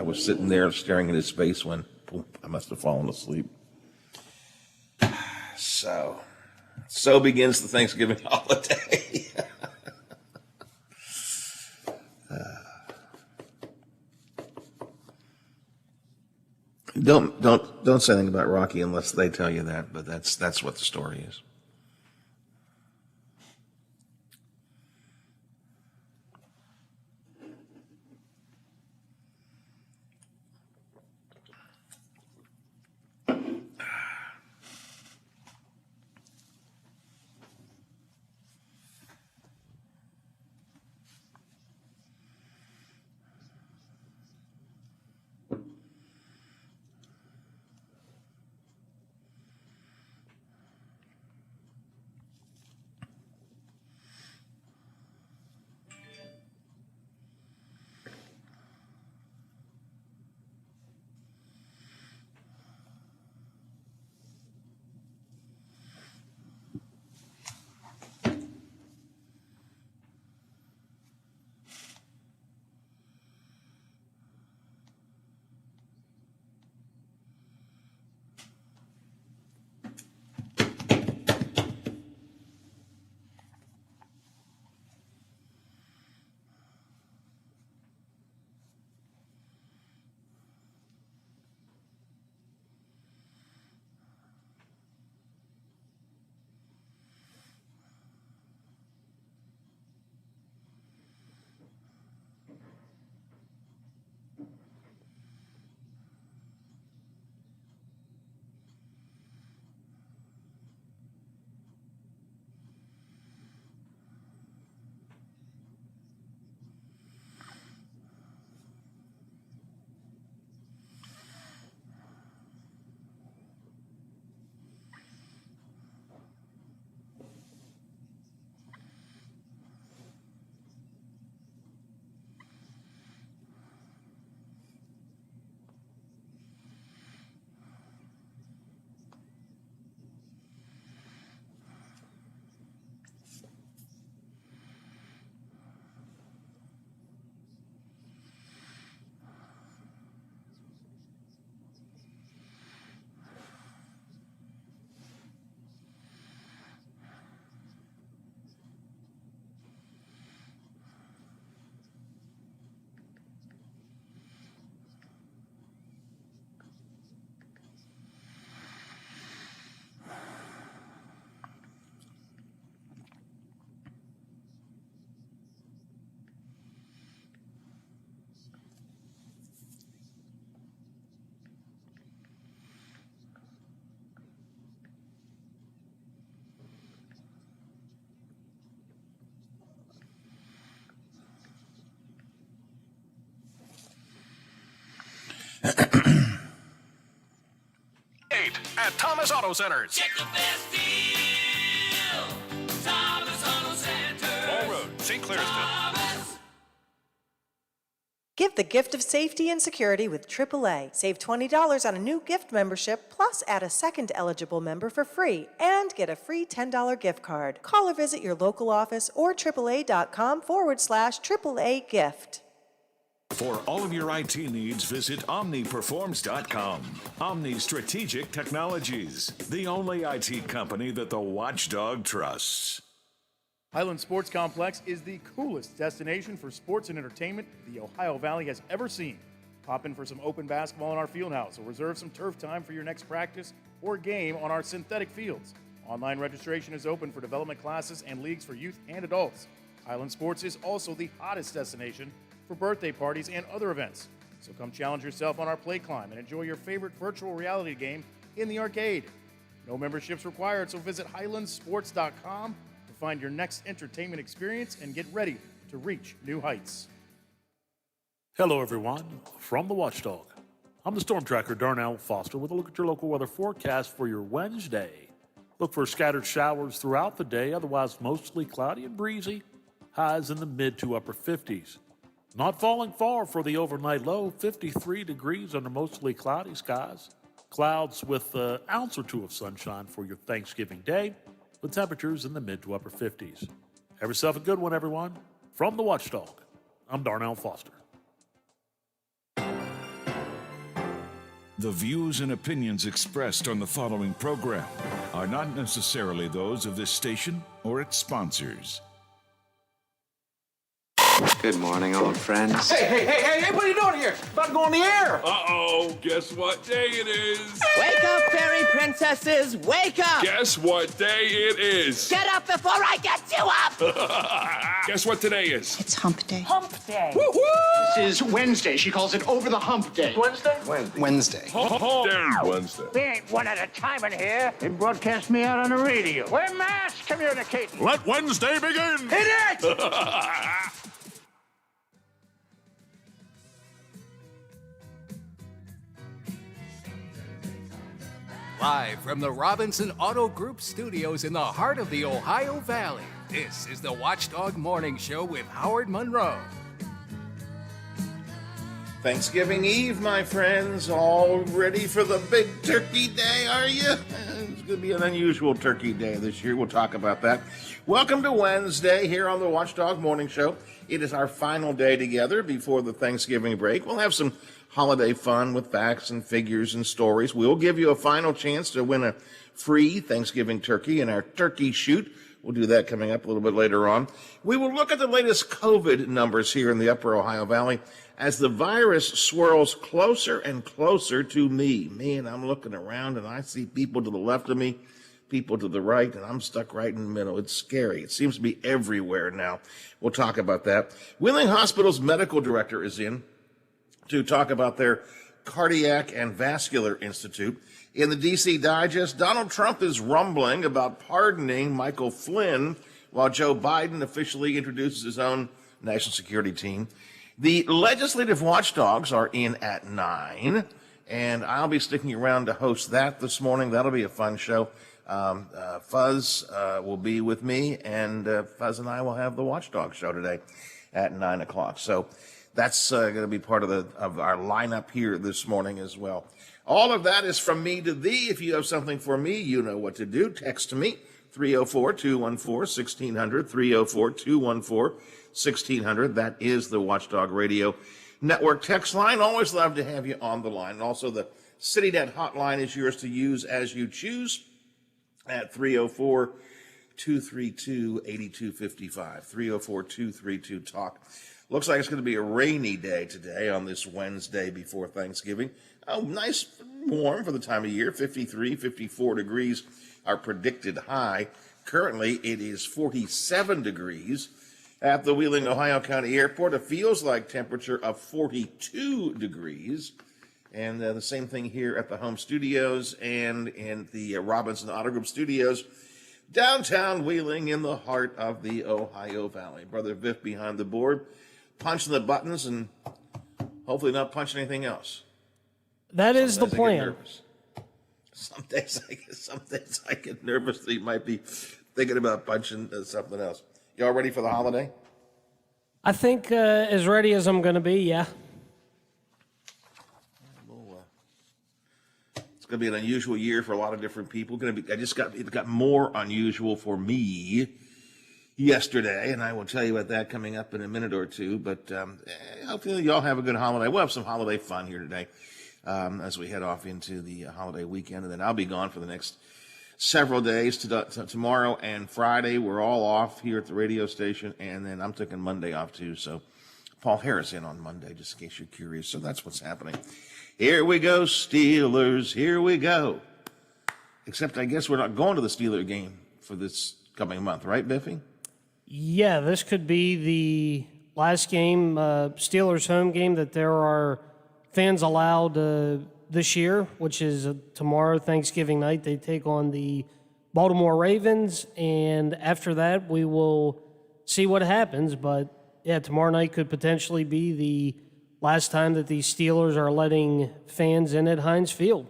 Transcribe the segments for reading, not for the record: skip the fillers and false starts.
was sitting there staring at his face when boom, I must have fallen asleep. So begins the Thanksgiving holiday. Don't say anything about Rocky unless they tell you that, but that's what the story is. At Thomas Auto Centers. Check the best deal. Thomas Auto Centers. Ball Road, St. Clairsville. Give the gift of safety and security with AAA. Save $20 on a new gift membership, plus add a second eligible member for free and get a free $10 gift card. Call or visit your local office or AAA.com/AAA gift. For all of your IT needs, visit OmniPerforms.com. Omni Strategic Technologies, the only IT company that the watchdog trusts. Highland Sports Complex is the coolest destination for sports and entertainment the Ohio Valley has ever seen. Pop in for some open basketball in our field house or reserve some turf time for your next practice or game on our synthetic fields. Online registration is open for development classes and leagues for youth and adults. Highland Sports is also the hottest destination for birthday parties and other events. So come challenge yourself on our play climb and enjoy your favorite virtual reality game in the arcade. No memberships required, so visit highlandsports.com to find your next entertainment experience and get ready to reach new heights. Hello, everyone. From the Watchdog, I'm the Storm Tracker, Darnell Foster, with a look at your local weather forecast for your Wednesday. Look for scattered showers throughout the day, otherwise mostly cloudy and breezy. Highs in the mid to upper 50s. Not falling far for the overnight low, 53 degrees under mostly cloudy skies. Clouds with an ounce or two of sunshine for your Thanksgiving day, with temperatures in the mid to upper 50s. Have yourself a good one, everyone. From the Watchdog, I'm Darnell Foster. The views and opinions expressed on the following program are not necessarily those of this station or its sponsors. Good morning, old friends. Hey, what are you doing here? About to go on the air. Uh-oh, guess what day it is? Wake up, fairy princesses! Wake up! Guess what day it is? Get up before I get you up! Guess what today is? It's hump day. Hump day. Woo-hoo! This is Wednesday. She calls it over the hump day. Wednesday. Wednesday. We ain't one at a time in here. They broadcast me out on the radio. We're mass communicating. Let Wednesday begin! Hit it! Live from the Robinson Auto Group studios in the heart of the Ohio Valley, this is the Watchdog Morning Show with Howard Monroe. Thanksgiving Eve, my friends. All ready for the big turkey day, are you? It's going to be an unusual turkey day this year. We'll talk about that. Welcome to Wednesday here on the Watchdog Morning Show. It is our final day together before the Thanksgiving break. We'll have some holiday fun with facts and figures and stories. We'll give you a final chance to win a free Thanksgiving turkey in our turkey shoot. We'll do that coming up a little bit later on. We will look at the latest COVID numbers here in the upper Ohio Valley as the virus swirls closer and closer to me. Man, I'm looking around and I see people to the left of me, people to the right, and I'm stuck right in the middle. It's scary. It seems to be everywhere now. We'll talk about that. Wheeling Hospital's medical director is in to talk about their Cardiac and Vascular Institute. In the D.C. Digest, Donald Trump is rumbling about pardoning Michael Flynn while Joe Biden officially introduces his own national security team. The legislative watchdogs are in at 9, and I'll be sticking around to host that this morning. That'll be a fun show. Fuzz will be with me, and Fuzz and I will have the watchdog show today at 9 o'clock. So that's going to be part of our lineup here this morning as well. All of that is from me to thee. If you have something for me, you know what to do. Text to me, 304-214-1600, 304-214-1600. That is the Watchdog Radio Network text line. Always love to have you on the line. And also the CityNet hotline is yours to use as you choose at 304-232-8255, 304-232-TALK. Looks like it's going to be a rainy day today on this Wednesday before Thanksgiving. Oh, nice warm for the time of year. 53, 54 degrees are predicted high. Currently, it is 47 degrees at the Wheeling, Ohio County Airport. It feels like temperature of 42 degrees. And the same thing here at the home studios and in the Robinson Auto Group studios. Downtown Wheeling in the heart of the Ohio Valley. Brother Viff behind the board, punching the buttons and hopefully not punching anything else. That is the plan. Some days I get nervous that he might be thinking about punching something else. Y'all ready for the holiday? I think as ready as I'm going to be, yeah. It's going to be an unusual year for a lot of different people. It got more unusual for me yesterday, and I will tell you about that coming up in a minute or two. But hopefully y'all have a good holiday. We'll have some holiday fun here today as we head off into the holiday weekend, and then I'll be gone for the next several days. Tomorrow and Friday, we're all off here at the radio station, and then I'm taking Monday off too. So Paul Harris in on Monday, just in case you're curious. So that's what's happening. Here we go, Steelers. Here we go. Except I guess we're not going to the Steeler game for this coming month, right, Biffy? Yeah, this could be the last game, Steelers home game, that there are fans allowed this year, which is tomorrow, Thanksgiving night. They take on the Baltimore Ravens, and after that, we will see what happens. But, yeah, tomorrow night could potentially be the last time that the Steelers are letting fans in at Heinz Field.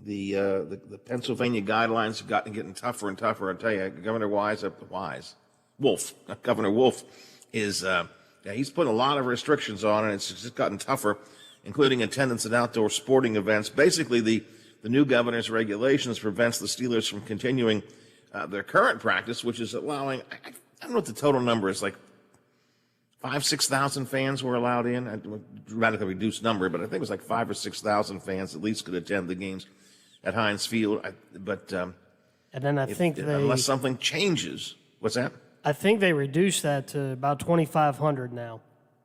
The Pennsylvania guidelines have getting tougher and tougher. I tell you, Governor Governor Wolf is he's putting a lot of restrictions on, and it's just gotten tougher, including attendance at outdoor sporting events. Basically, the new governor's regulations prevents the Steelers from continuing their current practice, which is allowing, I don't know what the total number is, like 6,000 fans were allowed in. A dramatically reduced number, but I think it was like 5,000 or 6,000 fans at least could attend the games at Heinz Field. And then unless something changes, what's that? I think they reduced that to about 2,500 now.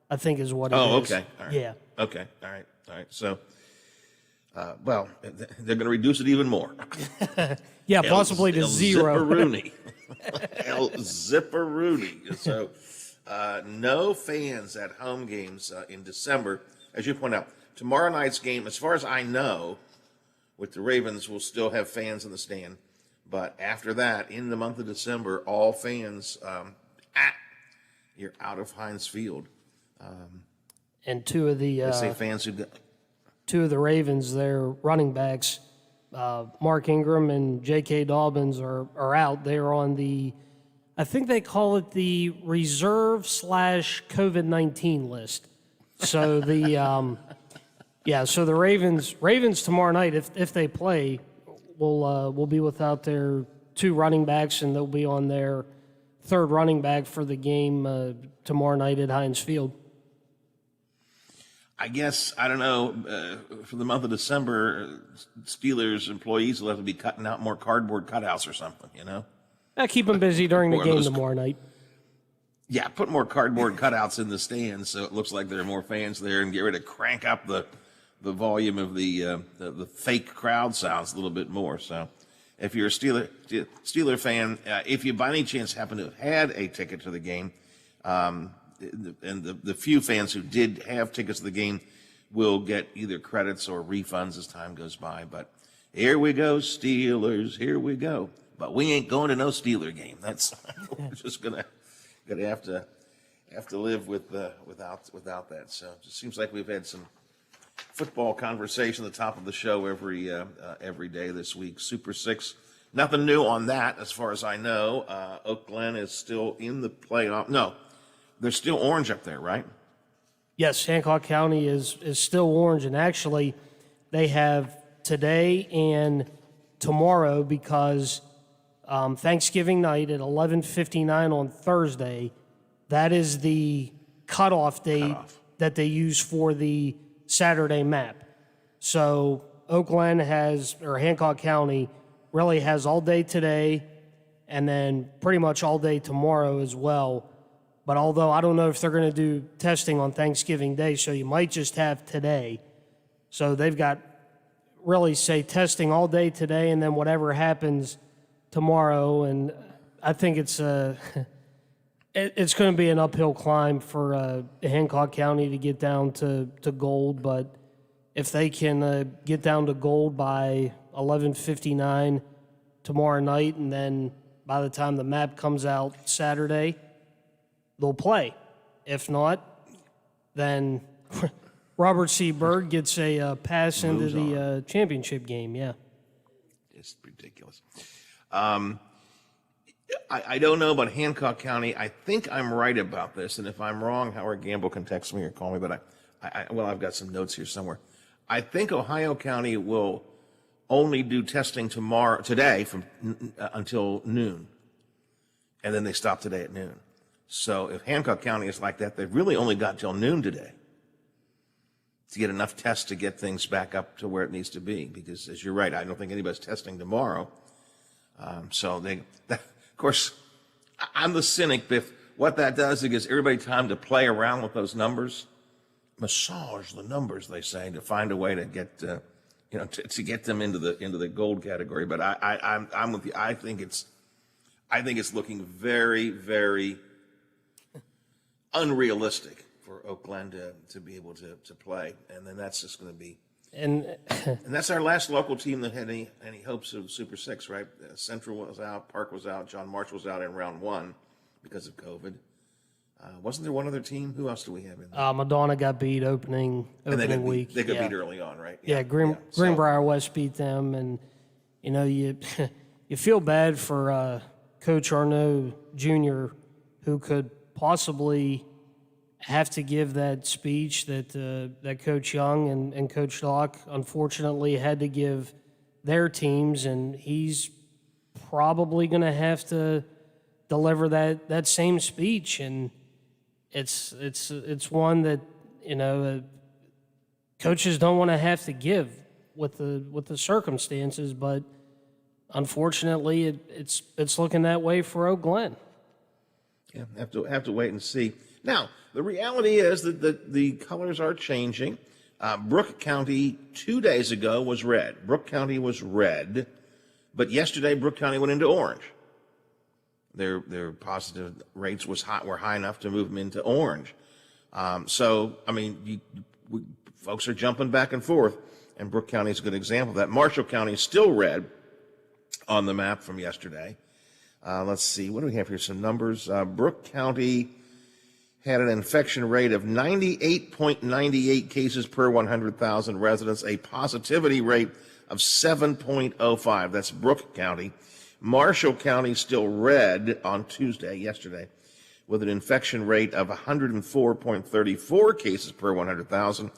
I think is what it is. Oh, okay. All right. Yeah. Okay. All right. So, well, they're going to reduce it even more. Yeah, possibly to zero. Zipperoonie. El Zipperoonie. So, no fans at home games in December. As you point out, tomorrow night's game, as far as I know, with the Ravens, will still have fans in the stand. But after that, in the month of December, all fans, you're out of Heinz Field. And two of the Ravens, their running backs, Mark Ingram and J.K. Dobbins are out. They're on I think they call it the reserve / COVID-19 list. So the Ravens tomorrow night, if they play, will be without their two running backs, and they'll be on their third running back for the game tomorrow night at Heinz Field. I guess, I don't know, for the month of December, Steelers employees will have to be cutting out more cardboard cutouts or something, you know? Keep them busy during the game tomorrow night. Yeah, put more cardboard cutouts in the stands so it looks like there are more fans there, and get ready to crank up the volume of the fake crowd sounds a little bit more. So if you're a Steeler fan, if you by any chance happen to have had a ticket to the game, and the few fans who did have tickets to the game will get either credits or refunds as time goes by. But here we go, Steelers, here we go. But we ain't going to no Steeler game. That's we're just gonna have to live without that. So it just seems like we've had some football conversation at the top of the show every day this week. Super 6, nothing new on that as far as I know. Oak Glen is still in the playoff. No. They're still orange up there, right? Yes, Hancock County is still orange, and actually they have today and tomorrow because Thanksgiving night at 11:59 on Thursday, that is the cutoff date that they use for the Saturday map. So Hancock County really has all day today and then pretty much all day tomorrow as well. But although I don't know if they're going to do testing on Thanksgiving Day, so you might just have today. So they've got really, say, testing all day today and then whatever happens tomorrow. And I think it's going to be an uphill climb for Hancock County to get down to gold. But if they can get down to gold by 11:59 tomorrow night, and then by the time the map comes out Saturday, they'll play. If not, then Robert C. Byrd gets a pass into the championship game. Yeah, it's ridiculous. I don't know about Hancock County. I think I'm right about this, and if I'm wrong, Howard Gamble can text me or call me. But I've got some notes here somewhere. I think Ohio County will only do testing today from until noon, and then they stop today at noon. So if Hancock County is like that, they've really only got till noon today to get enough tests to get things back up to where it needs to be. Because, as you're right, I don't think anybody's testing tomorrow. Of course, I'm the cynic, Biff. What that does, it gives everybody time to play around with those numbers, massage the numbers, they say, to find a way to get, to get them into the gold category. But I'm with you. I think it's looking very, very unrealistic for Oak Glen to be able to play, and then that's just going to be. And that's our last local team that had any hopes of Super 6, right? Central was out, Park was out, John March was out in round 1 because of COVID. Wasn't there one other team? Who else do we have in there? Madonna got beat opening week. They got beat early on, right? Yeah, Greenbrier West beat them, and you feel bad for Coach Arnaud Jr., who could possibly have to give that speech that Coach Young and Coach Locke unfortunately had to give their teams, and he's probably going to have to deliver that same speech. And it's one that coaches don't want to have to give with the circumstances, but unfortunately, it's looking that way for Oak Glen. Yeah, have to wait and see. Now, the reality is that the colors are changing. Brooke County 2 days ago was red. Brooke County was red, but yesterday Brooke County went into orange. Their positive rates were high enough to move them into orange. So, I mean, folks are jumping back and forth, and Brooke County is a good example of that. Marshall County is still red on the map from yesterday. Let's see, what do we have here? Some numbers. Brooke County had an infection rate of 98.98 cases per 100,000 residents, a positivity rate of 7.05. That's Brooke County. Marshall County still red on yesterday, with an infection rate of 104.34 cases per 100,000,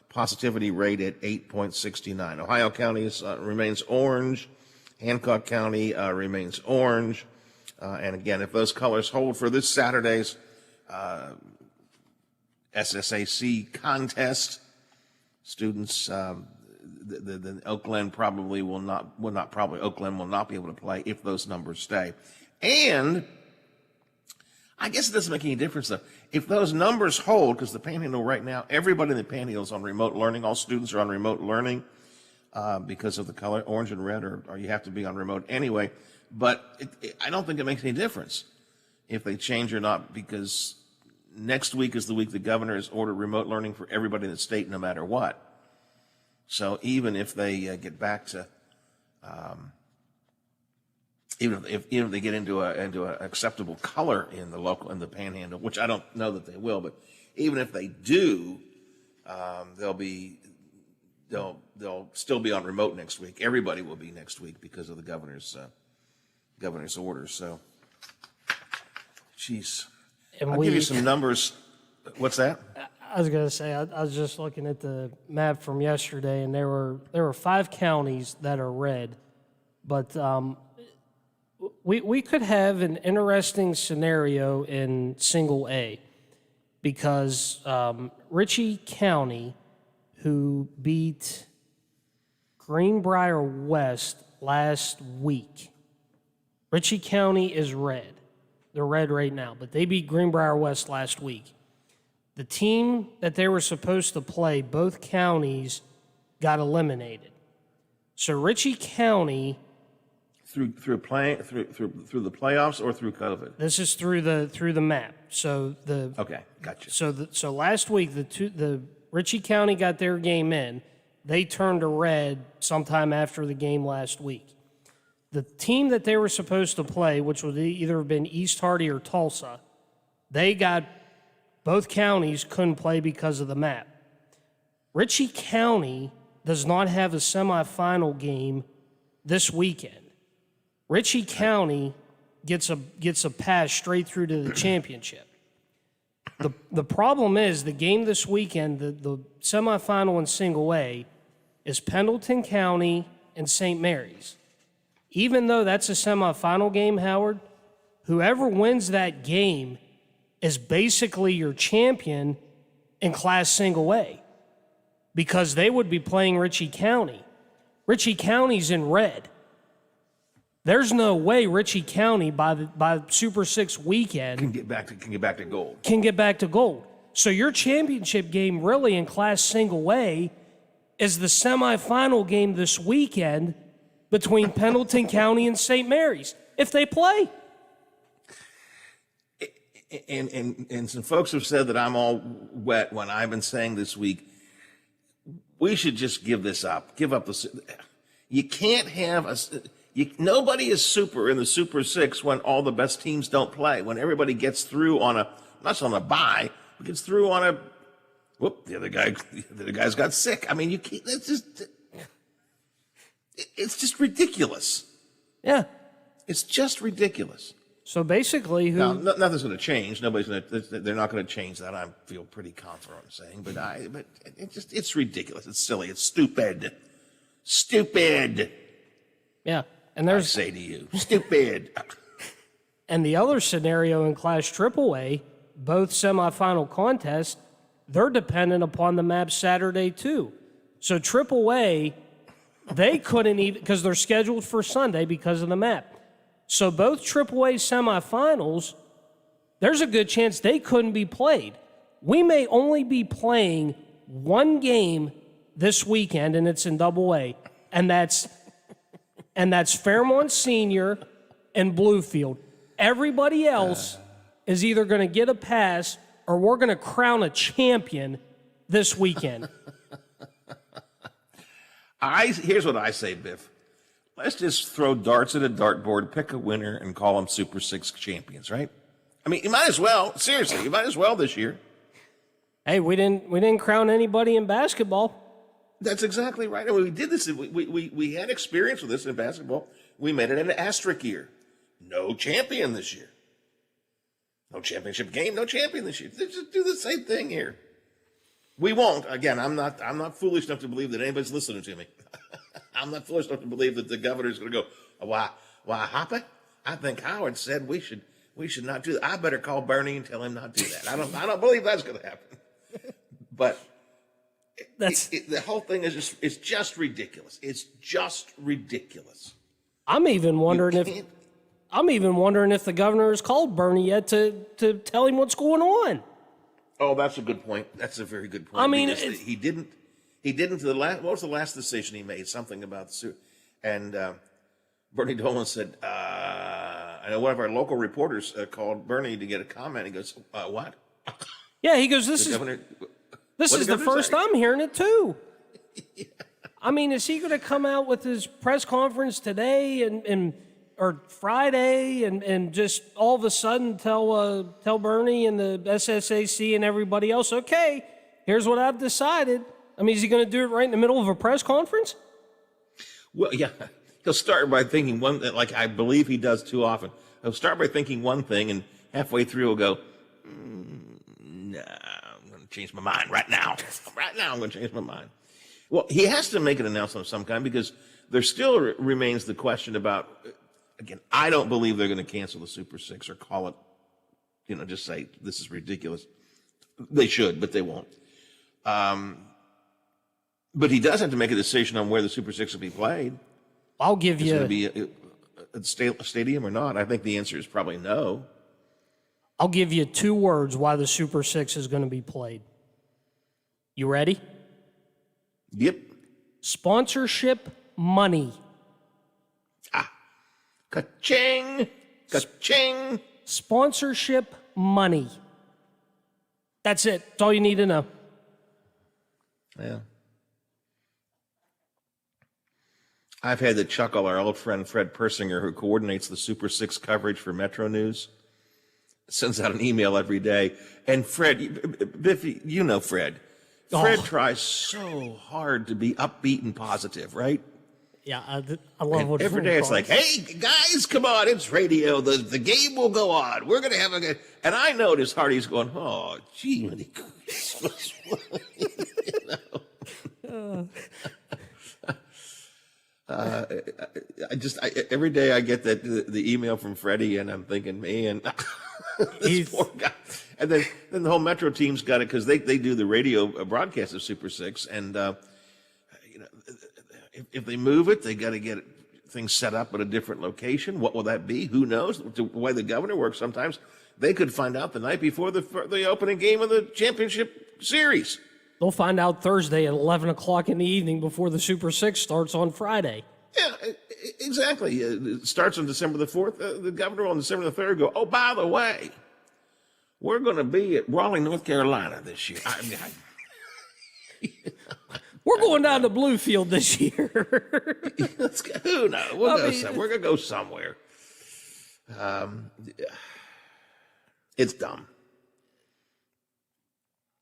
positivity rate at 8.69. Ohio County remains orange. Hancock County remains orange. And again, if those colors hold for this Saturday's SSAC contest, students, the Oak Glen Oak Glen will not be able to play if those numbers stay. And I guess it doesn't make any difference though. If those numbers hold, because the Panhandle right now, everybody in the Panhandle is on remote learning. All students are on remote learning because of the color orange and red, or you have to be on remote anyway. But I don't think it makes any difference if they change or not, because next week is the week the governor has ordered remote learning for everybody in the state, no matter what. So even if they get back to, even if they get into an acceptable color in the Panhandle, which I don't know that they will, but even if they do, they'll still be on remote next week. Everybody will be next week because of the governor's orders. So, geez, I'll give you some numbers. What's that? I was going to say, I was just looking at the map from yesterday, and there were 5 counties that are red, but we could have an interesting scenario in single A, because Ritchie County, who beat Greenbrier West last week, Ritchie County is red. They're red right now, but they beat Greenbrier West last week. The team that they were supposed to play, both counties got eliminated. So Ritchie County, through the playoffs or through COVID? This is through the map. So okay, gotcha. So last week the Ritchie County got their game in. They turned to red sometime after the game last week. The team that they were supposed to play, which would either have been East Hardy or Tulsa, both counties couldn't play because of the map. Ritchie County does not have a semifinal game this weekend. Ritchie County gets a pass straight through to the championship. The problem is the game this weekend, the semifinal in single A, is Pendleton County and St. Mary's. Even though that's a semifinal game, Howard, whoever wins that game is basically your champion in Class Single A, because they would be playing Ritchie County. Ritchie County's in red. There's no way Ritchie County by Super 6 weekend can get back to gold. Can get back to gold. So your championship game really in Class Single A is the semifinal game this weekend between Pendleton County and St. Mary's, if they play. And some folks have said that I'm all wet when I've been saying this week, we should just give this up. Give up you can't have nobody is super in the Super 6 when all the best teams don't play. When everybody gets through not on a bye, but gets through on the other guy's got sick. I mean, you can't, it's just ridiculous. Yeah. It's just ridiculous. So basically, nothing's going to change. They're not going to change that. I feel pretty confident in saying, but it's ridiculous. It's silly. It's stupid. Yeah, and I say to you, stupid. And the other scenario in Class AAA, both semifinal contests, they're dependent upon the map Saturday too. So AAA, they couldn't even, because they're scheduled for Sunday because of the map. So both AAA semifinals, there's a good chance they couldn't be played. We may only be playing one game this weekend, and it's in AA, and that's Fairmont Senior and Bluefield. Everybody else is either going to get a pass or we're going to crown a champion this weekend. Here's what I say, Biff. Let's just throw darts at a dartboard, pick a winner, and call them Super 6 champions, right? I mean, you might as well. Seriously, you might as well this year. Hey, we didn't crown anybody in basketball. That's exactly right. I mean, we did this. We had experience with this in basketball. We made it an asterisk year. No champion this year. No championship game. No champion this year. Let's just do the same thing here. We won't. Again, I'm not foolish enough to believe that anybody's listening to me. I'm not foolish enough to believe that the governor's going to go, why, Hopper? I think Howard said we should not do that. I better call Bernie and tell him not to do that. I don't believe that's going to happen. But the whole thing is just ridiculous. It's just ridiculous. I'm even wondering if the governor has called Bernie yet to tell him what's going on. Oh, that's a good point. That's a very good point. I mean, he didn't. What was the last decision he made? Something about the suit. And Bernie Dolan said, I know one of our local reporters called Bernie to get a comment. He goes, what? Yeah, he goes, this is the first I'm hearing it too. Yeah. I mean, is he going to come out with his press conference today or Friday and just all of a sudden tell Bernie and the SSAC and everybody else, okay, here's what I've decided? I mean, is he going to do it right in the middle of a press conference? Well, yeah. He'll start by thinking one, like I believe he does too often. He'll start by thinking one thing, and halfway through he'll go, nah, I'm going to change my mind right now. Right now I'm going to change my mind. Well, he has to make an announcement of some kind because there still remains the question about, again, I don't believe they're going to cancel the Super 6 or call it, just say this is ridiculous. They should, but they won't. But he does have to make a decision on where the Super 6 will be played. I'll give you... Is it going to be a stadium or not? I think the answer is probably no. I'll give you 2 words why the Super 6 is going to be played. You ready? Yep. Sponsorship money. Ka-ching! Ka-ching! Sponsorship money. That's it. That's all you need to know. Yeah. I've had to chuckle our old friend Fred Persinger, who coordinates the Super 6 coverage for Metro News, sends out an email every day. And Fred, Biffy, you know Fred. Fred tries so hard to be upbeat and positive, right? Yeah, I love what every day it's like, hey, guys, come on, it's radio. The game will go on. We're going to have a good... And I know at his heart he's going, oh, gee, when he Christmas. Every day I get the email from Freddie, and I'm thinking, man, this poor guy. And then the whole Metro team's got it because they do the radio broadcast of Super 6, and if they move it, they got to get things set up at a different location. What will that be? Who knows? The way the governor works, sometimes they could find out the night before the opening game of the championship series. They'll find out Thursday at 11 o'clock in the evening before the Super 6 starts on Friday. Yeah, exactly. It starts on December the 4th. The governor on December the 3rd go, oh, by the way, we're going to be at Raleigh, North Carolina this year. We're going down to Bluefield this year. Who knows? We're going to go somewhere. It's dumb.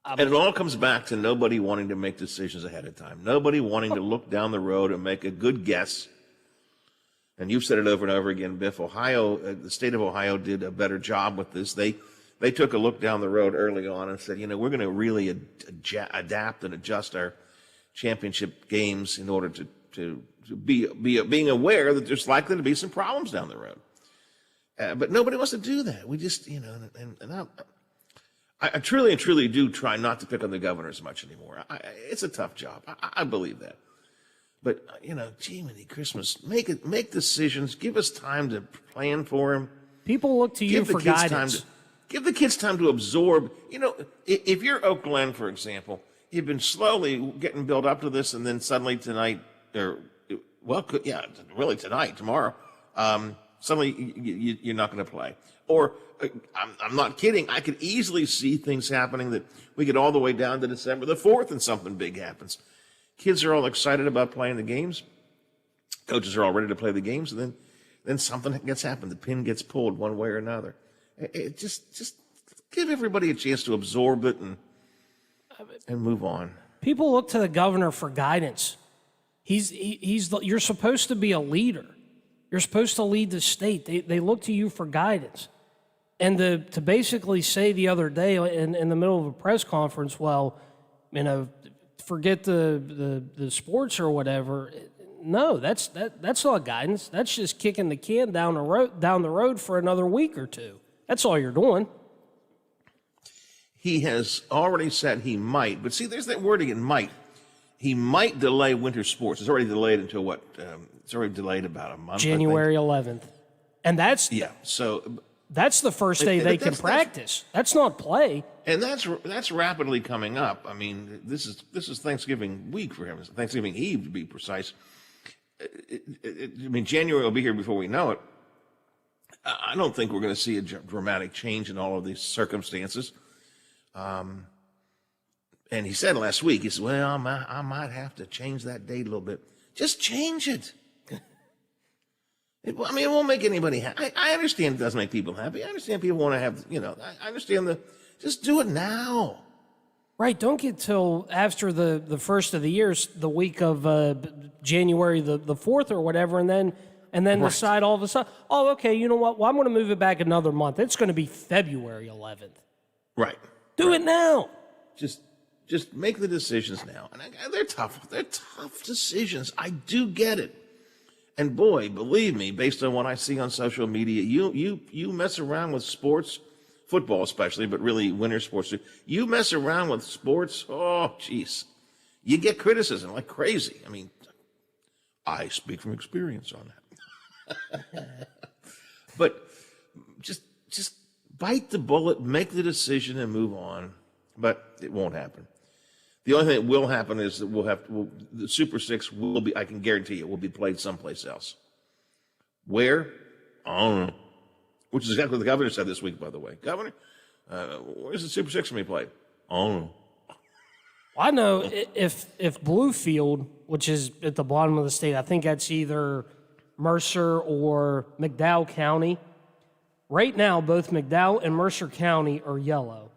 And it all comes back to nobody wanting to make decisions ahead of time. Nobody wanting to look down the road and make a good guess. And you've said it over and over again, Biff. The state of Ohio did a better job with this. They took a look down the road early on and said, we're going to really adapt and adjust our championship games in order to being aware that there's likely to be some problems down the road. But nobody wants to do that. We just, I truly and truly do try not to pick on the governor as much anymore. It's a tough job. I believe that. But, gee, many Christmas, make decisions. Give us time to plan for him. People look to you for guidance. Give the kids time to absorb. If you're Oak Glen, for example, you've been slowly getting built up to this, and then suddenly tonight, really tonight, tomorrow, suddenly you're not going to play. Or, I'm not kidding, I could easily see things happening that we get all the way down to December the 4th and something big happens. Kids are all excited about playing the games. Coaches are all ready to play the games, and then something gets happened. The pin gets pulled one way or another. It just give everybody a chance to absorb it and move on. People look to the governor for guidance. You're supposed to be a leader. You're supposed to lead the state. They look to you for guidance. And to basically say the other day in the middle of a press conference, forget the sports or whatever. No, that's not guidance. That's just kicking the can down the road for another week or two. That's all you're doing. He has already said he might, but see, there's that word again, might. He might delay winter sports. It's already delayed until what? It's already delayed about a month. January 11th, and that's that's the first day they can practice. That's not play. And that's rapidly coming up. I mean, this is Thanksgiving week for him. It's Thanksgiving Eve, to be precise. January will be here before we know it. I don't think we're going to see a dramatic change in all of these circumstances. And he said last week, he said, well, I might have to change that date a little bit. Just change it. It won't make anybody happy. I understand it doesn't make people happy. I understand people want to have, I understand just do it now. Right. Don't get till after the first of the year, the week of January the 4th or whatever, and then decide all of a sudden, oh, okay, you know what? Well, I'm going to move it back another month. It's going to be February 11th. Right. Do it now. Just make the decisions now. And they're tough. They're tough decisions. I do get it. And boy, believe me, based on what I see on social media, you mess around with sports, football especially, but really winter sports too. You mess around with sports, oh, geez. You get criticism like crazy. I mean, I speak from experience on that. But just bite the bullet, make the decision, and move on. But it won't happen. The only thing that will happen is that the Super Six will be, I can guarantee it, will be played someplace else. Where? I don't know. Which is exactly what the governor said this week, by the way. Governor, where's the Super Six going to be played? I don't know. I know if Bluefield, which is at the bottom of the state, I think that's either Mercer or McDowell County. Right now, both McDowell and Mercer County are yellow.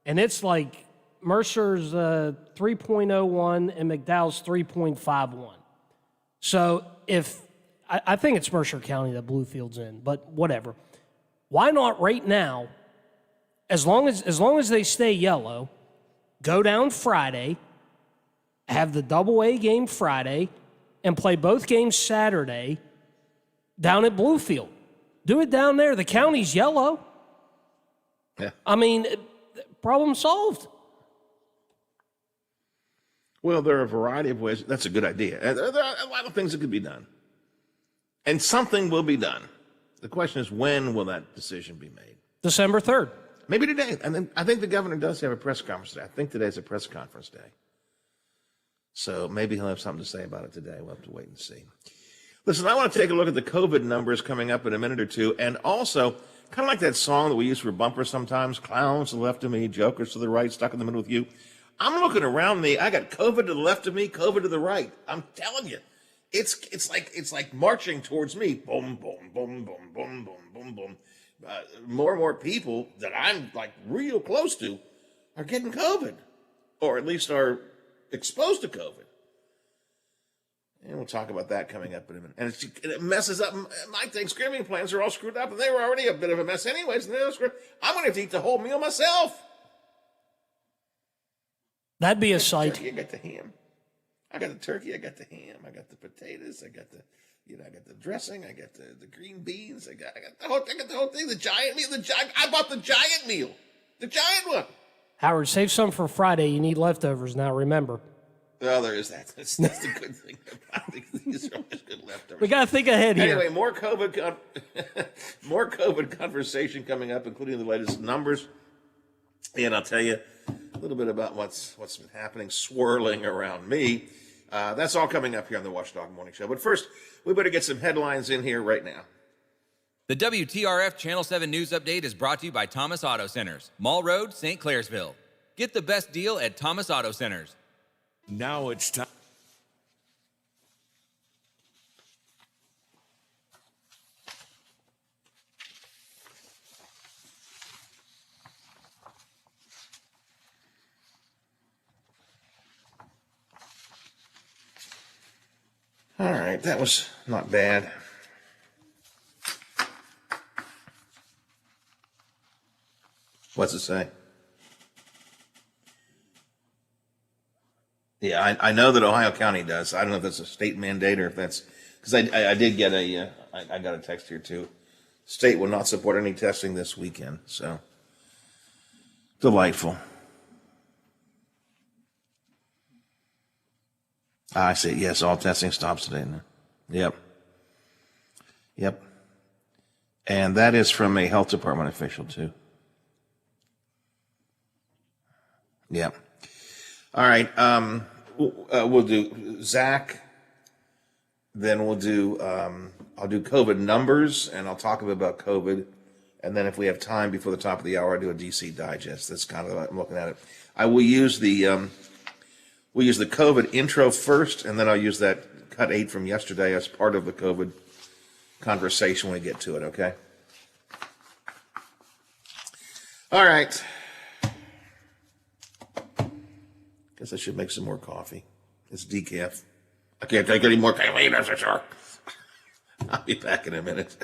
And it's like Mercer's 3.01 and McDowell's 3.51. So I think it's Mercer County that Bluefield's in, but whatever. Why not right now, as long as they stay yellow, go down Friday, have the double-A game Friday, and play both games Saturday down at Bluefield. Do it down there. The county's yellow. Yeah. I mean, problem solved. Well, there are a variety of ways. That's a good idea. There are a lot of things that could be done. And something will be done. The question is, when will that decision be made? December 3rd. Maybe today. And then I think the governor does have a press conference today. I think today's a press conference day. So maybe he'll have something to say about it today. We'll have to wait and see. Listen, I want to take a look at the COVID numbers coming up in a minute or two. And also, kind of like that song that we use for bumpers sometimes, clowns to the left of me, jokers to the right, stuck in the middle with you. I'm looking around me. I got COVID to the left of me, COVID to the right. I'm telling you, it's like marching towards me. Boom, boom, boom, boom, boom, boom, boom, boom. More and more people that I'm like real close to are getting COVID, or at least are exposed to COVID. And we'll talk about that coming up in a minute. And it messes up. My Thanksgiving plans are all screwed up, and they were already a bit of a mess anyways. And they're screwed. I'm going to have to eat the whole meal myself. That'd be a sight. I got the ham. I got the turkey. I got the ham. I got the potatoes. I got the, I got the dressing. I got the green beans. I got the whole thing. The giant meal. I bought the giant meal. The giant one. Howard, save some for Friday. You need leftovers now, remember. Well, there is that. That's the good thing about it. These are always good leftovers. We got to think ahead here. Anyway, more COVID conversation coming up, including the latest numbers. And I'll tell you a little bit about what's been happening, swirling around me. That's all coming up here on the Watchdog Morning Show. But first, we better get some headlines in here right now. The WTRF Channel 7 News Update is brought to you by Thomas Auto Centers, Mall Road, St. Clairsville. Get the best deal at Thomas Auto Centers. Now it's time. All right, that was not bad. What's it say? Yeah, I know that Ohio County does. I don't know if that's a state mandate or if that's because I did get I got a text here too. State will not support any testing this weekend. So delightful. I see. Yes, all testing stops today. Yep. And that is from a health department official too. Yep. All right. We'll do Zach. Then we'll do. I'll do COVID numbers, and I'll talk a bit about COVID. And then, if we have time before the top of the hour, I'll do a DC digest. That's kind of how I'm looking at it. I will use the. We'll use the COVID intro first, and then I'll use that cut 8 from yesterday as part of the COVID conversation when we get to it. Okay. All right. Guess I should make some more coffee. It's decaf. I can't take any more caffeine, that's for sure. I'll be back in a minute.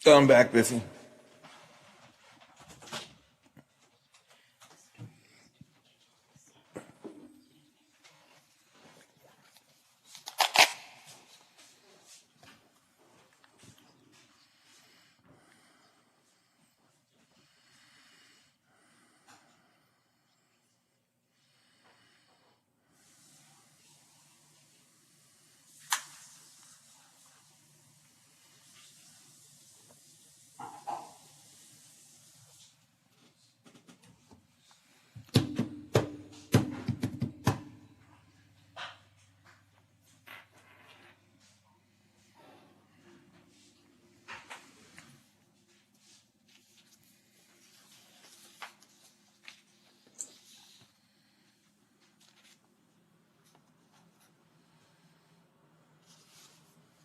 So I'm back, Biffy.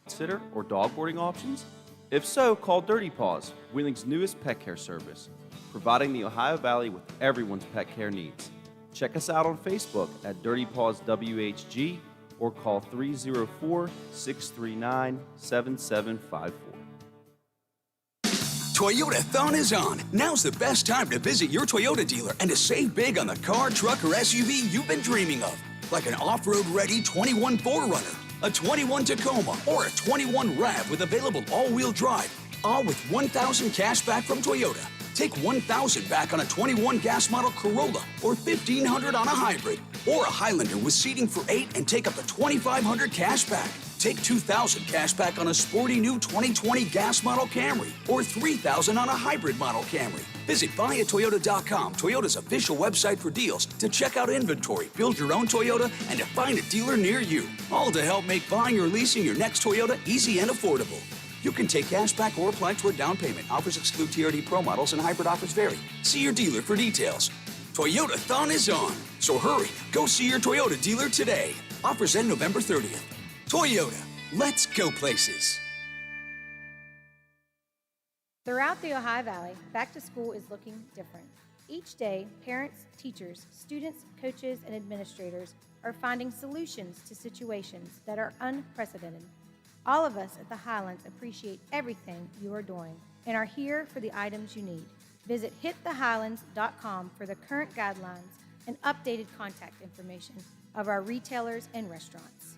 Sitter or dog boarding options? If so, call Dirty Paws, Wheeling's newest pet care service, providing the Ohio Valley with everyone's pet care needs. Check us out on Facebook at Dirty Paws WHG or call 304-639-7754. Toyota-thon is on. Now's the best time to visit your Toyota dealer and to save big on the car, truck, or SUV you've been dreaming of. Like an off-road ready 21 4Runner, a 21 Tacoma, or a 21 RAV with available all-wheel drive, all with $1,000 cash back from Toyota. Take $1,000 back on a 21 gas model Corolla or $1,500 on a hybrid, or a Highlander with seating for 8 and take up to $2,500 cash back. Take $2,000 cash back on a sporty new 2020 gas model Camry or $3,000 on a hybrid model Camry. Visit buyatoyota.com, Toyota's official website for deals, to check out inventory, build your own Toyota, and to find a dealer near you. All to help make buying or leasing your next Toyota easy and affordable. You can take cash back or apply toward down payment. Offers exclude TRD Pro models and hybrid offers vary. See your dealer for details. Toyota-thon is on, so hurry, go see your Toyota dealer today. Offers end November 30th. Toyota, let's go places. Throughout the Ohio Valley, back to school is looking different. Each day, parents, teachers, students, coaches, and administrators are finding solutions to situations that are unprecedented. All of us at the Highlands appreciate everything you are doing and are here for the items you need. Visit hitthehighlands.com for the current guidelines and updated contact information of our retailers and restaurants.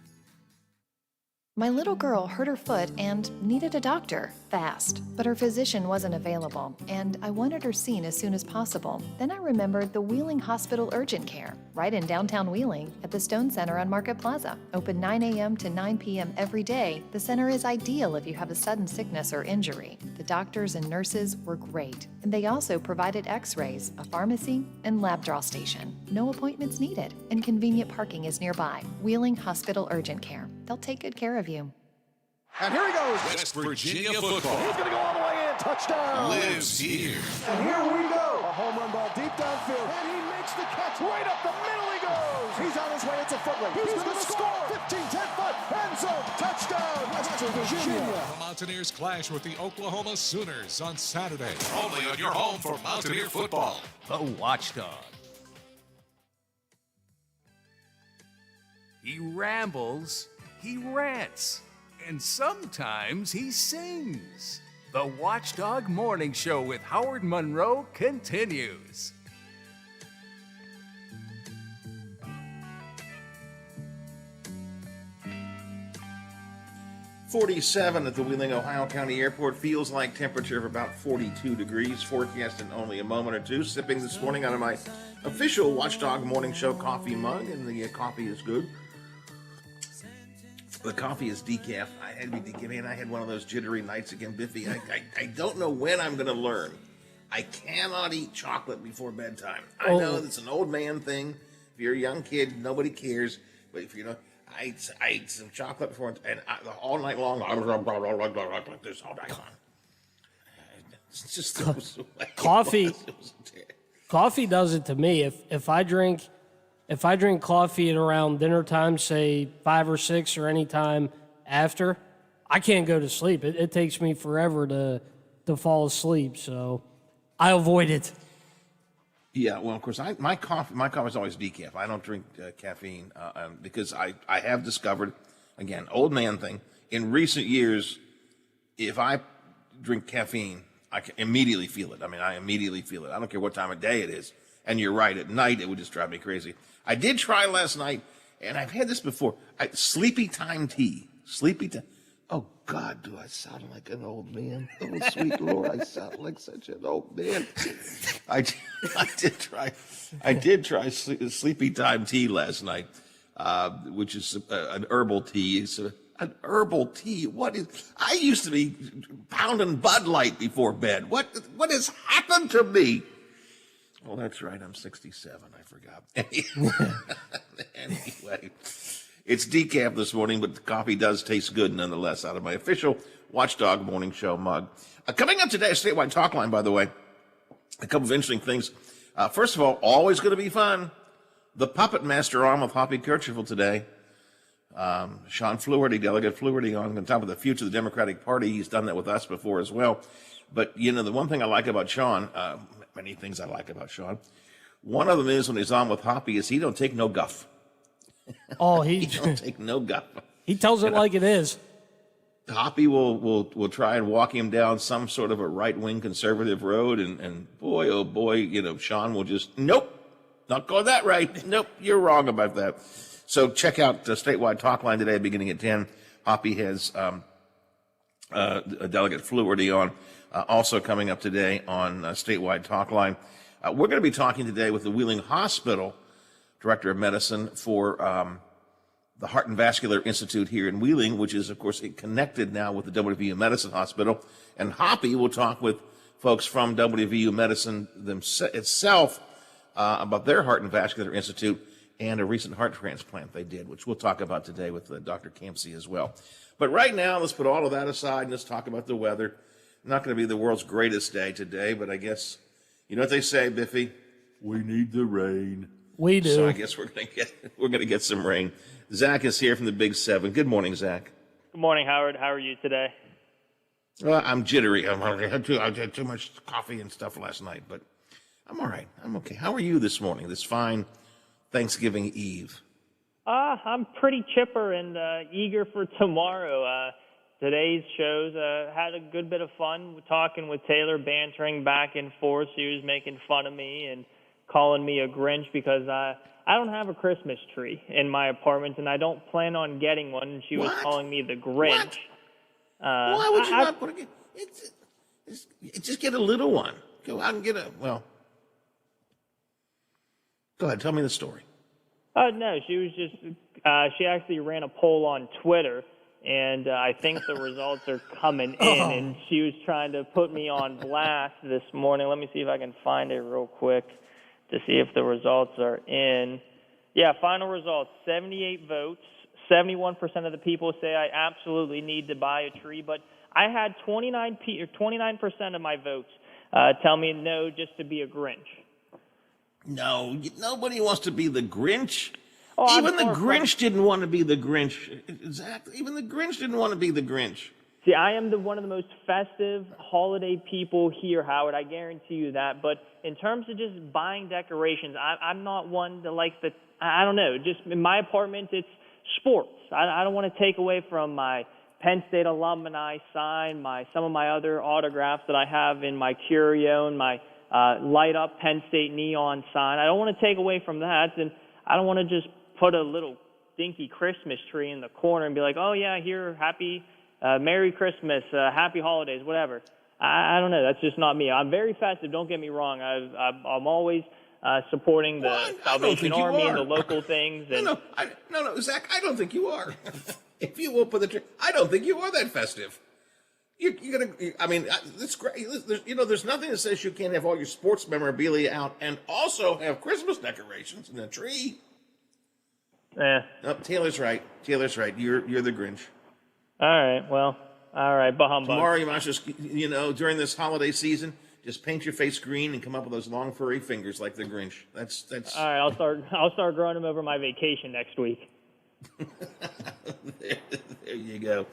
My little girl hurt her foot and needed a doctor fast, but her physician wasn't available, and I wanted her seen as soon as possible. Then I remembered the Wheeling Hospital Urgent Care, right in downtown Wheeling at the Stone Center on Market Plaza. Open 9 a.m. to 9 p.m. every day, the center is ideal if you have a sudden sickness or injury. The doctors and nurses were great, and they also provided x-rays, a pharmacy, and lab draw station. No appointments needed, and convenient parking is nearby. Wheeling Hospital Urgent Care. They'll take good care of you. And here he goes. West Virginia football. He's going to go all the way in. Touchdown. Lives here. And here we go. A home run ball deep downfield. And he makes the catch. Right up the middle he goes. He's on his way. It's a foot race. He's going to score. 15, 10-foot. End zone. Touchdown. West Virginia. The Mountaineers clash with the Oklahoma Sooners on Saturday. Only on your home for Mountaineer football. The Watchdog. He rambles, he rants, and sometimes he sings. The Watchdog Morning Show with Howard Monroe continues. .47 at the Wheeling, Ohio County Airport. Feels like temperature of about 42 degrees. Forecast in only a moment or two. Sipping this morning out of my official Watchdog Morning Show coffee mug, and the coffee is good. The coffee is decaf. I had to be decaf, and I had one of those jittery nights again, Biffy. I don't know when I'm going to learn. I cannot eat chocolate before bedtime. I know it's an old man thing. If you're a young kid, nobody cares. But if you know, I ate some chocolate before, and all night long, like this all night long. It's just coffee. Coffee does it to me. If I drink coffee at around dinner time, say 5 or 6 or any time after, I can't go to sleep. It takes me forever to fall asleep, so I avoid it. Yeah, well, of course, my coffee is always decaf. I don't drink caffeine because I have discovered, again, old man thing. In recent years, if I drink caffeine, I can immediately feel it. I immediately feel it. I don't care what time of day it is. And you're right, at night it would just drive me crazy. I did try last night, and I've had this before. Sleepy time tea. Sleepy time. Oh, God, do I sound like an old man? Oh, sweet Lord, I sound like such an old man. I did try sleepy time tea last night, which is an herbal tea. It's an herbal tea. What is? I used to be pounding Bud Light before bed. What has happened to me? Well, that's right. I'm 67. I forgot. Anyway, it's decaf this morning, but the coffee does taste good nonetheless out of my official Watchdog Morning Show mug. Coming up today, statewide talk line, by the way, a couple of interesting things. First of all, always going to be fun. The Puppet Master on with Hoppy Kercheval today. Sean Fluharty, Delegate Fluharty, on top of the future of the Democratic Party. He's done that with us before as well. But, the one thing I like about Sean, many things I like about Sean, one of them is when he's on with Hoppy is he don't take no guff. Oh, he don't take no guff. He tells it like it is. Hoppy will try and walk him down some sort of a right-wing conservative road, and boy, oh boy, Sean will just, nope, not going that right. Nope, you're wrong about that. So check out the statewide talk line today, beginning at 10. Hoppy has Delegate Fluharty on, also coming up today on statewide talk line. We're going to be talking today with the Wheeling Hospital Director of Medicine for the Heart and Vascular Institute here in Wheeling, which is, of course, connected now with the WVU Medicine Hospital. And Hoppy will talk with folks from WVU Medicine itself about their Heart and Vascular Institute and a recent heart transplant they did, which we'll talk about today with Dr. Campsey as well. But right now, let's put all of that aside and let's talk about the weather. Not going to be the world's greatest day today, but I guess, you know what they say, Biffy? We need the rain. We do. So I guess we're going to get some rain. Zach is here from the Big 7. Good morning, Zach. Good morning, Howard. How are you today? Well, I'm jittery. I had too much coffee and stuff last night, but I'm all right. I'm okay. How are you this morning, this fine Thanksgiving Eve? I'm pretty chipper and eager for tomorrow. Today's shows had a good bit of fun talking with Taylor, bantering back and forth. She was making fun of me and calling me a Grinch because I don't have a Christmas tree in my apartment, and I don't plan on getting one. And she was calling me the Grinch. Why would you not put just get a little one? Go out and get go ahead, tell me the story. No, she was just, she actually ran a poll on Twitter, and I think the results are coming in, and she was trying to put me on blast this morning. Let me see if I can find it real quick to see if the results are in. Yeah, final results, 78 votes. 71% of the people say I absolutely need to buy a tree, but I had 29% of my votes tell me no, just to be a Grinch. No, nobody wants to be the Grinch. Oh, Even the Grinch didn't want to be the Grinch. Exactly. Even the Grinch didn't want to be the Grinch. See, I am one of the most festive holiday people here, Howard. I guarantee you that. But in terms of just buying decorations, I'm not one that likes the, I don't know, just in my apartment, it's sports. I don't want to take away from my Penn State alumni sign, some of my other autographs that I have in my curio and my light up Penn State neon sign. I don't want to take away from that, and I don't want to just put a little dinky Christmas tree in the corner and be like, oh yeah, here, happy, Merry Christmas, Happy Holidays, whatever. I don't know. That's just not me. I'm very festive. Don't get me wrong. I'm always supporting the Salvation Army and the local things. And No, Zach, I don't think you are. If you will put the tree, I don't think you are that festive. You're gonna. I mean, that's great. There's nothing that says you can't have all your sports memorabilia out and also have Christmas decorations and a tree. Yeah. No, Taylor's right. You're the Grinch. All right. Well. All right. Bah humbug. Tomorrow you might just, during this holiday season, just paint your face green and come up with those long furry fingers like the Grinch. That's. All right. I'll start growing them over my vacation next week. There you go.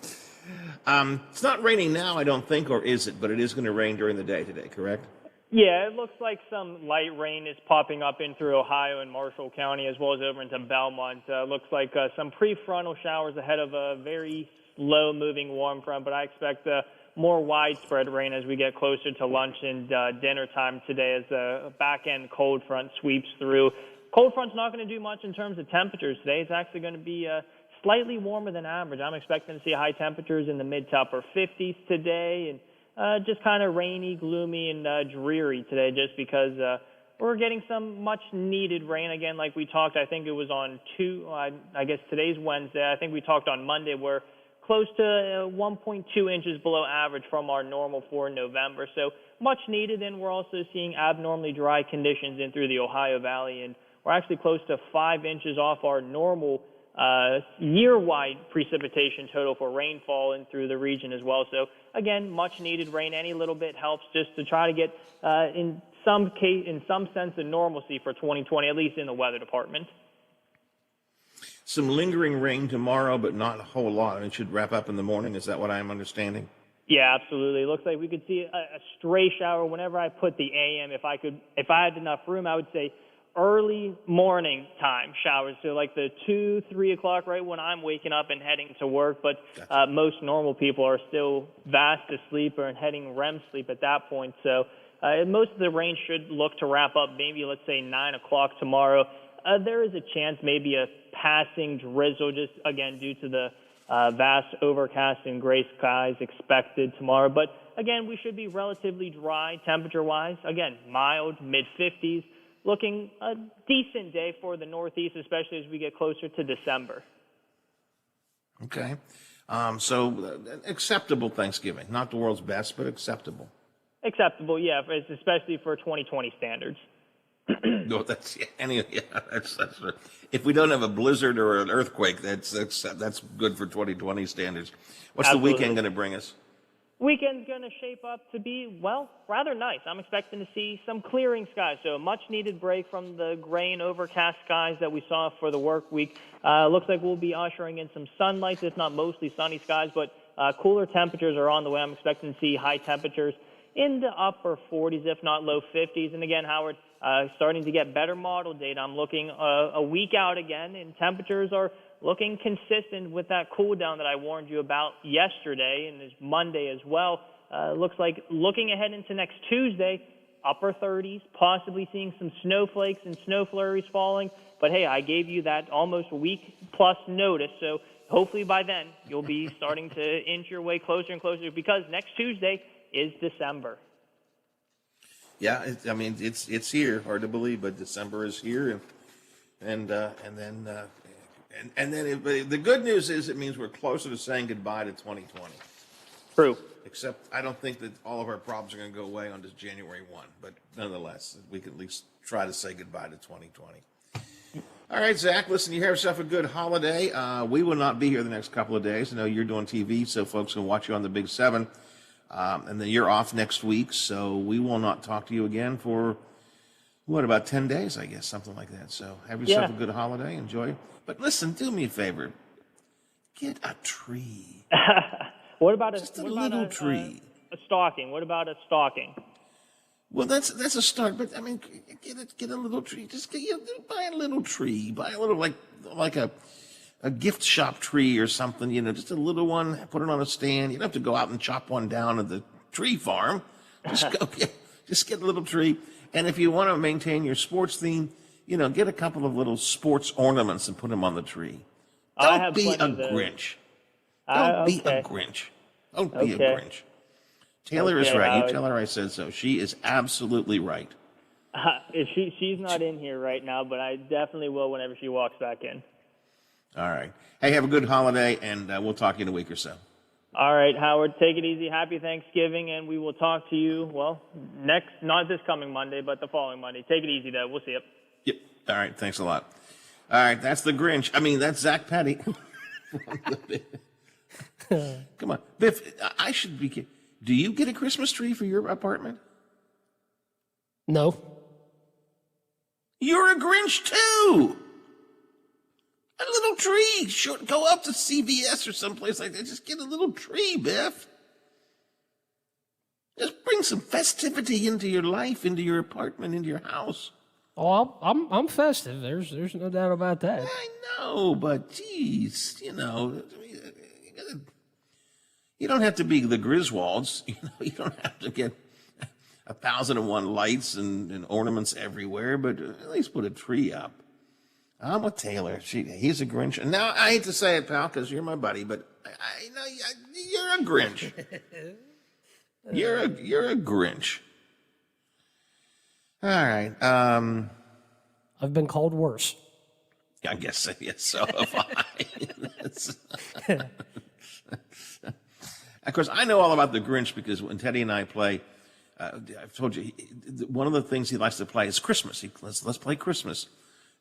It's not raining now, I don't think, or is it? But it is going to rain during the day today, correct? Yeah, it looks like some light rain is popping up in through Ohio and Marshall County, as well as over into Belmont. Looks like some prefrontal showers ahead of a very slow-moving warm front, but I expect more widespread rain as we get closer to lunch and dinner time today as the back-end cold front sweeps through. Cold front's not going to do much in terms of temperatures today. It's actually going to be slightly warmer than average. I'm expecting to see high temperatures in the mid to upper 50s today, and just kind of rainy, gloomy, and dreary today just because we're getting some much-needed rain again like we talked. I think it was on I guess today's Wednesday. I think we talked on Monday. We're close to 1.2 inches below average from our normal for November. So much needed, and we're also seeing abnormally dry conditions in through the Ohio Valley, and we're actually close to 5 inches off our normal year-wide precipitation total for rainfall in through the region as well. So again, much needed rain. Any little bit helps just to try to get in some sense of normalcy for 2020, at least in the weather department. some lingering rain tomorrow, but not a whole lot. It should wrap up in the morning. Is that what I'm understanding? Yeah, absolutely. It looks like we could see a stray shower whenever I put the AM. If I had enough room, I would say early morning time showers. So like the 2, 3 o'clock, right when I'm waking up and heading to work. But most normal people are still fast asleep or heading REM sleep at that point. So most of the rain should look to wrap up maybe, let's say, 9 o'clock tomorrow. There is a chance maybe a passing drizzle, just again due to the vast overcast and gray skies expected tomorrow. But again, we should be relatively dry temperature-wise. Again, mild, mid-50s. Looking a decent day for the Northeast, especially as we get closer to December. Okay. So acceptable Thanksgiving. Not the world's best, but acceptable. Acceptable, yeah, especially for 2020 standards. No, that's if we don't have a blizzard or an earthquake, that's good for 2020 standards. What's Absolutely. the weekend going to bring us? Weekend's going to shape up to be, well, rather nice. I'm expecting to see some clearing skies, so a much-needed break from the gray and overcast skies that we saw for the work week. Looks like we'll be ushering in some sunlight, if not mostly sunny skies, but cooler temperatures are on the way. I'm expecting to see high temperatures in the upper 40s, if not low 50s. And again, Howard, starting to get better model data. I'm looking a week out again, and temperatures are looking consistent with that cool down that I warned you about yesterday and this Monday as well. Looks like looking ahead into next Tuesday, upper 30s, possibly seeing some snowflakes and snow flurries falling. But hey, I gave you that almost week plus notice, so hopefully by then you'll be starting to inch your way closer and closer, because next Tuesday is December. Yeah, it's here. Hard to believe, but December is here, and then the good news is it means we're closer to saying goodbye to 2020. True. Except I don't think that all of our problems are going to go away on this January 1, but nonetheless, we can at least try to say goodbye to 2020. All right, Zach, listen, you have yourself a good holiday. We will not be here the next couple of days. I know you're doing TV, so folks can watch you on the Big 7. And then you're off next week, so we will not talk to you again for, about 10 days, I guess, something like that. So have yourself a good holiday. Enjoy. But listen, do me a favor. Get a tree. What about just a little tree? A stocking. What about a stocking? Well, that's a start, but I mean, get a little tree. Just buy a little tree. Buy a little like a gift shop tree or something. Just a little one. Put it on a stand. You don't have to go out and chop one down at the tree farm. Just get a little tree. And if you want to maintain your sports theme, get a couple of little sports ornaments and put them on the tree. Don't be a Grinch. Don't be a Grinch. Don't be a Grinch. Taylor is right. You tell her I said so. She is absolutely right. She's not in here right now, but I definitely will whenever she walks back in. All right. Hey, have a good holiday, and we'll talk to you in a week or so. All right, Howard, take it easy. Happy Thanksgiving, and we will talk to you, not this coming Monday, but the following Monday. Take it easy, though. We'll see you. Yep. All right. Thanks a lot. All right. That's the Grinch. That's Zach Petty. Come on. Biff, I should be... Do you get a Christmas tree for your apartment? No. You're a Grinch, too. A little tree. Sure, go up to CVS or someplace like that. Just get a little tree, Biff. Just bring some festivity into your life, into your apartment, into your house. Oh, I'm festive. There's no doubt about that. I know, but geez, you don't have to be the Griswolds. You don't have to get 1,001 lights and ornaments everywhere, but at least put a tree up. I'm with Taylor. He's a Grinch. And now, I hate to say it, pal, because you're my buddy, but I know you're a Grinch. You're a Grinch. All right. I've been called worse. I guess yes, so have I. Of course, I know all about the Grinch because when Teddy and I play, I've told you, one of the things he likes to play is Christmas. Let's play Christmas.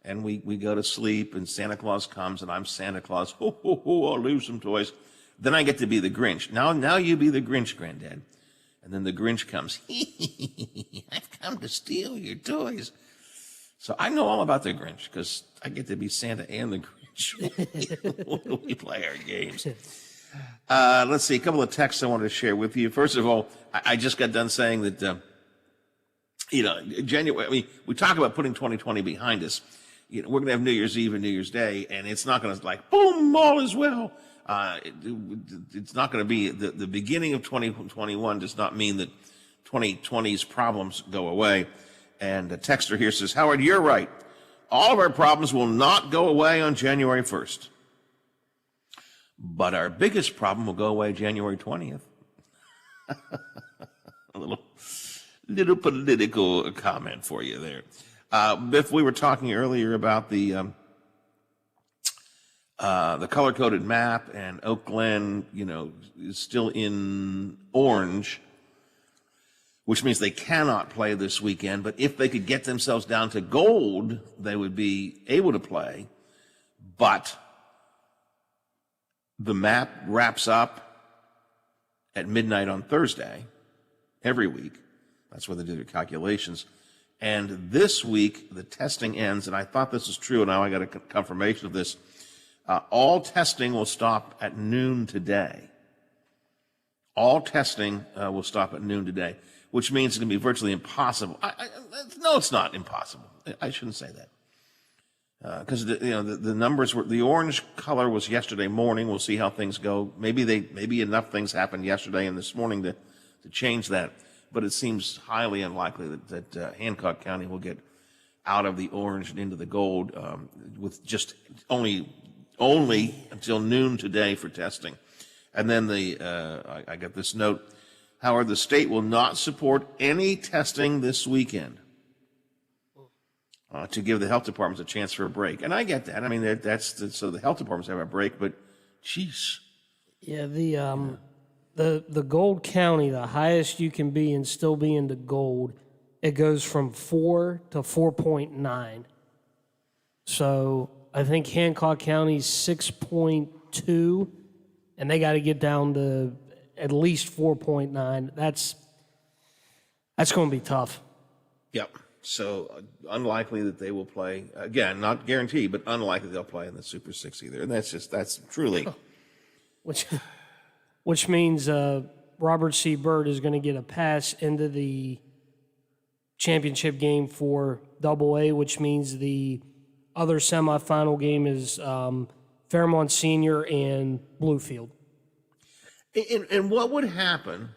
And we go to sleep, and Santa Claus comes, and I'm Santa Claus. Ho, ho, ho, I'll leave some toys. Then I get to be the Grinch. Now you be the Grinch, Granddad. And then the Grinch comes. I've come to steal your toys. So I know all about the Grinch because I get to be Santa and the Grinch. much when we play our games. Let's see, a couple of texts I wanted to share with you. First of all, I just got done saying that, January, I mean, we talk about putting 2020 behind us. We're going to have New Year's Eve and New Year's Day, and it's not going to like, boom, all is well. It's not going to be, the beginning of 2021 does not mean that 2020's problems go away. And a texter here says, Howard, you're right. All of our problems will not go away on January 1st. But our biggest problem will go away January 20th. A little political comment for you there. Biff, we were talking earlier about the color-coded map, and Oak Glen, is still in orange, which means they cannot play this weekend. But if they could get themselves down to gold, they would be able to play. But the map wraps up at midnight on Thursday every week. That's where they do their calculations. And this week, the testing ends, and I thought this was true, and now I got a confirmation of this. All testing will stop at noon today. All testing will stop at noon today, which means it's going to be virtually impossible. No, it's not impossible. I shouldn't say that. Because the numbers were, the orange color was yesterday morning. We'll see how things go. Maybe enough things happened yesterday and this morning to change that. But it seems highly unlikely that Hancock County will get out of the orange and into the gold with just only until noon today for testing. And then I got this note, Howard, the state will not support any testing this weekend to give the health departments a chance for a break. And I get that. I mean, so the health departments have a break, but geez. Yeah, the gold county, the highest you can be and still be into gold, it goes from 4 to 4.9. So I think Hancock County's 6.2, and they got to get down to at least 4.9. That's going to be tough. Yep. So unlikely that they will play again. Not guaranteed, but unlikely they'll play in the Super Six either. And that's truly, which means Robert C. Byrd is going to get a pass into the championship game for AA, which means the other semifinal game is Fairmont Senior and Bluefield. And what would happen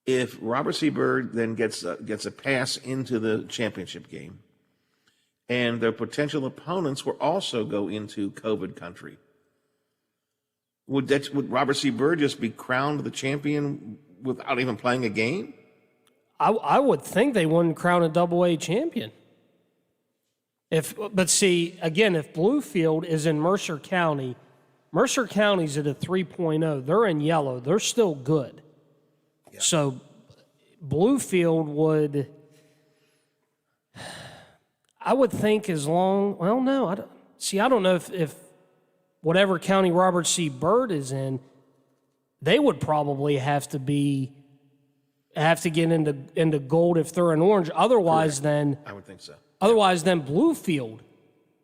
if Robert C. Byrd then gets a pass into the championship game, and their potential opponents will also go into COVID country? Would Robert C. Byrd just be crowned the champion without even playing a game? I would think they wouldn't crown a AA champion. But see, again, if Bluefield is in Mercer County's at a 3.0. They're in yellow. They're still good. Yeah. So Bluefield would, I would think I don't know if whatever county Robert C. Byrd is in, they would probably have to get into gold if they're in orange. Otherwise, then I would think so. Otherwise, then Bluefield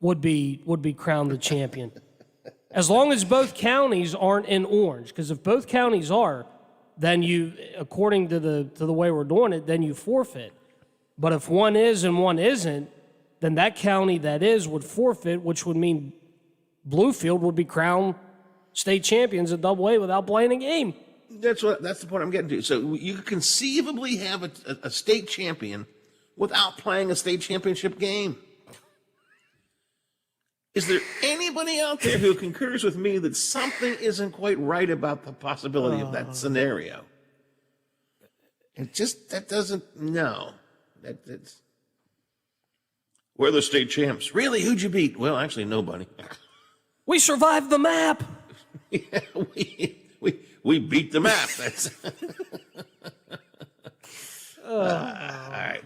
would be crowned the champion, as long as both counties aren't in orange. Because if both counties are, then you, according to the way we're doing it, then you forfeit. But if one is and one isn't, then that county that is would forfeit, which would mean Bluefield would be crowned state champions at AA without playing a game. That's the point I'm getting to. So you could conceivably have a state champion without playing a state championship game. Is there anybody out there who concurs with me that something isn't quite right about the possibility of that scenario? That doesn't, no. That's, we're the state champs. Really? Who'd you beat? Well, actually, nobody. We survived the map. Yeah, we beat the map. That's all right.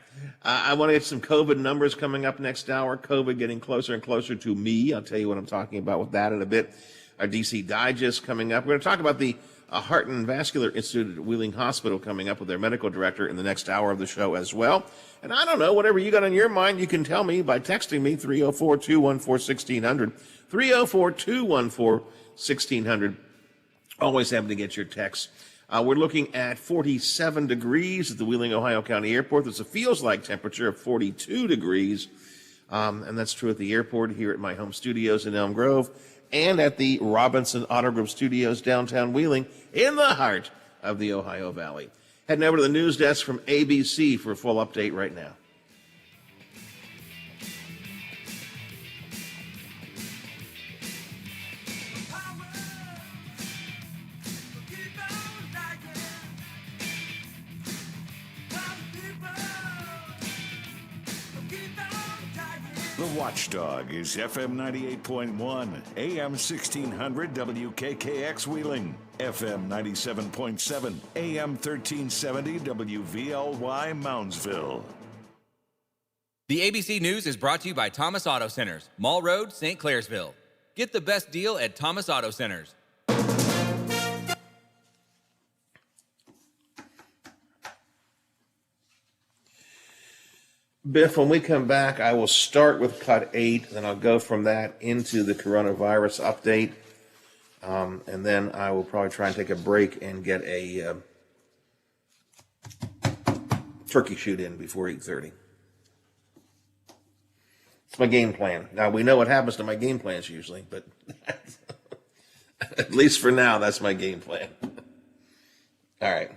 I want to get some COVID numbers coming up next hour. COVID getting closer and closer to me. I'll tell you what I'm talking about with that in a bit. Our DC Digest coming up. We're going to talk about the Heart and Vascular Institute at Wheeling Hospital coming up with their medical director in the next hour of the show as well. And I don't know, whatever you got on your mind, you can tell me by texting me 304-214-1600. 304-214-1600. Always happy to get your texts. We're looking at 47 degrees at the Wheeling, Ohio County Airport. There's a feels-like temperature of 42 degrees. And that's true at the airport, here at my home studios in Elm Grove, and at the Robinson Auto Group Studios downtown Wheeling in the heart of the Ohio Valley. Heading over to the news desk from ABC for a full update right now. The Watchdog is FM 98.1, AM 1600 WKKX Wheeling, FM 97.7, AM 1370 WVLY Moundsville. The ABC News is brought to you by Thomas Auto Centers, Mall Road, St. Clairsville. Get the best deal at Thomas Auto Centers. Biff, when we come back, I will start with Cut 8, then I'll go from that into the coronavirus update, and then I will probably try and take a break and get a turkey shoot in before 8:30. It's my game plan. Now, we know what happens to my game plans usually, but at least for now, that's my game plan. All right.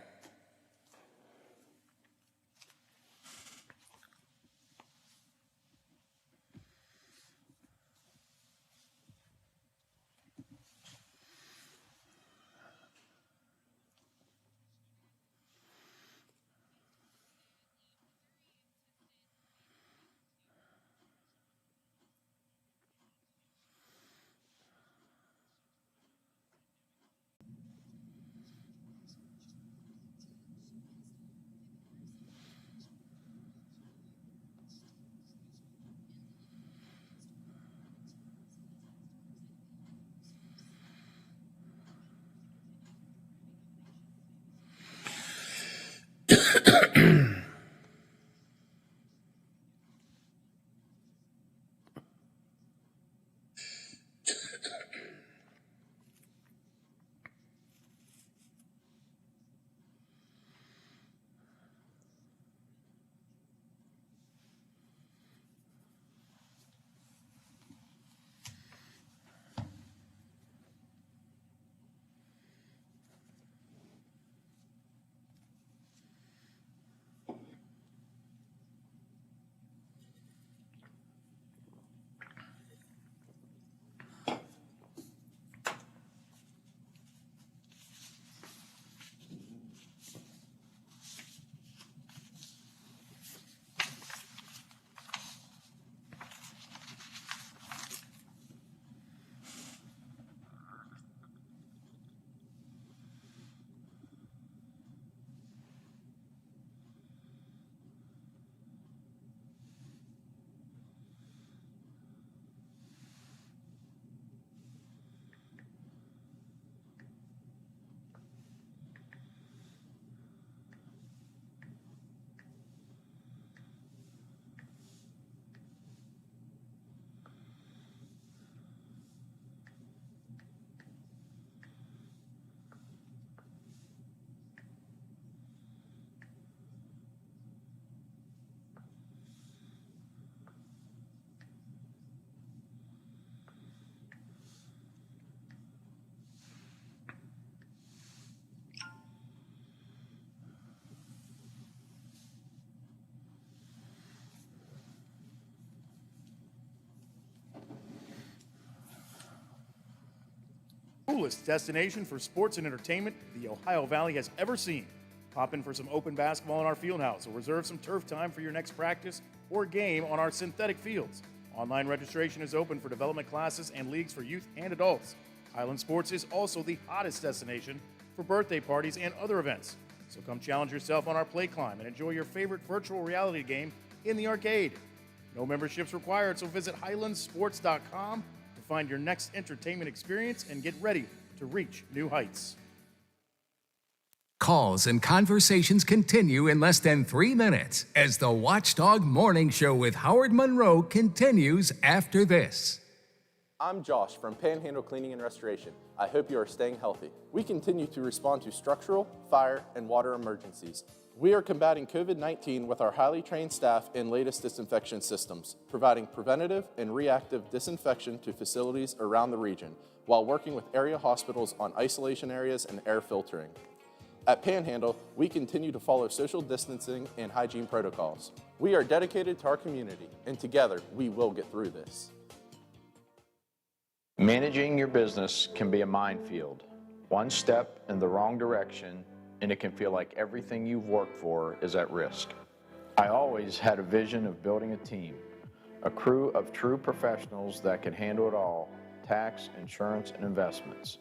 Coolest destination for sports and entertainment the Ohio Valley has ever seen. Pop in for some open basketball in our field house or reserve some turf time for your next practice or game on our synthetic fields. Online registration is open for development classes and leagues for youth and adults. Highland Sports is also the hottest destination for birthday parties and other events. So come challenge yourself on our play climb and enjoy your favorite virtual reality game in the arcade. No memberships required, so visit highlandsports.com to find your next entertainment experience and get ready to reach new heights. calls and conversations continue in less than 3 minutes as the Watchdog Morning Show with Howard Monroe continues after this. I'm Josh from Panhandle Cleaning and Restoration. I hope you are staying healthy. We continue to respond to structural, fire, and water emergencies. We are combating COVID-19 with our highly trained staff and latest disinfection systems, providing preventative and reactive disinfection to facilities around the region, while working with area hospitals on isolation areas and air filtering. At Panhandle, we continue to follow social distancing and hygiene protocols. We are dedicated to our community, and together we will get through this. Managing your business can be a minefield. One step in the wrong direction, and it can feel like everything you've worked for is at risk. I always had a vision of building a team, a crew of true professionals that could handle it all, tax, insurance, and investments.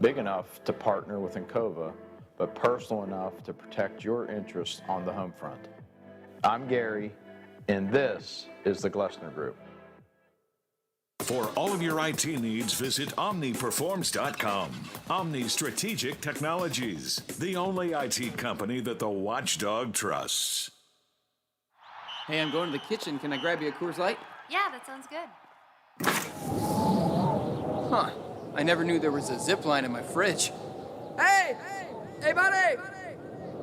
Big enough to partner with Encova, but personal enough to protect your interests on the home front. I'm Gary, and this is the Glessner Group. For all of your IT needs, visit OmniPerforms.com. Omni Strategic Technologies, the only IT company that the Watchdog trusts. Hey, I'm going to the kitchen. Can I grab you a Coors Light? Yeah, that sounds good. Huh. I never knew there was a zip line in my fridge. Hey! Hey, buddy!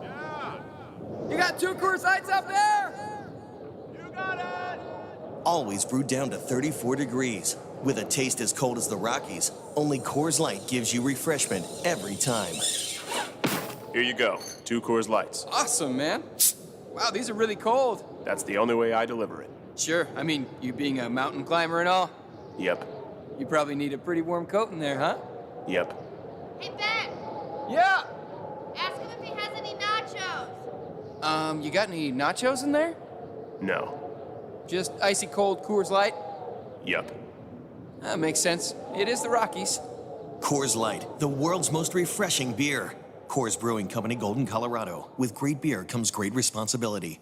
Yeah! You got 2 Coors Lights up there? Always brewed down to 34 degrees. With a taste as cold as the Rockies, only Coors Light gives you refreshment every time. Here you go, 2 Coors Lights. Awesome, man. Wow, these are really cold. That's the only way I deliver it. Sure, I mean, you being a mountain climber and all. Yep. You probably need a pretty warm coat in there, huh? Yep. Hey, Ben! Yeah! Ask him if he has any nachos. You got any nachos in there? No. Just icy cold Coors Light? Yep. That makes sense. It is the Rockies. Coors Light, the world's most refreshing beer. Coors Brewing Company, Golden, Colorado. With great beer comes great responsibility.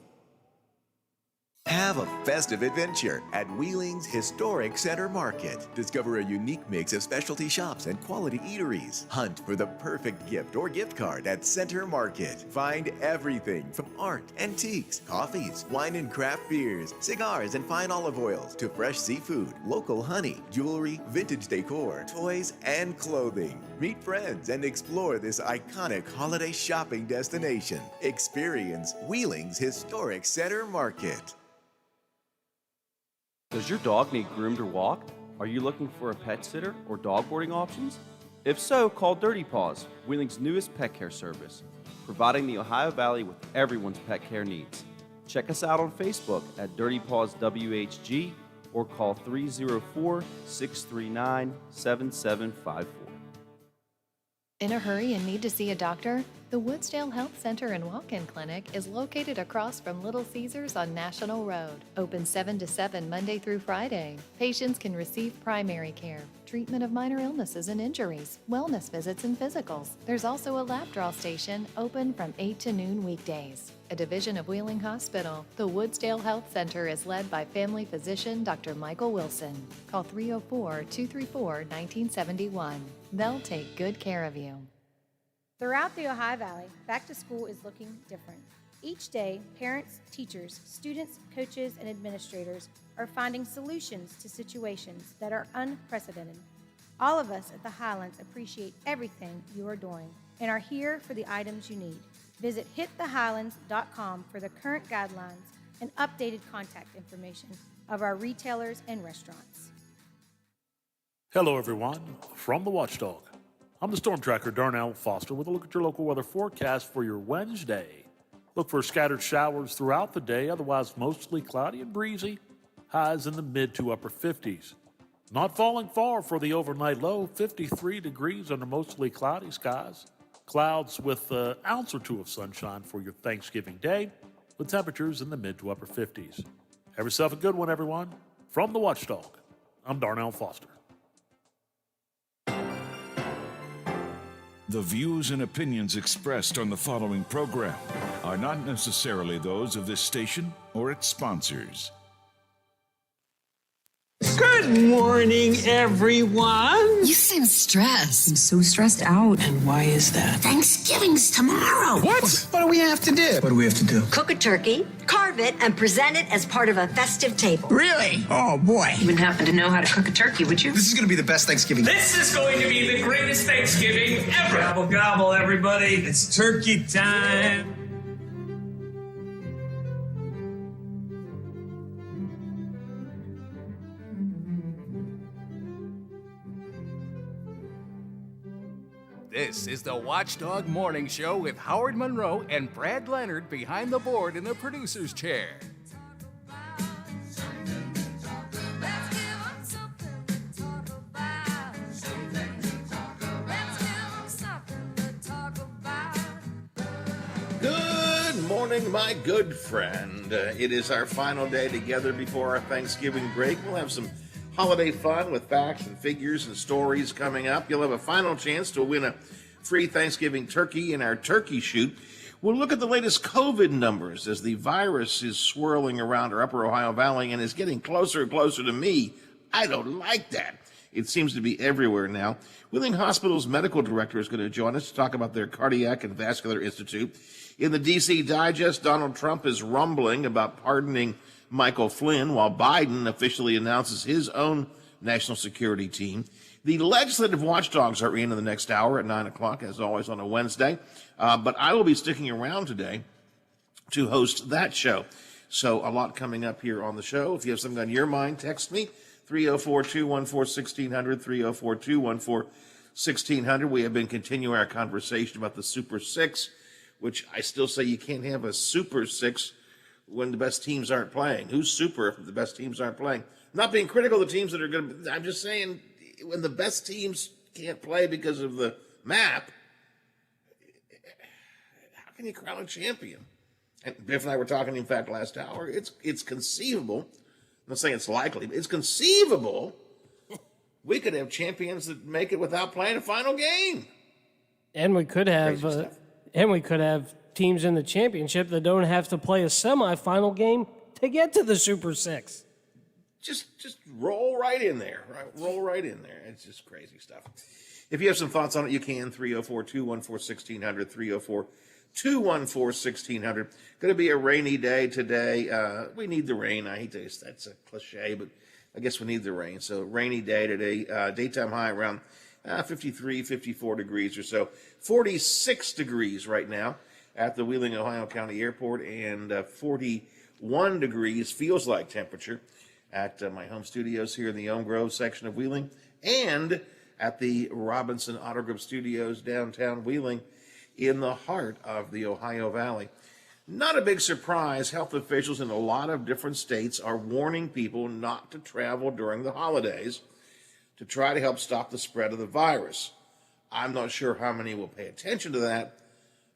Have a festive adventure at Wheeling's Historic Center Market. Discover a unique mix of specialty shops and quality eateries. Hunt for the perfect gift or gift card at Center Market. Find everything from art, antiques, coffees, wine and craft beers, cigars and fine olive oils, to fresh seafood, local honey, jewelry, vintage decor, toys, and clothing. Meet friends and explore this iconic holiday shopping destination. Experience Wheeling's Historic Center Market. Does your dog need groomed or walked? Are you looking for a pet sitter or dog boarding options? If so, call Dirty Paws, Wheeling's newest pet care service, providing the Ohio Valley with everyone's pet care needs. Check us out on Facebook at Dirty Paws WHG or call 304-639-7754. In a hurry and need to see a doctor? The Woodsdale Health Center and Walk-In Clinic is located across from Little Caesars on National Road. Open 7 to 7 Monday through Friday. Patients can receive primary care, treatment of minor illnesses and injuries, wellness visits and physicals. There's also a lab draw station open from 8 to noon weekdays. A division of Wheeling Hospital, the Woodsdale Health Center is led by family physician Dr. Michael Wilson. Call 304-234-1971. They'll take good care of you. Throughout the Ohio Valley, back to school is looking different. Each day, parents, teachers, students, coaches, and administrators are finding solutions to situations that are unprecedented. All of us at the Highlands appreciate everything you are doing and are here for the items you need. Visit hitthehighlands.com for the current guidelines and updated contact information of our retailers and restaurants. Hello, everyone, from the Watchdog. I'm the Storm Tracker, Darnell Foster, with a look at your local weather forecast for your Wednesday. Look for scattered showers throughout the day, otherwise mostly cloudy and breezy. Highs in the mid to upper 50s. Not falling far for the overnight low, 53 degrees under mostly cloudy skies. Clouds with an ounce or two of sunshine for your Thanksgiving day, with temperatures in the mid to upper 50s. Have yourself a good one, everyone. From the Watchdog, I'm Darnell Foster. The views and opinions expressed on the following program are not necessarily those of this station or its sponsors. Good morning, everyone. You seem stressed. I'm so stressed out. And why is that? Thanksgiving's tomorrow. What? What do we have to do? What do we have to do? Cook a turkey, carve it, and present it as part of a festive table. Really? Oh, boy. You wouldn't happen to know how to cook a turkey, would you? This is going to be the best Thanksgiving. This is going to be the greatest Thanksgiving ever. Gobble, gobble, everybody. It's turkey time. This is the Watchdog Morning Show with Howard Monroe and Brad Leonard behind the board in the producer's chair. Good morning, my good friend. It is our final day together before our Thanksgiving break. We'll have some holiday fun with facts and figures and stories coming up. You'll have a final chance to win a free Thanksgiving turkey in our turkey shoot. We'll look at the latest COVID numbers as the virus is swirling around our upper Ohio Valley and is getting closer and closer to me. I don't like that. It seems to be everywhere now. Wheeling Hospital's medical director is going to join us to talk about their Cardiac and Vascular Institute. In the D.C. Digest, Donald Trump is rumbling about pardoning Michael Flynn, while Biden officially announces his own national security team. The legislative watchdogs are in the next hour at 9 o'clock, as always on a Wednesday. But I will be sticking around today to host that show. So a lot coming up here on the show. If you have something on your mind, text me, 304-214-1600, 304-214-1600. We have been continuing our conversation about the Super Six, which I still say you can't have a Super Six when the best teams aren't playing. Who's super if the best teams aren't playing? I'm not being critical of the teams that are going to, I'm just saying when the best teams can't play because of the map, how can you crown a champion? And Biff and I were talking, in fact, last hour. It's conceivable. I'm not saying it's likely, but it's conceivable we could have champions that make it without playing a final game. And we could have teams in the championship that don't have to play a semifinal game to get to the Super Six. Just roll right in there. Right? Roll right in there. It's just crazy stuff. If you have some thoughts on it, you can. 304-214-1600, 304-214-1600. Going to be a rainy day today. We need the rain. I hate to, that's a cliche, but I guess we need the rain. So rainy day today. Daytime high around 53, 54 degrees or so. 46 degrees right now at the Wheeling, Ohio County Airport, and 41 degrees feels like temperature at my home studios here in the Elm Grove section of Wheeling, and at the Robinson Auto Group Studios downtown Wheeling in the heart of the Ohio Valley. Not a big surprise, health officials in a lot of different states are warning people not to travel during the holidays to try to help stop the spread of the virus. I'm not sure how many will pay attention to that,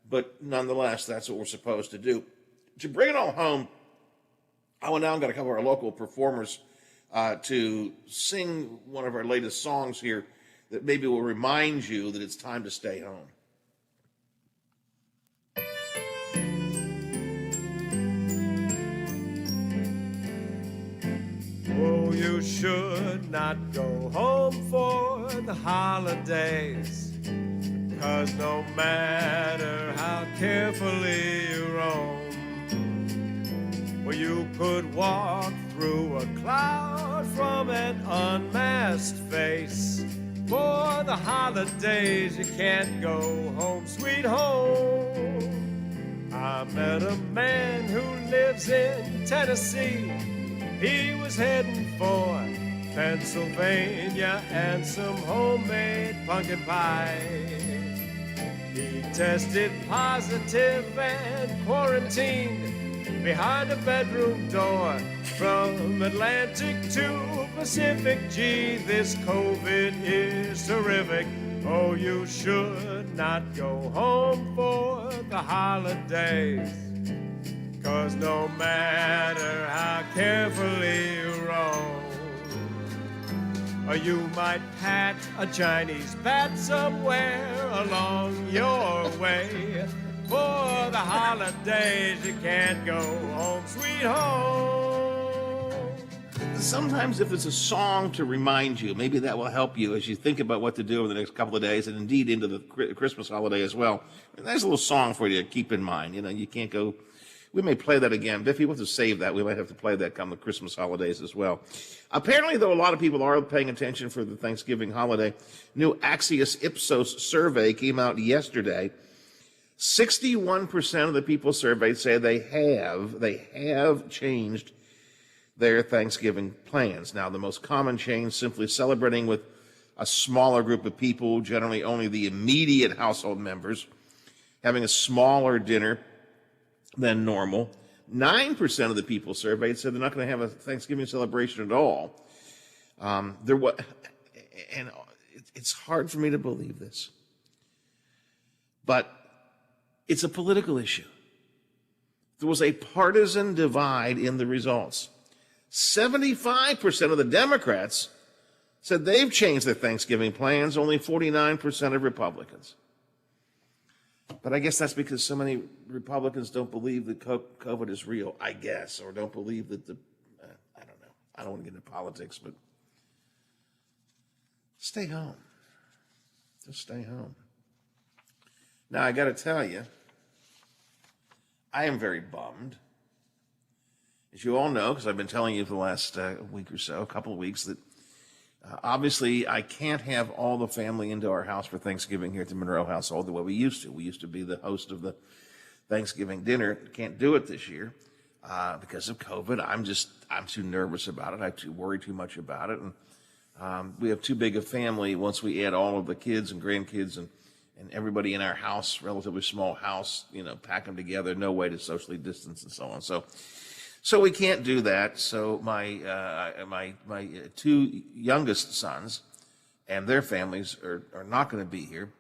but nonetheless, that's what we're supposed to do. To bring it all home, I went down and got a couple of our local performers to sing one of our latest songs here that maybe will remind you that it's time to stay home. Oh, you should not go home for the holidays, 'cause no matter how carefully you roam, well, you could walk through a cloud from an unmasked face. For the holidays, you can't go home, sweet home. I met a man who lives in Tennessee. He was heading for Pennsylvania and some homemade pumpkin pie. He tested positive and quarantined behind a bedroom door. From Atlantic to Pacific, gee, this COVID is terrific. Oh, you should not go home for the holidays, 'cause no matter how carefully you roam, you might pat a Chinese bat somewhere along your way. For the holidays, you can't go home, sweet home. sometimes if it's a song to remind you, maybe that will help you as you think about what to do over the next couple of days and indeed into the Christmas holiday as well. And there's a little song for you to keep in mind. You know, you can't go, we may play that again. Biffy, we'll have to save that. We might have to play that come the Christmas holidays as well. Apparently, though, a lot of people are paying attention for the Thanksgiving holiday. New Axios Ipsos survey came out yesterday. 61% of the people surveyed say they have changed their Thanksgiving plans. Now, the most common change, simply celebrating with a smaller group of people, generally only the immediate household members, having a smaller dinner than normal. 9% of the people surveyed said they're not going to have a Thanksgiving celebration at all. It's hard for me to believe this, but it's a political issue. There was a partisan divide in the results. 75% of the Democrats said they've changed their Thanksgiving plans, only 49% of Republicans. But I guess that's because so many Republicans don't believe that COVID is real, I guess, or don't believe that I don't know. I don't want to get into politics, but stay home. Just stay home. Now, I got to tell you, I am very bummed. As you all know, because I've been telling you for the last week or so, a couple of weeks, that obviously I can't have all the family into our house for Thanksgiving here at the Monroe household the way we used to. We used to be the host of the Thanksgiving dinner. Can't do it this year because of COVID. I'm too nervous about it. I worry too much about it. And we have too big a family once we add all of the kids and grandkids and everybody in our house, relatively small house, pack them together, no way to socially distance and so on. So we can't do that. So my two youngest sons and their families are not going to be here.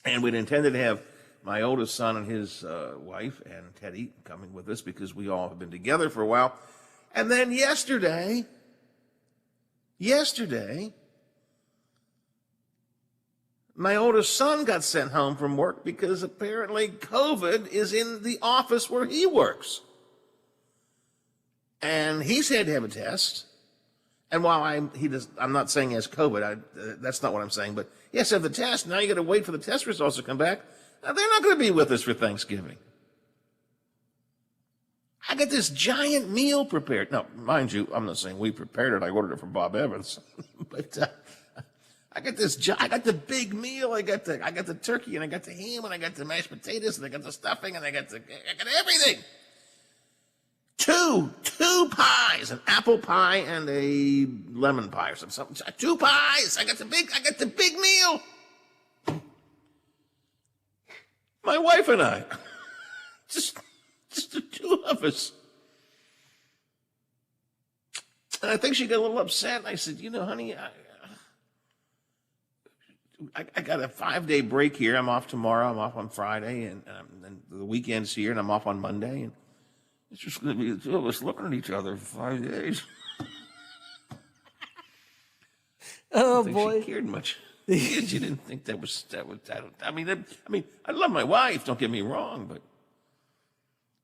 And we'd intended to have my oldest son and his wife and Teddy coming with us because we all have been together for a while. And then yesterday, my oldest son got sent home from work because apparently COVID is in the office where he works. And he's had to have a test. And while I'm not saying he has COVID, that's not what I'm saying, but he has to have the test. Now you got to wait for the test results to come back. Now, they're not going to be with us for Thanksgiving. I got this giant meal prepared. Now, mind you, I'm not saying we prepared it. I ordered it from Bob Evans. But I got the big meal. I got the turkey, and I got the ham, and I got the mashed potatoes, and I got the stuffing, and I got everything. Two pies, an apple pie and a lemon pie or something. 2 pies. I got the big meal. My wife and I, just the two of us. And I think she got a little upset. And I said, honey, I got a 5-day break here. I'm off tomorrow. I'm off on Friday, and the weekend's here, and I'm off on Monday. And it's just going to be the two of us looking at each other for 5 days. Oh, I think boy. She cared much. She didn't think that was. I mean, I love my wife. Don't get me wrong, but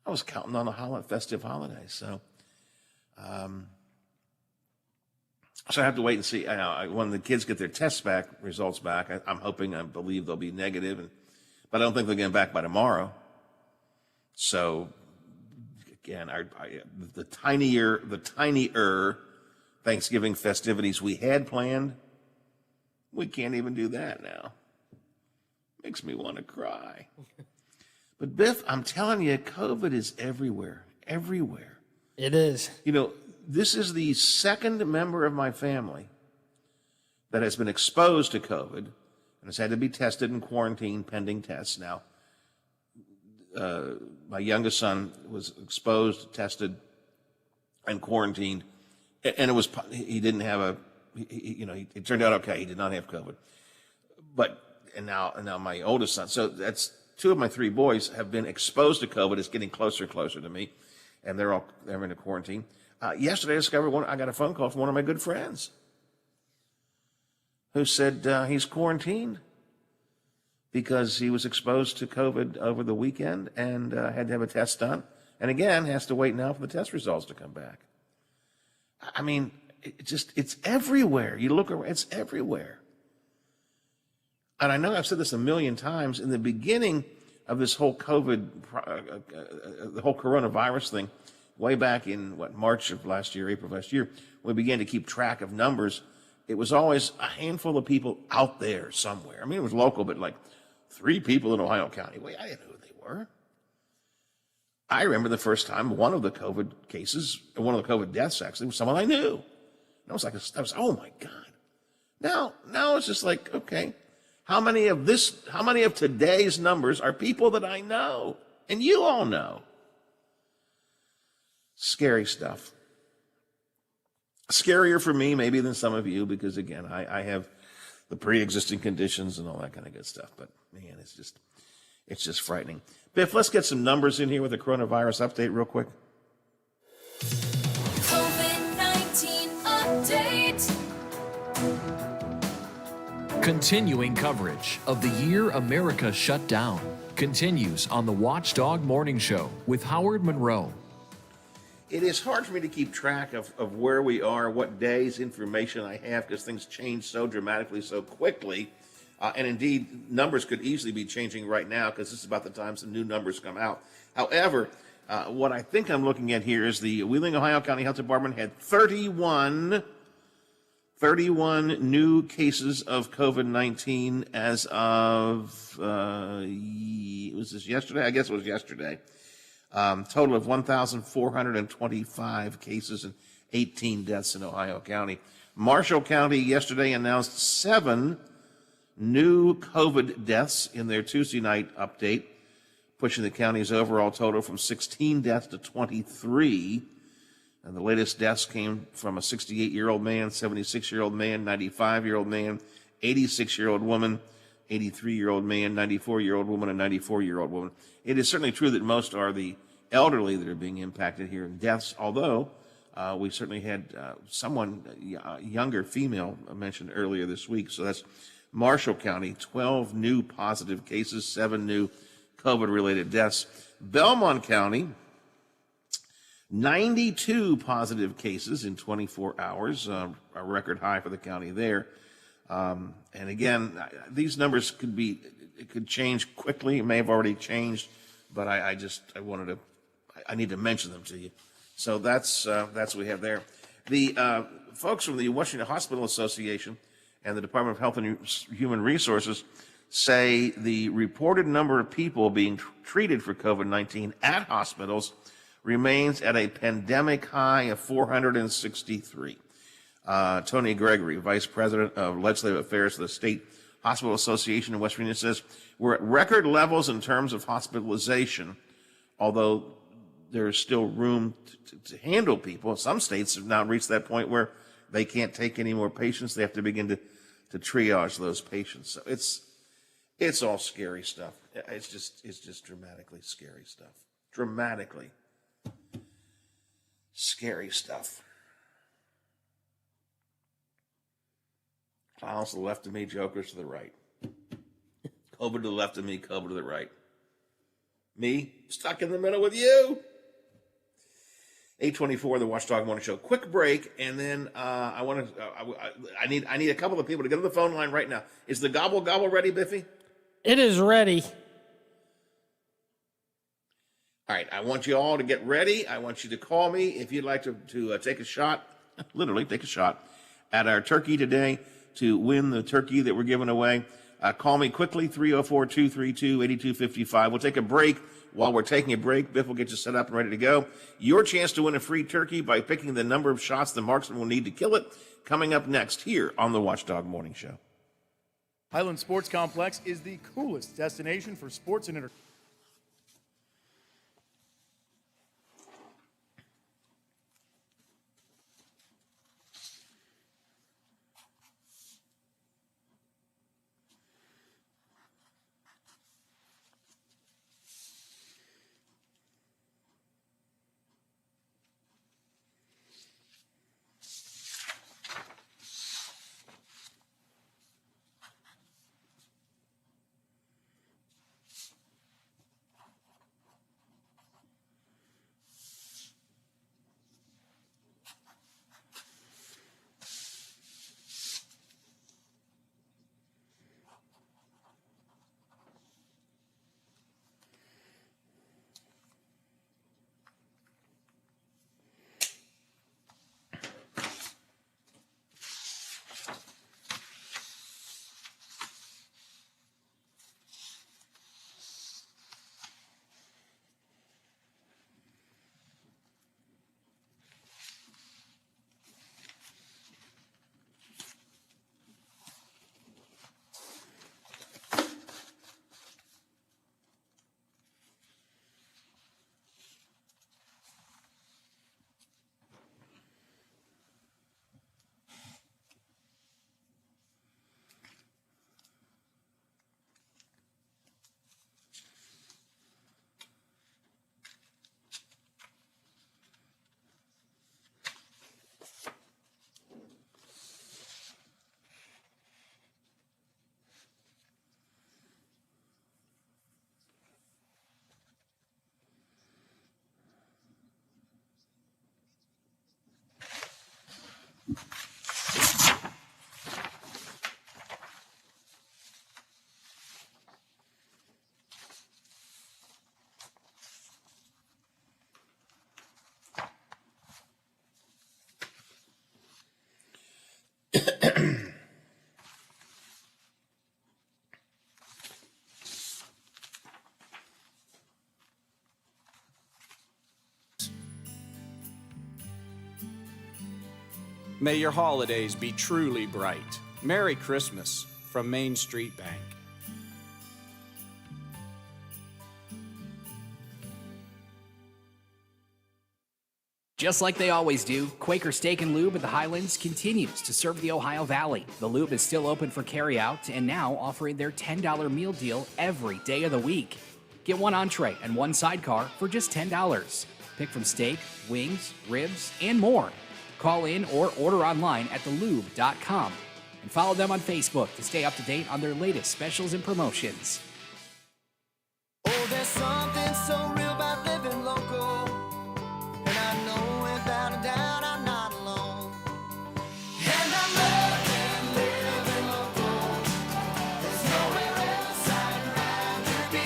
I was counting on a festive holiday. So, so I have to wait and see. When the kids get their tests back, results back, I believe they'll be negative, but I don't think they'll get them back by tomorrow. So. Again, the tinier Thanksgiving festivities we had planned, we can't even do that now. Makes me want to cry. But Biff, I'm telling you, COVID is everywhere. Everywhere. It is. This is the second member of my family that has been exposed to COVID and has had to be tested and quarantined pending tests. Now, my youngest son was exposed, tested, and quarantined, and it turned out okay. He did not have COVID, and now my oldest son. So that's 2 of my 3 boys have been exposed to COVID. It's getting closer and closer to me, and they're in a quarantine. Yesterday, I discovered I got a phone call from one of my good friends who said he's quarantined because he was exposed to COVID over the weekend and had to have a test done. And again, has to wait now for the test results to come back. I mean, it's everywhere. You look around, it's everywhere. And I know I've said this a million times. In the beginning of this whole the whole coronavirus thing, way back in March of last year, April of last year, when we began to keep track of numbers, it was always a handful of people out there somewhere. I mean, it was local, but like 3 people in Ohio County. Wait, I didn't know who they were. I remember the first time one of the COVID deaths actually was someone I knew. And I was like, oh my God. Now it's just like, okay, how many of today's numbers are people that I know and you all know? Scary stuff. Scarier for me maybe than some of you, because again, I have the pre-existing conditions and all that kind of good stuff. But man, it's just frightening. Biff, let's get some numbers in here with the coronavirus update real quick. COVID-19 update. Continuing coverage of the year America shut down continues on the Watchdog Morning Show with Howard Monroe. It is hard for me to keep track of where we are, what days information I have, because things change so dramatically, so quickly. And indeed, numbers could easily be changing right now, because this is about the time some new numbers come out. However, what I think I'm looking at here is the Wheeling, Ohio County Health Department had 31 new cases of COVID-19 as of, was this yesterday? I guess it was yesterday. Total of 1,425 cases and 18 deaths in Ohio County. Marshall County yesterday announced 7 new COVID deaths in their Tuesday night update, pushing the county's overall total from 16 deaths to 23. And the latest deaths came from a 68-year-old man, 76-year-old man, 95-year-old man, 86-year-old woman, 83-year-old man, 94-year-old woman, and 94-year-old woman. It is certainly true that most are the elderly that are being impacted here in deaths, although we certainly had someone, a younger female, mentioned earlier this week. So that's Marshall County, 12 new positive cases, 7 new COVID-related deaths. Belmont County, 92 positive cases in 24 hours, a record high for the county there. And again, these numbers could change quickly. It may have already changed, but I need to mention them to you. So that's what we have there. The folks from the Washington Hospital Association and the Department of Health and Human Resources say the reported number of people being treated for COVID-19 at hospitals remains at a pandemic high of 463. Tony Gregory, Vice President of Legislative Affairs of the State Hospital Association in West Virginia, says we're at record levels in terms of hospitalization, although there is still room to handle people. Some states have now reached that point where they can't take any more patients. They have to begin to triage those patients. So it's all scary stuff. It's just dramatically scary stuff. Dramatically scary stuff. Clowns to the left of me, jokers to the right. COVID to the left of me, COVID to the right. Me, stuck in the middle with you. 8:24, the Watchdog Morning Show. Quick break, and then I need a couple of people to get on the phone line right now. Is the gobble gobble ready, Biffy? It is ready. All right, I want you all to get ready. I want you to call me if you'd like to take a shot, literally take a shot, at our turkey today to win the turkey that we're giving away. Call me quickly, 304-232-8255. We'll take a break. While we're taking a break, Biff will get you set up and ready to go. Your chance to win a free turkey by picking the number of shots the marksman will need to kill it, coming up next here on the Watchdog Morning Show. Highland Sports Complex is the coolest destination for sports and entertainment. May your holidays be truly bright. Merry Christmas from Main Street Bank. Just like they always do, Quaker Steak and Lube at the Highlands continues to serve the Ohio Valley. The Lube is still open for carryout and now offering their $10 meal deal every day of the week. Get one entree and one sidecar for just $10. Pick from steak, wings, ribs, and more. Call in or order online at thelube.com and follow them on Facebook to stay up to date on their latest specials and promotions. Oh, there's something so real about living local, and I know without a doubt I'm not alone. And I'm loving living local. There's nowhere else I'd rather be.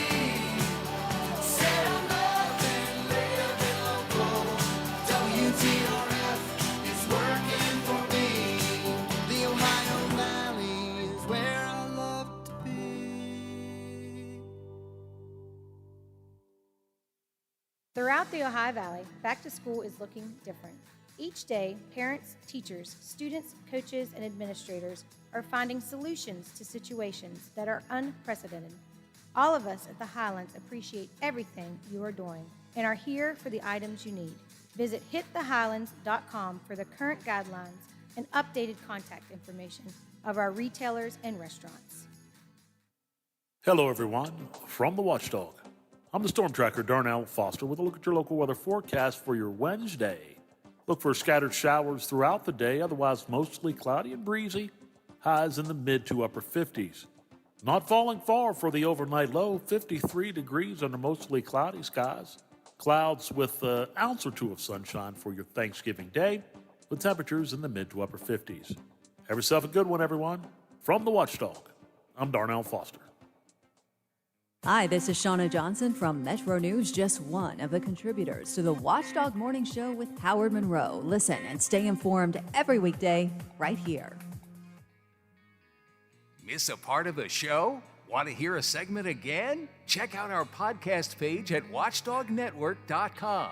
Said I'm loving living local. WTRF is working for me. The Ohio Valley is where I love to be. Throughout the Ohio Valley, back to school is looking different. Each day, parents, teachers, students, coaches, and administrators are finding solutions to situations that are unprecedented. All of us at the Highlands appreciate everything you are doing and are here for the items you need. Visit hitthehighlands.com for the current guidelines and updated contact information of our retailers and restaurants. Hello, everyone, from the Watchdog. I'm the Storm Tracker, Darnell Foster, with a look at your local weather forecast for your Wednesday. Look for scattered showers throughout the day, otherwise mostly cloudy and breezy. Highs in the mid to upper 50s. Not falling far for the overnight low, 53 degrees under mostly cloudy skies. Clouds with an ounce or two of sunshine for your Thanksgiving day, with temperatures in the mid to upper 50s. Have yourself a good one, everyone. From the Watchdog, I'm Darnell Foster. Hi, this is Shauna Johnson from Metro News, just one of the contributors to the Watchdog Morning Show with Howard Monroe. Listen and stay informed every weekday right here. Miss a part of the show? Want to hear a segment again? Check out our podcast page at watchdognetwork.com.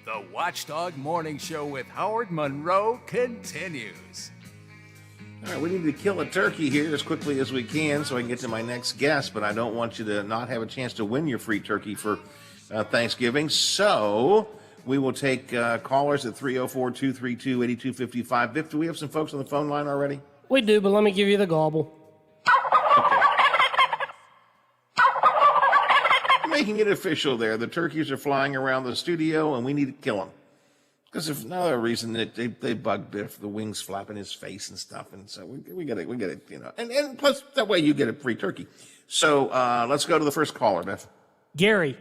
The Watchdog Morning Show with Howard Monroe continues. All right, we need to kill a turkey here as quickly as we can so I can get to my next guest, but I don't want you to not have a chance to win your free turkey for Thanksgiving. So we will take callers at 304-232-8255. Vic, do we have some folks on the phone line already? We do, but let me give you the gobble. Making it official there. The turkeys are flying around the studio, and we need to kill them. Because if no other reason, they bug Biff, the wings flapping his face and stuff, and so we get it, you know. And plus, that way you get a free turkey. So let's go to the first caller, Biff. Gary.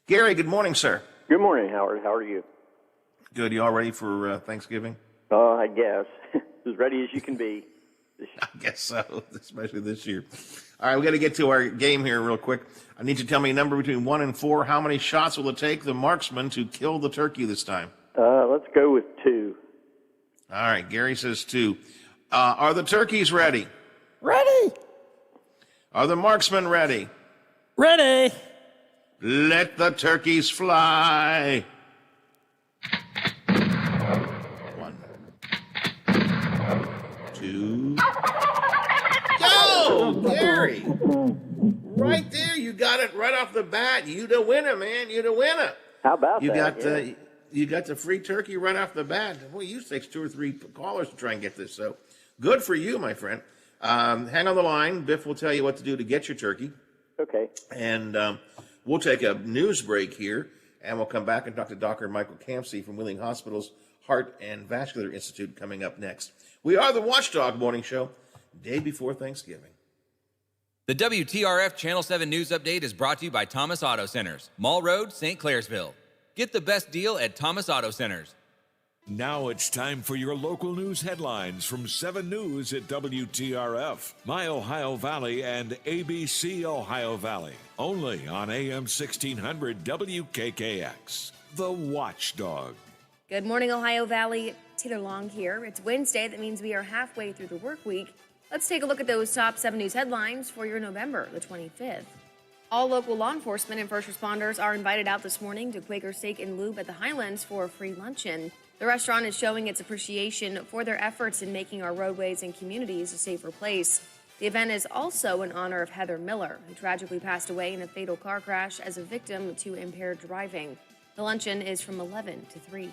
Gary, good morning, sir. Good morning, Howard. How are you? Good. You all ready for Thanksgiving? I guess. As ready as you can be. I guess so, especially this year. All right, we got to get to our game here real quick. I need you to tell me a number between 1 and 4. How many shots will it take the marksman to kill the turkey this time? Let's go with 2. All right, Gary says 2. Are the turkeys ready? Ready. Are the marksmen ready? Ready. Let the turkeys fly. 1, 2. Go, Gary! Right there, you got it right off the bat. You the winner, man. You the winner. How about you that? You got the free turkey right off the bat. Boy, you takes 2 or 3 callers to try and get this. So good for you, my friend. Hang on the line. Biff will tell you what to do to get your turkey. Okay. And we'll take a news break here, and we'll come back and talk to Dr. Michael Campsey from Wheeling Hospital's Heart and Vascular Institute coming up next. We are the Watchdog Morning Show, day before Thanksgiving. The WTRF Channel 7 News Update is brought to you by Thomas Auto Centers, Mall Road, St. Clairsville. Get the best deal at Thomas Auto Centers. Now it's time for your local news headlines from 7 News at WTRF, My Ohio Valley, and ABC Ohio Valley. Only on AM 1600 WKKX. The Watchdog. Good morning, Ohio Valley. Taylor Long here. It's Wednesday. That means we are halfway through the work week. Let's take a look at those top 7 news headlines for your November the 25th. All local law enforcement and first responders are invited out this morning to Quaker Steak and Lube at the Highlands for a free luncheon. The restaurant is showing its appreciation for their efforts in making our roadways and communities a safer place. The event is also in honor of Heather Miller, who tragically passed away in a fatal car crash as a victim to impaired driving. The luncheon is from 11 to 3.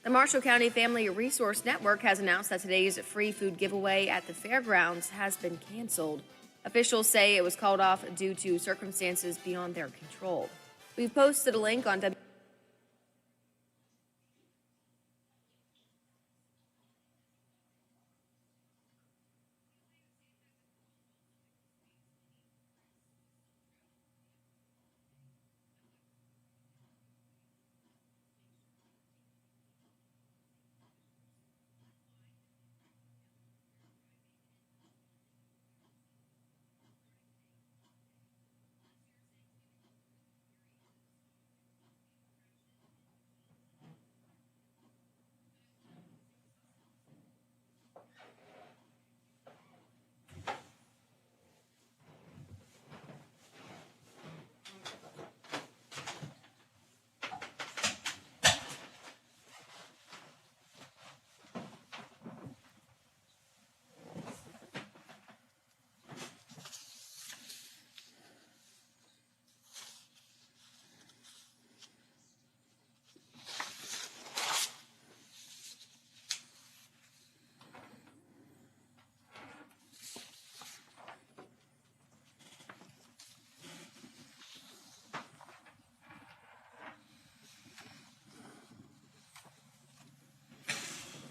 The Marshall County Family Resource Network has announced that today's free food giveaway at the fairgrounds has been canceled. Officials say it was called off due to circumstances beyond their control. We've posted a link on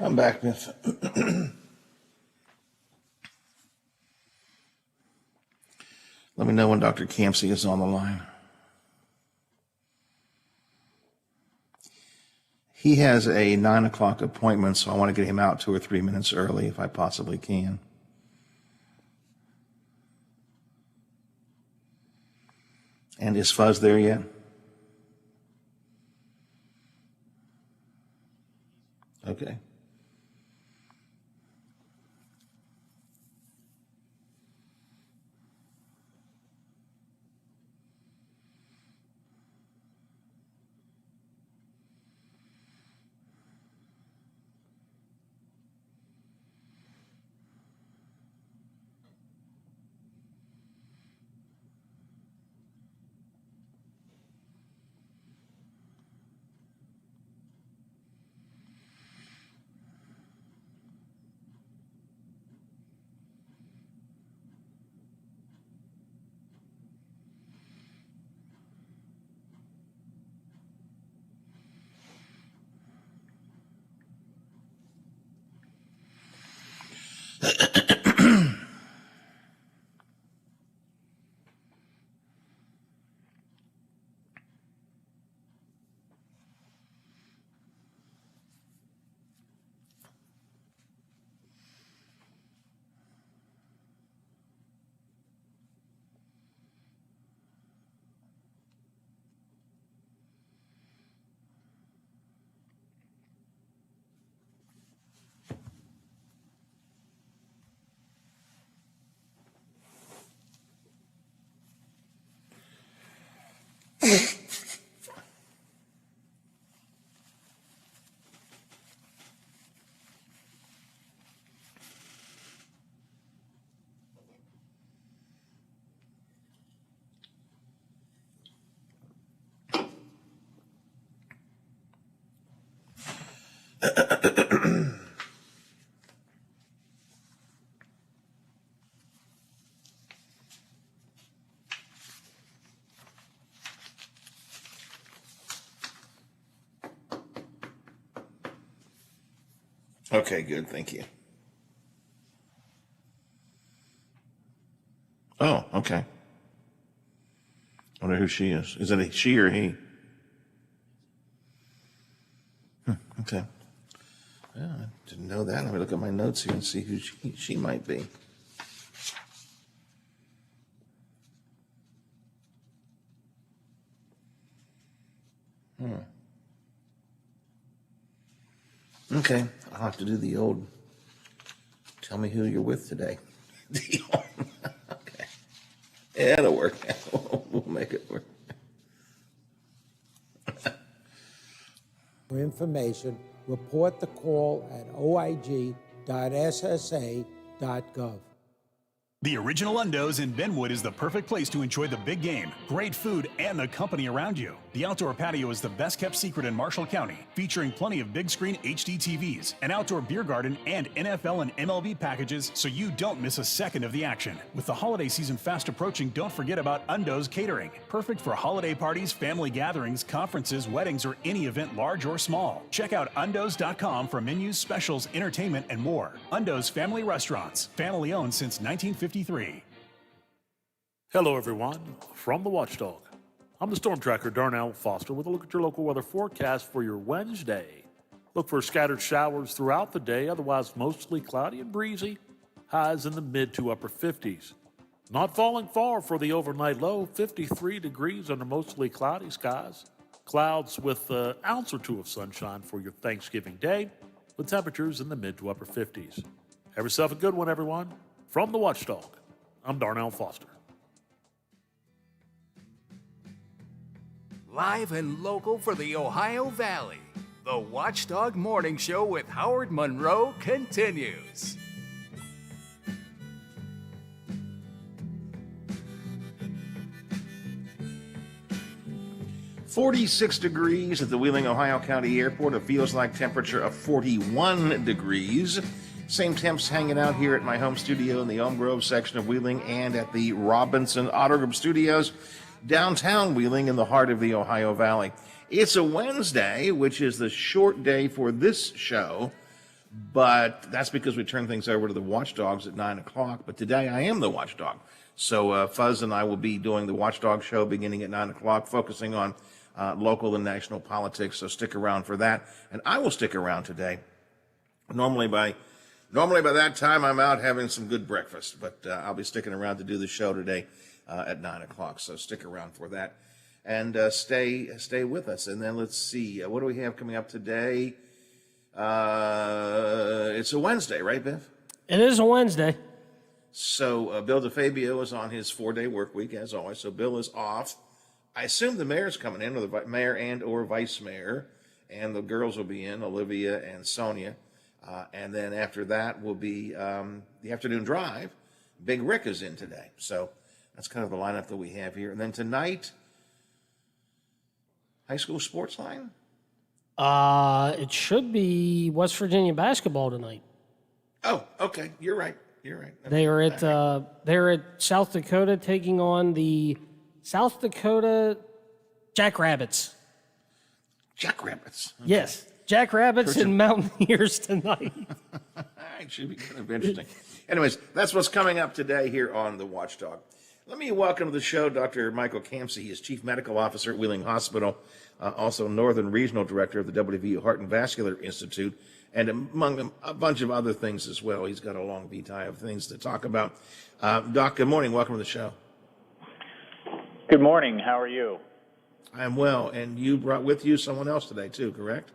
I'm back, Miss. Let me know when Dr. Campsey is on the line. He has a 9 o'clock appointment, so I want to get him out 2 or 3 minutes early if I possibly can. And is Fuzz there yet? Okay. Okay, good. Thank you. Oh, okay. I wonder who she is. Is it a she or he? Okay. Yeah, I didn't know that. Let me look at my notes here and see who she might be. Okay, I'll have to do the old tell me who you're with today. Okay. Yeah, it'll work. We'll make it work. For information, report the call at oig.ssa.gov. The original Undo's in Benwood is the perfect place to enjoy the big game, great food, and the company around you. The outdoor patio is the best kept secret in Marshall County, featuring plenty of big screen HD TVs, an outdoor beer garden, and NFL and MLB packages so you don't miss a second of the action. With the holiday season fast approaching, don't forget about Undo's Catering. Perfect for holiday parties, family gatherings, conferences, weddings, or any event large or small. Check out undos.com for menus, specials, entertainment, and more. Undo's Family Restaurants, family owned since 1953. Hello, everyone, from the Watchdog. I'm the Storm Tracker, Darnell Foster, with a look at your local weather forecast for your Wednesday. Look for scattered showers throughout the day, otherwise mostly cloudy and breezy. Highs in the mid to upper 50s. Not falling far for the overnight low, 53 degrees under mostly cloudy skies. Clouds with an ounce or two of sunshine for your Thanksgiving day, with temperatures in the mid to upper 50s. Have yourself a good one, everyone. From the Watchdog, I'm Darnell Foster. Live and local for the Ohio Valley, the Watchdog Morning Show with Howard Monroe continues. "46 degrees at the Wheeling, Ohio County Airport. A feels-like temperature of 41 degrees. Same temps hanging out here at my home studio in the Elm Grove section of Wheeling and at the Robinson Auto Group Studios, downtown Wheeling in the heart of the Ohio Valley. It's a Wednesday, which is the short day for this show, but that's because we turn things over to the Watchdogs at 9 o'clock. But today I am the Watchdog. So Fuzz and I will be doing the Watchdog show beginning at 9 o'clock, focusing on local and national politics. So stick around for that. And I will stick around today. Normally by that time, I'm out having some good breakfast, but I'll be sticking around to do the show today at 9 o'clock, so stick around for that. And stay with us. And then let's see, what do we have coming up today? It's a Wednesday, right, Biff? It is a Wednesday. So Bill DeFabio is on his 4-day work week, as always, so Bill is off. I assume the mayor's coming in, or the mayor and or vice mayor, and the girls will be in, Olivia and Sonia. And then after that will be the afternoon drive. Big Rick is in today. So that's kind of the lineup that we have here. And then tonight, high school sports line? It should be West Virginia basketball tonight. Oh, okay. You're right. They're at South Dakota taking on the South Dakota Jackrabbits. Jackrabbits? Okay. Yes. Jackrabbits and Mountaineers tonight. It should be kind of interesting. Anyways, that's what's coming up today here on The Watchdog. Let me welcome to the show Dr. Michael Campsey. He is Chief Medical Officer at Wheeling Hospital, also Northern Regional Director of the WVU Heart and Vascular Institute, and among a bunch of other things as well. He's got a long vitae of things to talk about. Doc, good morning. Welcome to the show. Good morning. How are you? I'm well. And you brought with you someone else today, too, correct?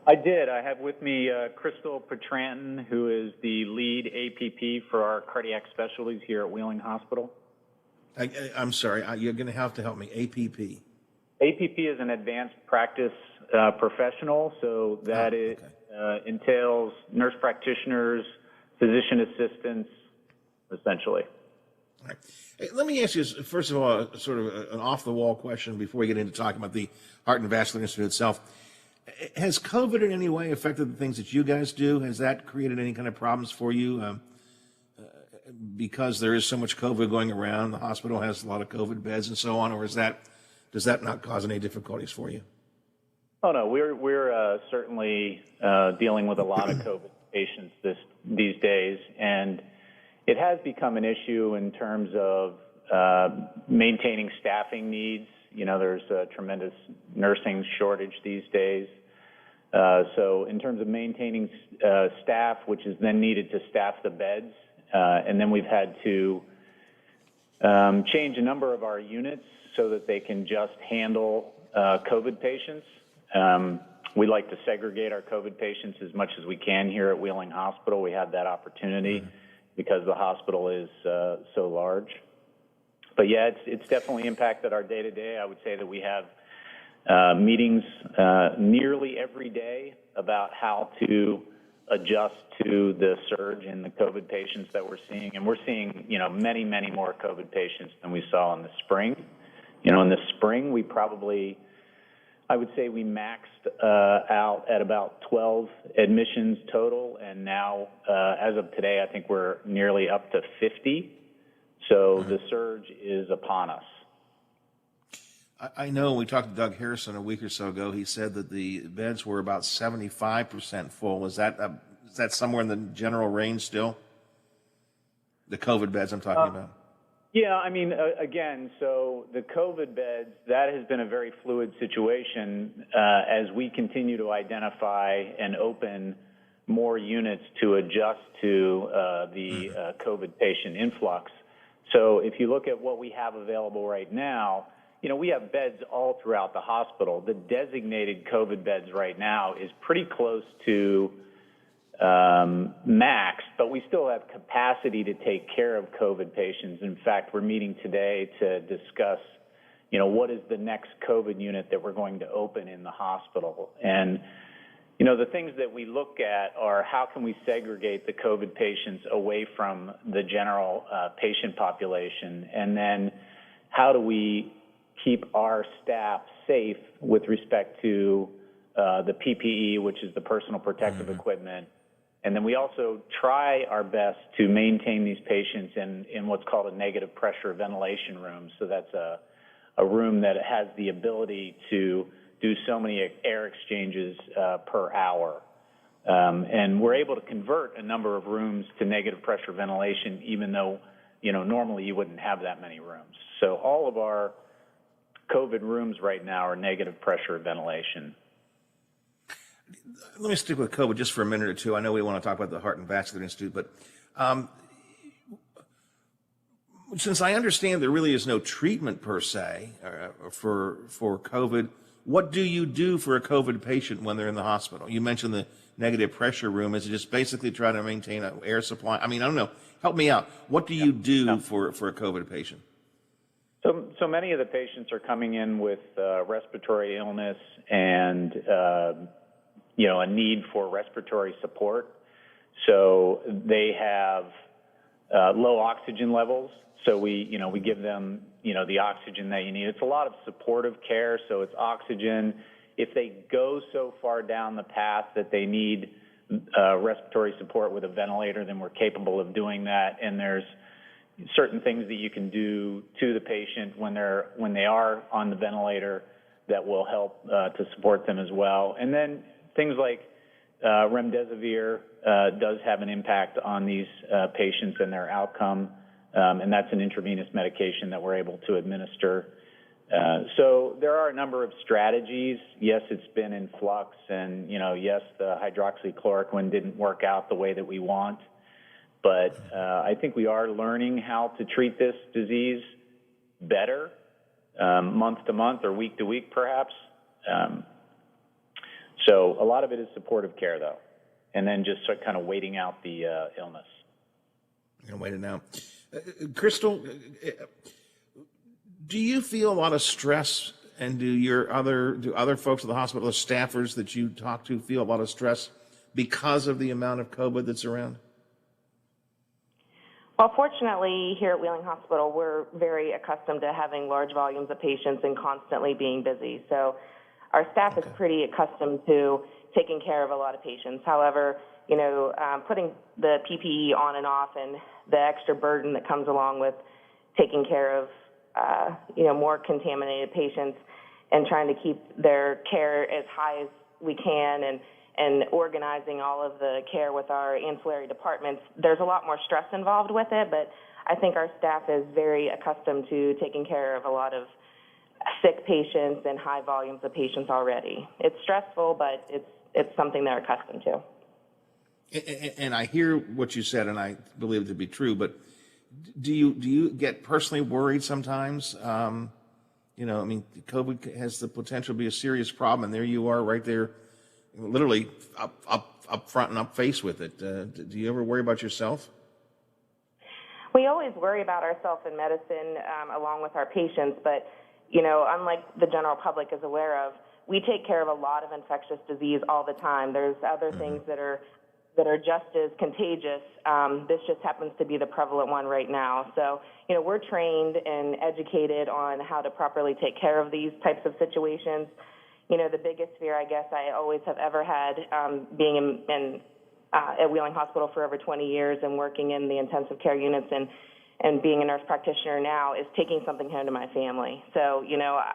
I did. I have with me Crystal Petranton, who is the lead APP for our cardiac specialties here at Wheeling Hospital. I'm sorry. You're going to have to help me. APP. APP is an advanced practice professional, so that entails nurse practitioners, physician assistants, essentially. All right. Hey, let me ask you, first of all, sort of an off-the-wall question before we get into talking about the Heart and Vascular Institute itself. Has COVID in any way affected the things that you guys do? Has that created any kind of problems for you? Because there is so much COVID going around, the hospital has a lot of COVID beds and so on, or does that not cause any difficulties for you? Oh no, we're certainly dealing with a lot of COVID patients these days, and it has become an issue in terms of maintaining staffing needs. You know, there's a tremendous nursing shortage these days. So in terms of maintaining staff, which is then needed to staff the beds, and then we've had to change a number of our units so that they can just handle COVID patients. We like to segregate our COVID patients as much as we can here at Wheeling Hospital. We had that opportunity because the hospital is so large. But yeah, it's definitely impacted our day-to-day. I would say that we have meetings nearly every day about how to adjust to the surge in the COVID patients that we're seeing. And we're seeing, many, many more COVID patients than we saw in the spring. In the spring, I would say we maxed out at about 12 admissions total. And now, as of today, I think we're nearly up to 50. So the surge is upon us. I know we talked to Doug Harrison a week or so ago. He said that the beds were about 75% full. Is that somewhere in the general range still? The COVID beds I'm talking about. Yeah, I mean, again, so the COVID beds, that has been a very fluid situation as we continue to identify and open more units to adjust to the COVID patient influx. So if you look at what we have available right now, we have beds all throughout the hospital. The designated COVID beds right now is pretty close to max, but we still have capacity to take care of COVID patients. In fact, we're meeting today to discuss, what is the next COVID unit that we're going to open in the hospital. And, the things that we look at are how can we segregate the COVID patients away from the general patient population, and then how do we keep our staff safe with respect to the PPE, which is the personal protective equipment. And then we also try our best to maintain these patients in what's called a negative pressure ventilation room. So that's a room that has the ability to do so many air exchanges per hour. And we're able to convert a number of rooms to negative pressure ventilation, even though, normally you wouldn't have that many rooms. So all of our COVID rooms right now are negative pressure ventilation. Let me stick with COVID just for a minute or two. I know we want to talk about the Heart and Vascular Institute, but since I understand there really is no treatment per se for COVID, what do you do for a COVID patient when they're in the hospital? You mentioned the negative pressure room. Is it just basically try to maintain an air supply? I mean, I don't know. Help me out. What do you do for a COVID patient? So many of the patients are coming in with respiratory illness and a need for respiratory support. So they have low oxygen levels. So we give them the oxygen that you need. It's a lot of supportive care. So it's oxygen. If they go so far down the path that they need respiratory support with a ventilator, then we're capable of doing that. And there's certain things that you can do to the patient when they are on the ventilator that will help to support them as well. And then things like remdesivir does have an impact on these patients and their outcome, and that's an intravenous medication that we're able to administer. So there are a number of strategies. Yes, it's been in flux, and yes, the hydroxychloroquine didn't work out the way that we want. But I think we are learning how to treat this disease better, month to month or week to week, perhaps. So a lot of it is supportive care, though, and then just kind of waiting out the illness. You're going to wait it out. Crystal, do you feel a lot of stress, and do other folks at the hospital, the staffers that you talk to, feel a lot of stress because of the amount of COVID that's around? Well, fortunately, here at Wheeling Hospital, we're very accustomed to having large volumes of patients and constantly being busy. So our staff is pretty accustomed to taking care of a lot of patients. However, putting the PPE on and off and the extra burden that comes along with taking care of, more contaminated patients and trying to keep their care as high as we can and organizing all of the care with our ancillary departments, there's a lot more stress involved with it, but I think our staff is very accustomed to taking care of a lot of sick patients and high volumes of patients already. It's stressful, but it's something they're accustomed to. And I hear what you said, and I believe it to be true. But do you get personally worried sometimes? COVID has the potential to be a serious problem, and there you are, right there, literally up front and up face with it. Do you ever worry about yourself? We always worry about ourselves in medicine, along with our patients. But unlike the general public is aware of, we take care of a lot of infectious disease all the time. There's other things that are just as contagious. This just happens to be the prevalent one right now. So, we're trained and educated on how to properly take care of these types of situations. The biggest fear, I guess, I always have ever had, being at Wheeling Hospital for over 20 years and working in the intensive care units and being a nurse practitioner now, is taking something home to my family. So,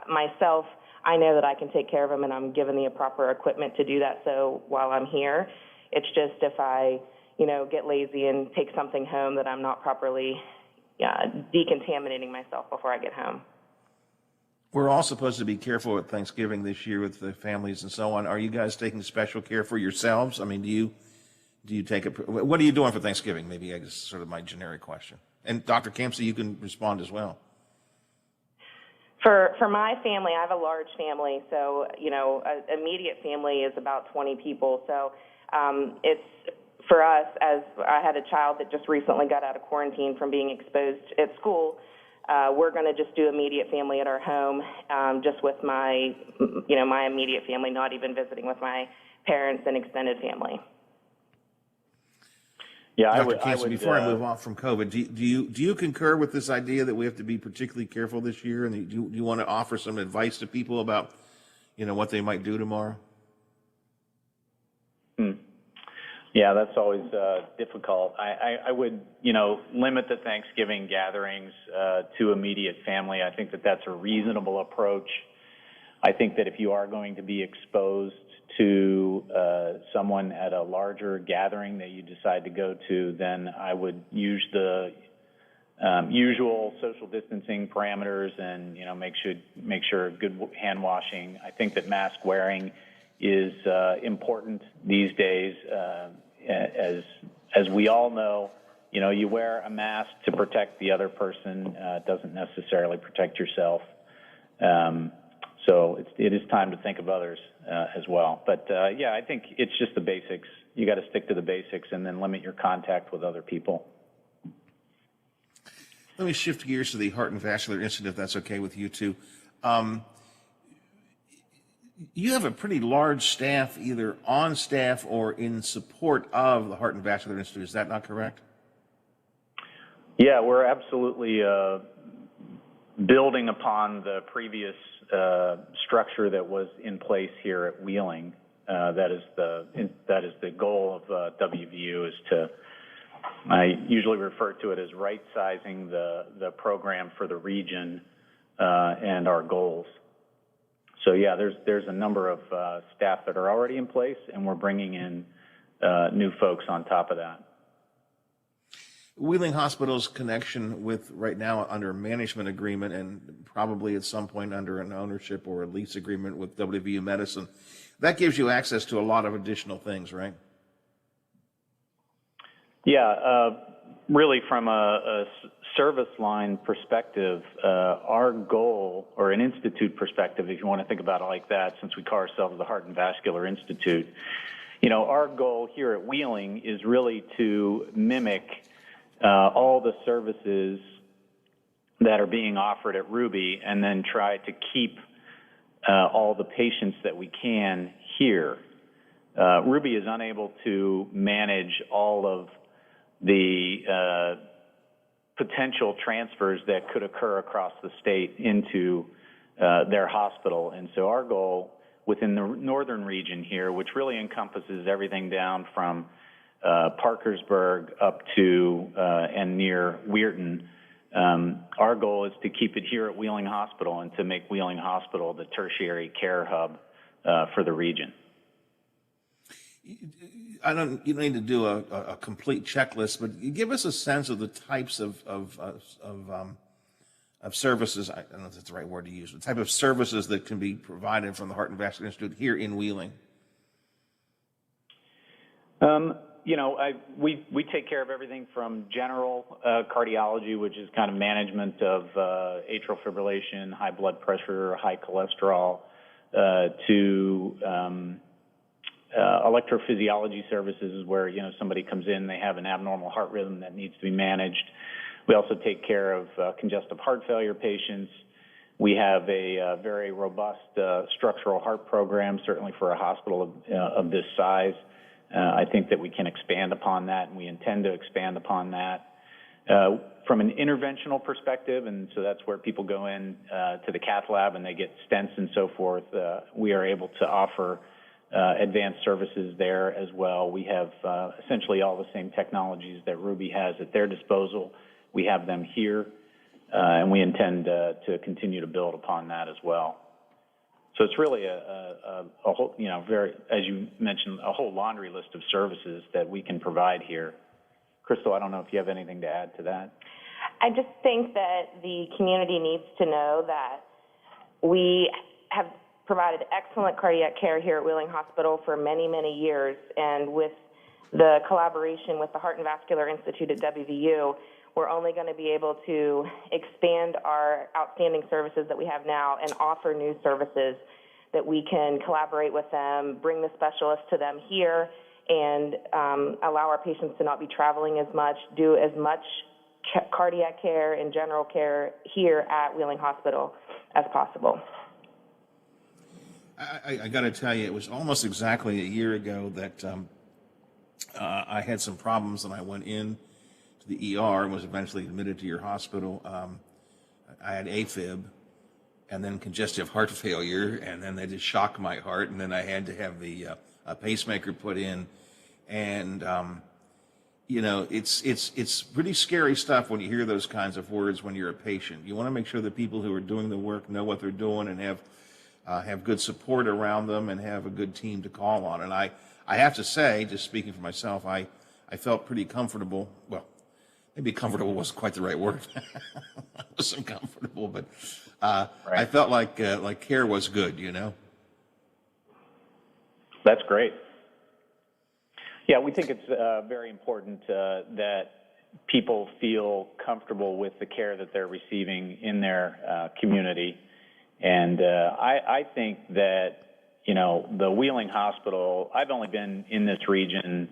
myself, I know that I can take care of them, and I'm given the proper equipment to do that. So while I'm here, it's just if I, get lazy and take something home, that I'm not properly decontaminating myself before I get home. We're all supposed to be careful at Thanksgiving this year with the families and so on. Are you guys taking special care for yourselves? I mean, do you take what are you doing for Thanksgiving? Maybe I guess sort of my generic question. And Dr. Campsey, you can respond as well. For my family, I have a large family, so immediate family is about 20 people. So it's for us, as I had a child that just recently got out of quarantine from being exposed at school. We're going to just do immediate family at our home, just with my immediate family, not even visiting with my parents and extended family. Yeah, Dr. Campsey, before I move off from COVID, do you concur with this idea that we have to be particularly careful this year? And do you want to offer some advice to people about, what they might do tomorrow? Yeah, that's always difficult. I would, limit the Thanksgiving gatherings to immediate family. I think that that's a reasonable approach. I think that if you are going to be exposed to someone at a larger gathering that you decide to go to, then I would use the usual social distancing parameters and, make sure good hand washing. I think that mask wearing is important these days. As we all know, you wear a mask to protect the other person. It doesn't necessarily protect yourself. So it is time to think of others as well. But I think it's just the basics. You got to stick to the basics and then limit your contact with other people. Let me shift gears to the Heart and Vascular Institute, if that's okay with you two. You have a pretty large staff, either on staff or in support of the Heart and Vascular Institute. Is that not correct? Yeah, we're absolutely building upon the previous structure that was in place here at Wheeling. That is the goal of WVU, is to, I usually refer to it as right-sizing the program for the region and our goals. So yeah, there's a number of staff that are already in place, and we're bringing in new folks on top of that. Wheeling Hospital's connection with, right now, under a management agreement and probably at some point under an ownership or a lease agreement with WVU Medicine, that gives you access to a lot of additional things, right? Yeah, really from a service line perspective, our goal, or an institute perspective, if you want to think about it like that, since we call ourselves the Heart and Vascular Institute, our goal here at Wheeling is really to mimic all the services that are being offered at Ruby, and then try to keep all the patients that we can here. Ruby is unable to manage all of the potential transfers that could occur across the state into their hospital. And so our goal within the northern region here, which really encompasses everything down from Parkersburg up to and near Weirton, our goal is to keep it here at Wheeling Hospital and to make Wheeling Hospital the tertiary care hub for the region. You don't need to do a complete checklist, but you give us a sense of the types of services. I don't know if that's the right word to use. The type of services that can be provided from the Heart and Vascular Institute here in Wheeling. We take care of everything from general cardiology, which is kind of management of atrial fibrillation, high blood pressure, high cholesterol, to electrophysiology services where, somebody comes in, they have an abnormal heart rhythm that needs to be managed. We also take care of congestive heart failure patients. We have a very robust structural heart program, certainly for a hospital of this size. I think that we can expand upon that, and we intend to expand upon that. From an interventional perspective, and so that's where people go in to the cath lab and they get stents and so forth, we are able to offer advanced services there as well. We have essentially all the same technologies that Ruby has at their disposal. We have them here, and we intend to continue to build upon that as well. So it's really a whole, very, as you mentioned, a whole laundry list of services that we can provide here. Crystal, I don't know if you have anything to add to that. I just think that the community needs to know that we have provided excellent cardiac care here at Wheeling Hospital for many, many years. And with the collaboration with the Heart and Vascular Institute at WVU, we're only going to be able to expand our outstanding services that we have now and offer new services that we can collaborate with them, bring the specialists to them here, and allow our patients to not be traveling as much, do as much cardiac care and general care here at Wheeling Hospital as possible. I got to tell you, it was almost exactly a year ago that I had some problems and I went in to the ER and was eventually admitted to your hospital. I had AFib and then congestive heart failure, and then they just shocked my heart, and then I had to have the a pacemaker put in. And it's pretty scary stuff when you hear those kinds of words when you're a patient. You want to make sure that people who are doing the work know what they're doing and have good support around them and have a good team to call on. And I have to say, just speaking for myself, I felt pretty comfortable. Well, maybe comfortable wasn't quite the right word. I wasn't comfortable, but right. I felt like care was good, That's great. Yeah, we think it's very important that people feel comfortable with the care that they're receiving in their community. And I think that, the Wheeling Hospital, I've only been in this region,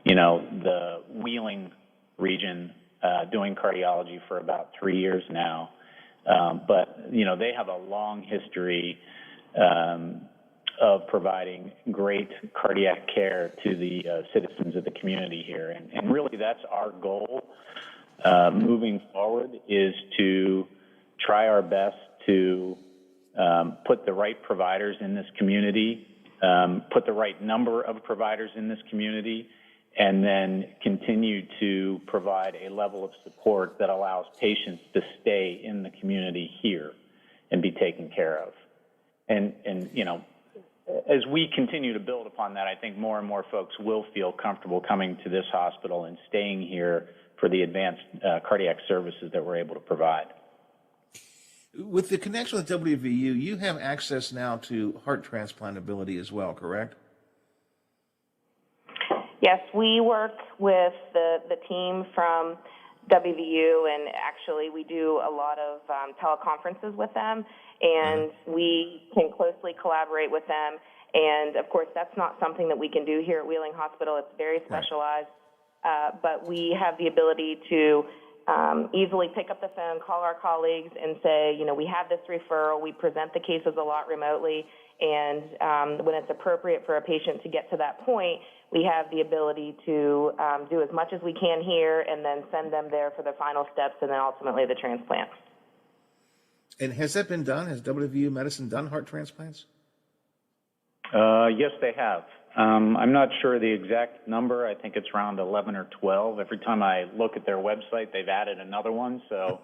the Wheeling region, doing cardiology for about 3 years now. But, they have a long history of providing great cardiac care to the citizens of the community here. And really that's our goal moving forward, is to try our best to put the right providers in this community, put the right number of providers in this community, and then continue to provide a level of support that allows patients to stay in the community here and be taken care of. And as we continue to build upon that, I think more and more folks will feel comfortable coming to this hospital and staying here for the advanced cardiac services that we're able to provide. With the connection with WVU, you have access now to heart transplantability as well, correct? Yes, we work with the team from WVU, and actually we do a lot of teleconferences with them, and we can closely collaborate with them. And of course, that's not something that we can do here at Wheeling Hospital. It's very specialized, but we have the ability to easily pick up the phone, call our colleagues, and say, we have this referral. We present the cases a lot remotely, and when it's appropriate for a patient to get to that point, we have the ability to do as much as we can here and then send them there for the final steps and then ultimately the transplant. And has that been done? Has WVU Medicine done heart transplants? Yes, they have. I'm not sure the exact number. I think it's around 11 or 12. Every time I look at their website, they've added another one. So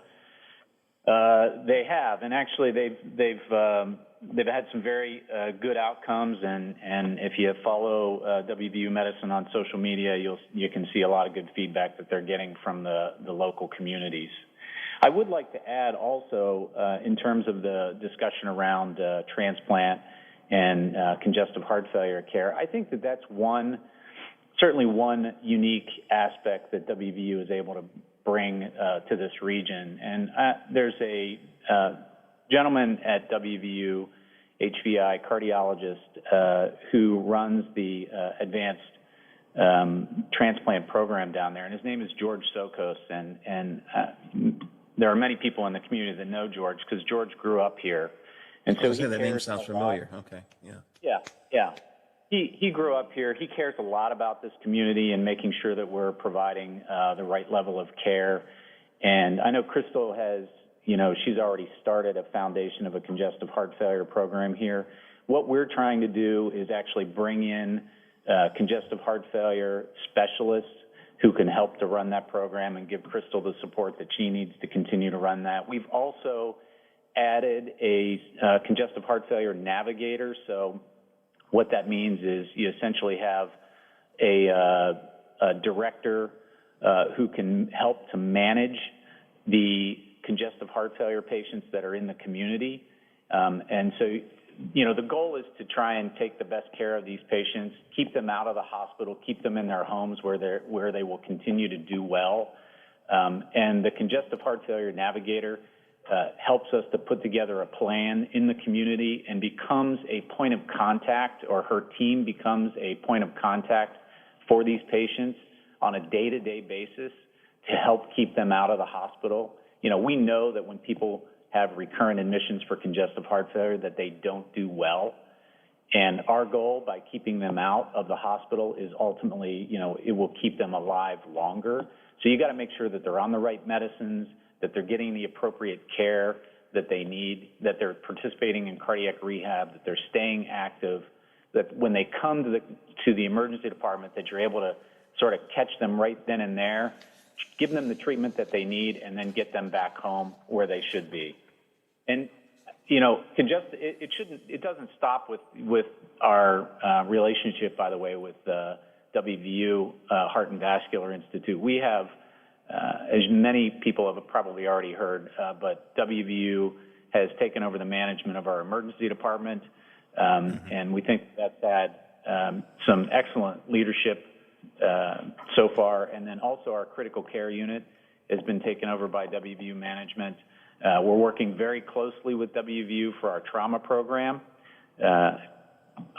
they have, and actually they've had some very good outcomes. And if you follow WVU Medicine on social media, you can see a lot of good feedback that they're getting from the local communities. I would like to add also, in terms of the discussion around transplant and congestive heart failure care, I think that that's one certainly one unique aspect that WVU is able to bring to this region. And there's a gentleman at WVU, HVI cardiologist, who runs the advanced transplant program down there, and his name is George Sokos, and there are many people in the community that know George because George grew up here, and so that name sounds familiar. Okay, yeah. He grew up here. He cares a lot about this community and making sure that we're providing the right level of care. And I know Crystal has, she's already started a foundation of a congestive heart failure program here. What we're trying to do is actually bring in congestive heart failure specialists who can help to run that program and give Crystal the support that she needs to continue to run that. We've also added a congestive heart failure navigator. So what that means is you essentially have a director who can help to manage the congestive heart failure patients that are in the community. And so the goal is to try and take the best care of these patients, keep them out of the hospital, keep them in their homes where they will continue to do well. And the congestive heart failure navigator helps us to put together a plan in the community and becomes a point of contact, or her team becomes a point of contact for these patients on a day-to-day basis to help keep them out of the hospital. We know that when people have recurrent admissions for congestive heart failure that they don't do well. And our goal by keeping them out of the hospital is ultimately, it will keep them alive longer. So you got to make sure that they're on the right medicines, that they're getting the appropriate care that they need, that they're participating in cardiac rehab, that they're staying active, that when they come to the emergency department, that you're able to sort of catch them right then and there, give them the treatment that they need, and then get them back home where they should be. And it doesn't stop with our relationship, by the way, with WVU Heart and Vascular Institute. We have, as many people have probably already heard, but WVU has taken over the management of our emergency department, and we think that's had some excellent leadership so far. And then also our critical care unit has been taken over by WVU management. We're working very closely with WVU for our trauma program.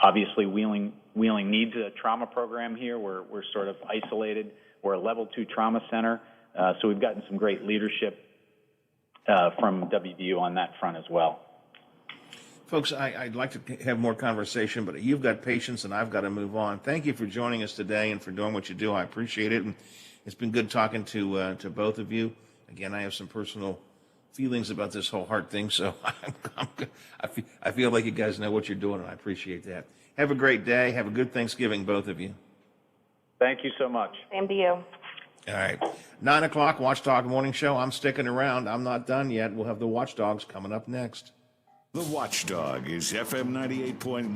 Obviously, Wheeling needs a trauma program here. We're sort of isolated. We're a level 2 trauma center. So we've gotten some great leadership from WVU on that front as well. Folks, I'd like to have more conversation, but you've got patience and I've got to move on. Thank you for joining us today and for doing what you do. I appreciate it. And it's been good talking to both of you. Again, I have some personal feelings about this whole heart thing, so I feel like you guys know what you're doing, and I appreciate that. Have a great day. Have a good Thanksgiving, both of you. Thank you so much. Same to you. All right. 9 o'clock, Watchdog Morning Show. I'm sticking around. I'm not done yet. We'll have the Watchdogs coming up next. The Watchdog is FM 98.1,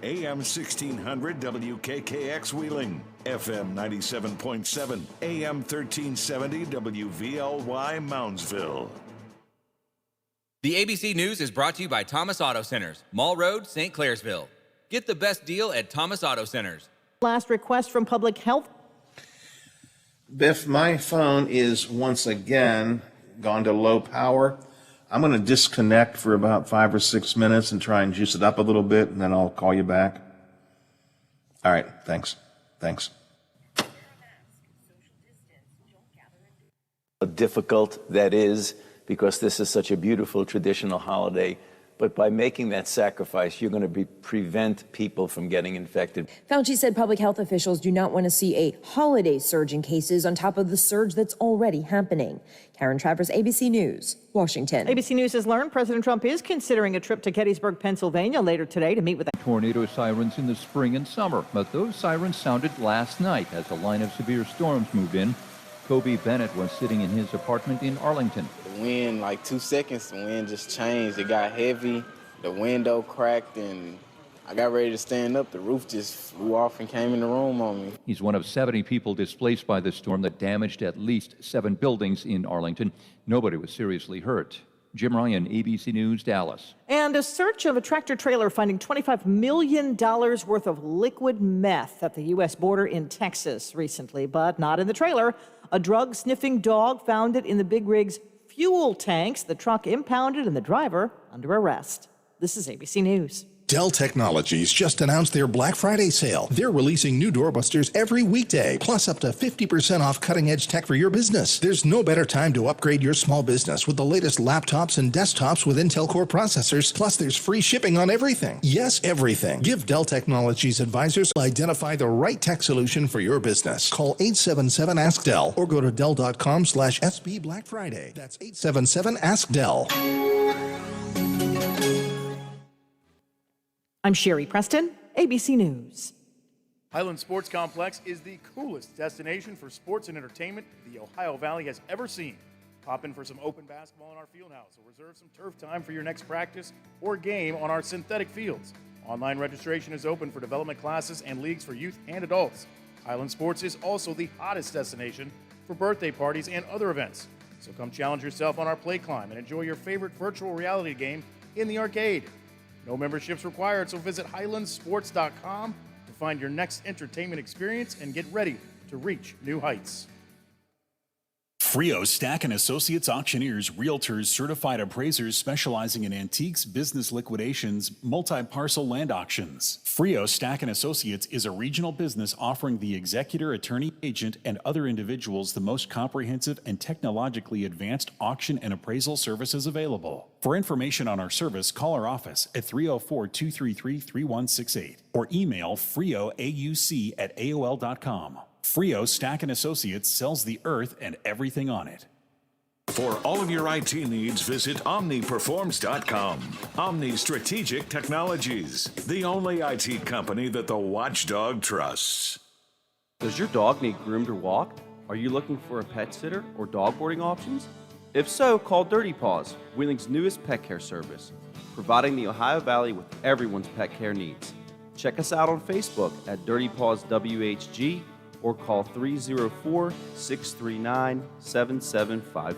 AM 1600 WKKX Wheeling, FM 97.7, AM 1370 WVLY Moundsville. The ABC News is brought to you by Thomas Auto Centers, Mall Road, St. Clairsville. Get the best deal at Thomas Auto Centers. Last request from Public Health. Biff, my phone is once again gone to low power. I'm going to disconnect for about 5 or 6 minutes and try and juice it up a little bit, and then I'll call you back. All right, thanks. How difficult that is, because this is such a beautiful traditional holiday. But by making that sacrifice, you're going to prevent people from getting infected. Fauci said public health officials do not want to see a holiday surge in cases on top of the surge that's already happening. Karen Travers, ABC News, Washington. ABC News has learned President Trump is considering a trip to Gettysburg, Pennsylvania later today to meet with tornado sirens in the spring and summer, but those sirens sounded last night as a line of severe storms moved in. Kobe Bennett was sitting in his apartment in Arlington. The wind, like 2 seconds, the wind just changed. It got heavy, the window cracked, and I got ready to stand up. The roof just flew off and came in the room on me. He's one of 70 people displaced by the storm that damaged at least 7 buildings in Arlington. Nobody was seriously hurt. Jim Ryan, ABC News, Dallas. And a search of a tractor trailer finding $25 million worth of liquid meth at the U.S. border in Texas recently, but not in the trailer. A drug-sniffing dog found it in the big rig's fuel tanks. The truck impounded and the driver under arrest. This is ABC News. Dell Technologies just announced their Black Friday sale. They're releasing new doorbusters every weekday, plus up to 50% off cutting-edge tech for your business. There's no better time to upgrade your small business with the latest laptops and desktops with Intel Core processors, plus there's free shipping on everything. Yes, everything. Give Dell Technologies advisors identify the right tech solution for your business. Call 877-ASK-DELL or go to Dell.com/SB Black Friday. That's 877-ASK-DELL. I'm Sherry Preston, ABC News. Highland Sports Complex is the coolest destination for sports and entertainment the Ohio Valley has ever seen. Pop in for some open basketball in our field house or reserve some turf time for your next practice or game on our synthetic fields. Online registration is open for development classes and leagues for youth and adults. Highland Sports is also the hottest destination for birthday parties and other events. So come challenge yourself on our play climb and enjoy your favorite virtual reality game in the arcade. No memberships required, so visit highlandsports.com to find your next entertainment experience and get ready to reach new heights. Frio Stack and Associates Auctioneers, Realtors, Certified Appraisers specializing in antiques, business liquidations, multi-parcel land auctions. Frio Stack and Associates is a regional business offering the executor, attorney, agent, and other individuals the most comprehensive and technologically advanced auction and appraisal services available. For information on our service, call our office at 304-233-3168 or email frioauc@aol.com. Frio Stack and Associates sells the earth and everything on it. For all of your IT needs, visit OmniPerforms.com. Omni Strategic Technologies, the only IT company that the watchdog trusts. Does your dog need groomed or walked? Are you looking for a pet sitter or dog boarding options? If so, call Dirty Paws, Wheeling's newest pet care service, providing the Ohio Valley with everyone's pet care needs. Check us out on Facebook at Dirty Paws WHG or call 304-639-7754.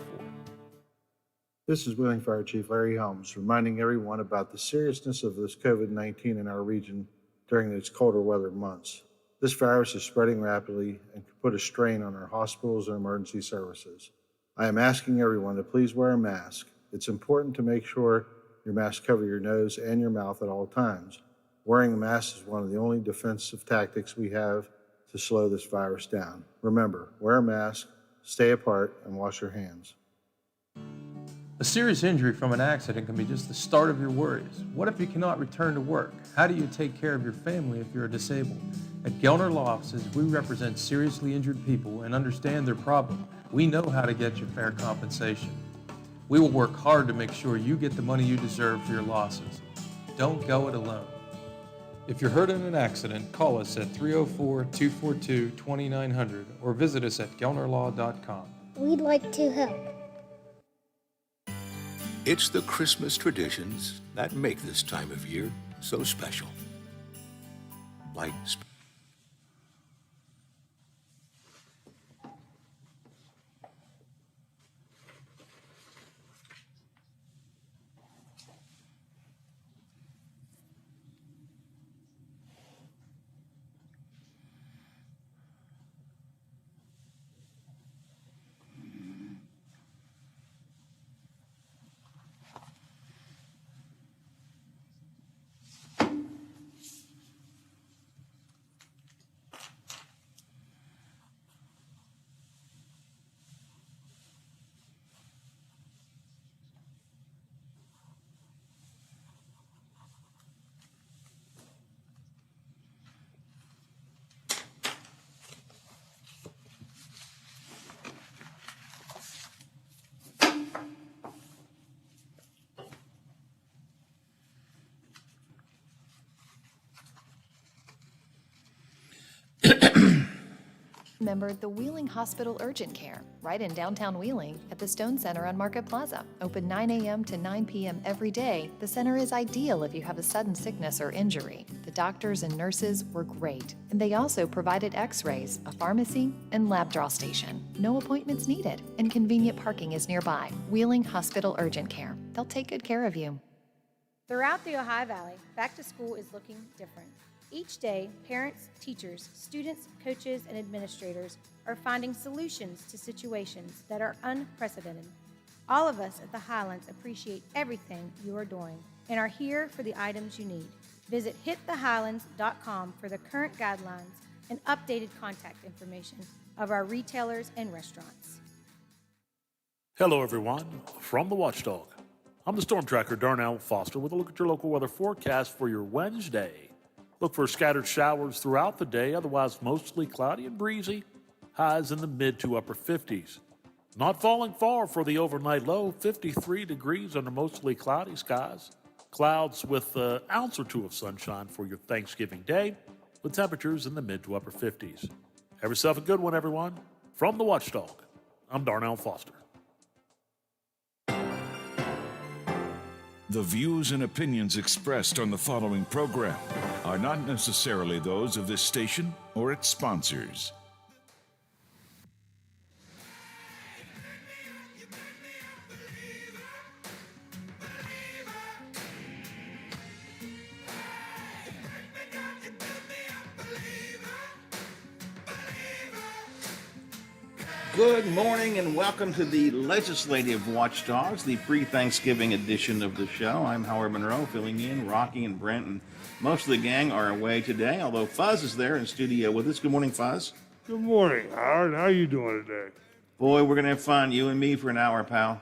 This is Wheeling Fire Chief Larry Helms reminding everyone about the seriousness of this COVID-19 in our region during these colder weather months. This virus is spreading rapidly and could put a strain on our hospitals and emergency services. I am asking everyone to please wear a mask. It's important to make sure your mask covers your nose and your mouth at all times. Wearing a mask is one of the only defensive tactics we have to slow this virus down. Remember, wear a mask, stay apart, and wash your hands. A serious injury from an accident can be just the start of your worries. What if you cannot return to work? How do you take care of your family if you're disabled? At Gelner Law Offices, we represent seriously injured people and understand their problem. We know how to get you fair compensation. We will work hard to make sure you get the money you deserve for your losses. Don't go it alone. If you're hurt in an accident, call us at 304-242-2900 or visit us at gelnerlaw.com. We'd like to help. It's the Christmas traditions that make this time of year so special. Like Remember the Wheeling Hospital Urgent Care, right in downtown Wheeling at the Stone Center on Market Plaza. Open 9 a.m. to 9 p.m. every day, the center is ideal if you have a sudden sickness or injury. The doctors and nurses were great, and they also provided x-rays, a pharmacy, and lab draw station. No appointments needed, and convenient parking is nearby. Wheeling Hospital Urgent Care. They'll take good care of you. Throughout the Ohio Valley, back to school is looking different. Each day, parents, teachers, students, coaches, and administrators are finding solutions to situations that are unprecedented. All of us at the Highlands appreciate everything you are doing and are here for the items you need. Visit hitthehighlands.com for the current guidelines and updated contact information of our retailers and restaurants. Hello, everyone, from the Watchdog. I'm the Storm Tracker, Darnell Foster, with a look at your local weather forecast for your Wednesday. Look for scattered showers throughout the day, otherwise mostly cloudy and breezy. Highs in the mid to upper 50s. Not falling far for the overnight low, 53 degrees under mostly cloudy skies. Clouds with an ounce or two of sunshine for your Thanksgiving day, with temperatures in the mid to upper 50s. Have yourself a good one, everyone. From the Watchdog, I'm Darnell Foster. The views and opinions expressed on the following program are not necessarily those of this station or its sponsors. Good morning and welcome to the Legislative Watchdogs, the pre-Thanksgiving edition of the show. I'm Howard Monroe, filling in. Rocky and Brent and most of the gang are away today, although Fuzz is there in studio with us. Good morning, Fuzz. Good morning, Howard. How are you doing today? Boy, we're going to have fun, you and me, for an hour, pal.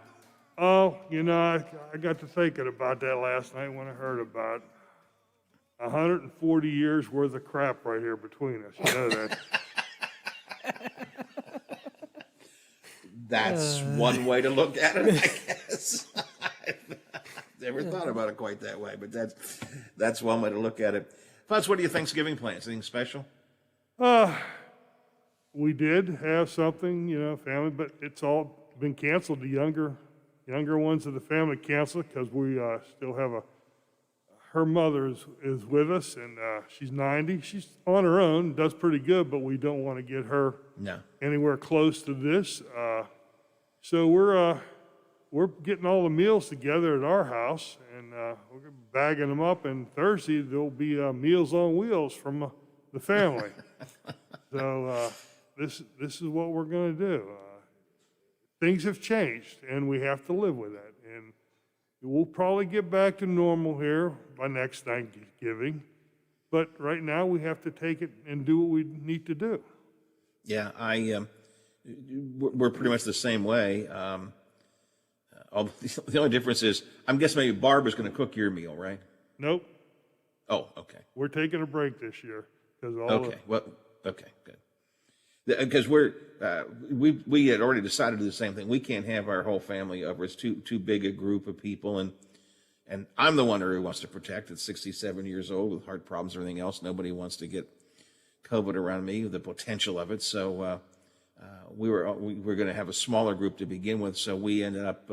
Oh, you know, I got to thinking about that last night when I heard about 140 years worth of crap right here between us. You know that. That's one way to look at it, I guess. I've never thought about it quite that way, but that's one way to look at it. Fuzz, what are your Thanksgiving plans? Anything special? We did have something, you know, family, but it's all been canceled. The younger ones of the family canceled because we still have her mother is with us, and she's 90. She's on her own, does pretty good, but we don't want to get her anywhere close to this. So we're getting all the meals together at our house, and we're bagging them up. And Thursday there'll be Meals on Wheels from the family. So this is what we're going to do. Things have changed, and we have to live with that. And we'll probably get back to normal here by next Thanksgiving. But right now we have to take it and do what we need to do. Yeah, we're pretty much the same way. The only difference is, I'm guessing maybe Barbara's going to cook your meal, right? Nope. Oh, okay. We're taking a break this year because okay, good. Because we had already decided to do the same thing. We can't have our whole family over. It's too big a group of people, and I'm the one who wants to protect. At 67 years old with heart problems and everything else, nobody wants to get COVID around me, the potential of it. So we were going to have a smaller group to begin with. So we ended up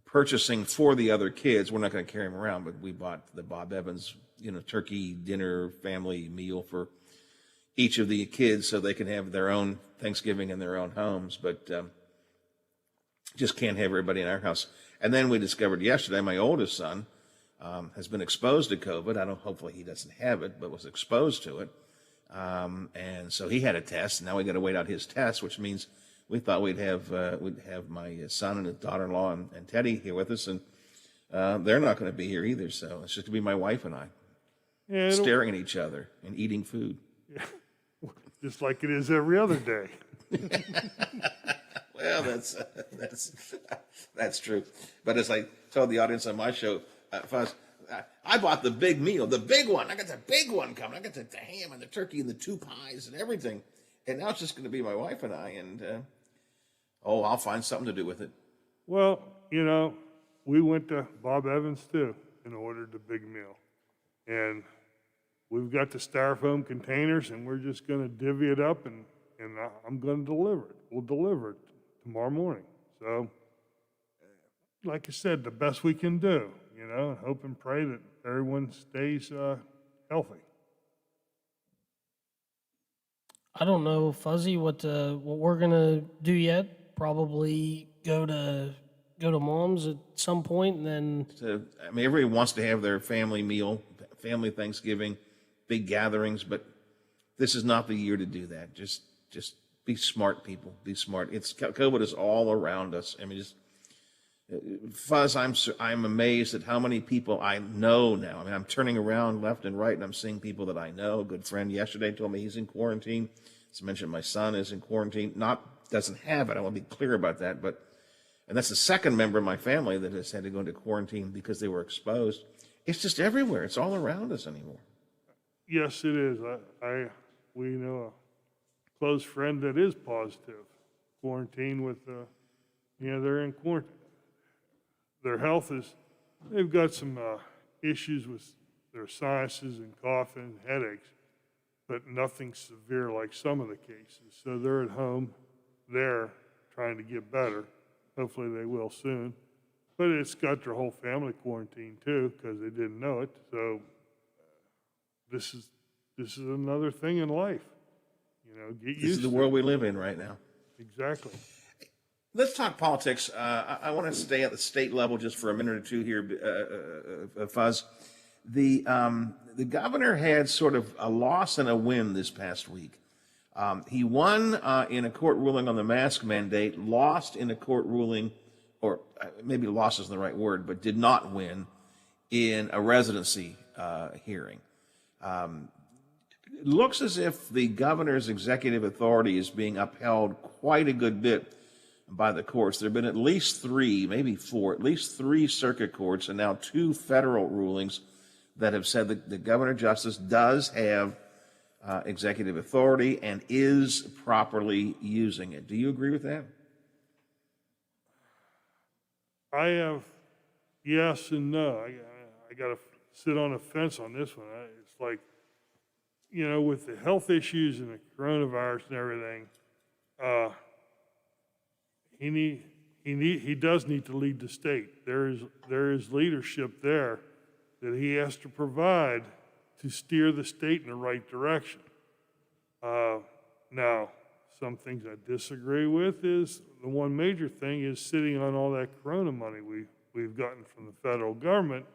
purchasing for the other kids. We're not going to carry them around, but we bought the Bob Evans, turkey dinner family meal for each of the kids so they can have their own Thanksgiving in their own homes, but just can't have everybody in our house. And then we discovered yesterday my oldest son has been exposed to COVID. Hopefully he doesn't have it, but was exposed to it. And so he had a test. Now we got to wait out his test, which means we thought we'd have my son and his daughter-in-law and Teddy here with us, and they're not going to be here either. So it's just going to be my wife and I staring at each other and eating food. Yeah. Just like it is every other day. Well, that's true. But as I told the audience on my show, I bought the big meal, the big one. I got the big one coming. I got the ham and the turkey and the 2 pies and everything. And now it's just going to be my wife and I. And, I'll find something to do with it. Well, we went to Bob Evans, too, and ordered the big meal. And we've got the styrofoam containers, and we're just going to divvy it up and and I'm going to deliver it. We'll deliver it tomorrow morning. So, like I said, the best we can do, and hope and pray that everyone stays healthy. I don't know, Fuzzy, what we're gonna do yet. Probably go to Mom's at some point, and then So, I mean, everybody wants to have their family meal, family Thanksgiving, big gatherings, but this is not the year to do that. Just be smart, people. Be smart. COVID is all around us. I mean, Fuzz, I'm amazed at how many people I know now. I mean, I'm turning around left and right, and I'm seeing people that I know. A good friend yesterday told me he's in quarantine. As I mentioned, my son is in quarantine. Doesn't have it. I want to be clear about that. And that's the second member of my family that has had to go into quarantine because they were exposed. It's just everywhere. It's all around us anymore. Yes, it is. We know a close friend that is positive, quarantined with, they're in quarantine. Their health they've got some issues with their sinuses and coughing, headaches, but nothing severe like some of the cases. So they're at home, they're trying to get better. Hopefully they will soon. But it's got their whole family quarantined too because they didn't know it. So this is another thing in life. Get used to it. This is the world we live in right now. Exactly. Let's talk politics. I want to stay at the state level just for a minute or two here, Fuzz. The governor had sort of a loss and a win this past week. He won in a court ruling on the mask mandate, lost in a court ruling, or maybe loss isn't the right word, but did not win in a residency hearing. It looks as if the governor's executive authority is being upheld quite a good bit by the courts. There have been at least three, maybe four, at least three circuit courts and now two federal rulings that have said that the governor justice does have executive authority and is properly using it. Do you agree with that? I have yes and no. I got to sit on a fence on this one. It's like, with the health issues and the coronavirus and everything, he does need to lead the state. There is leadership there that he has to provide to steer the state in the right direction. Now, some things I disagree with is the one major thing is sitting on all that corona money we've gotten from the federal government,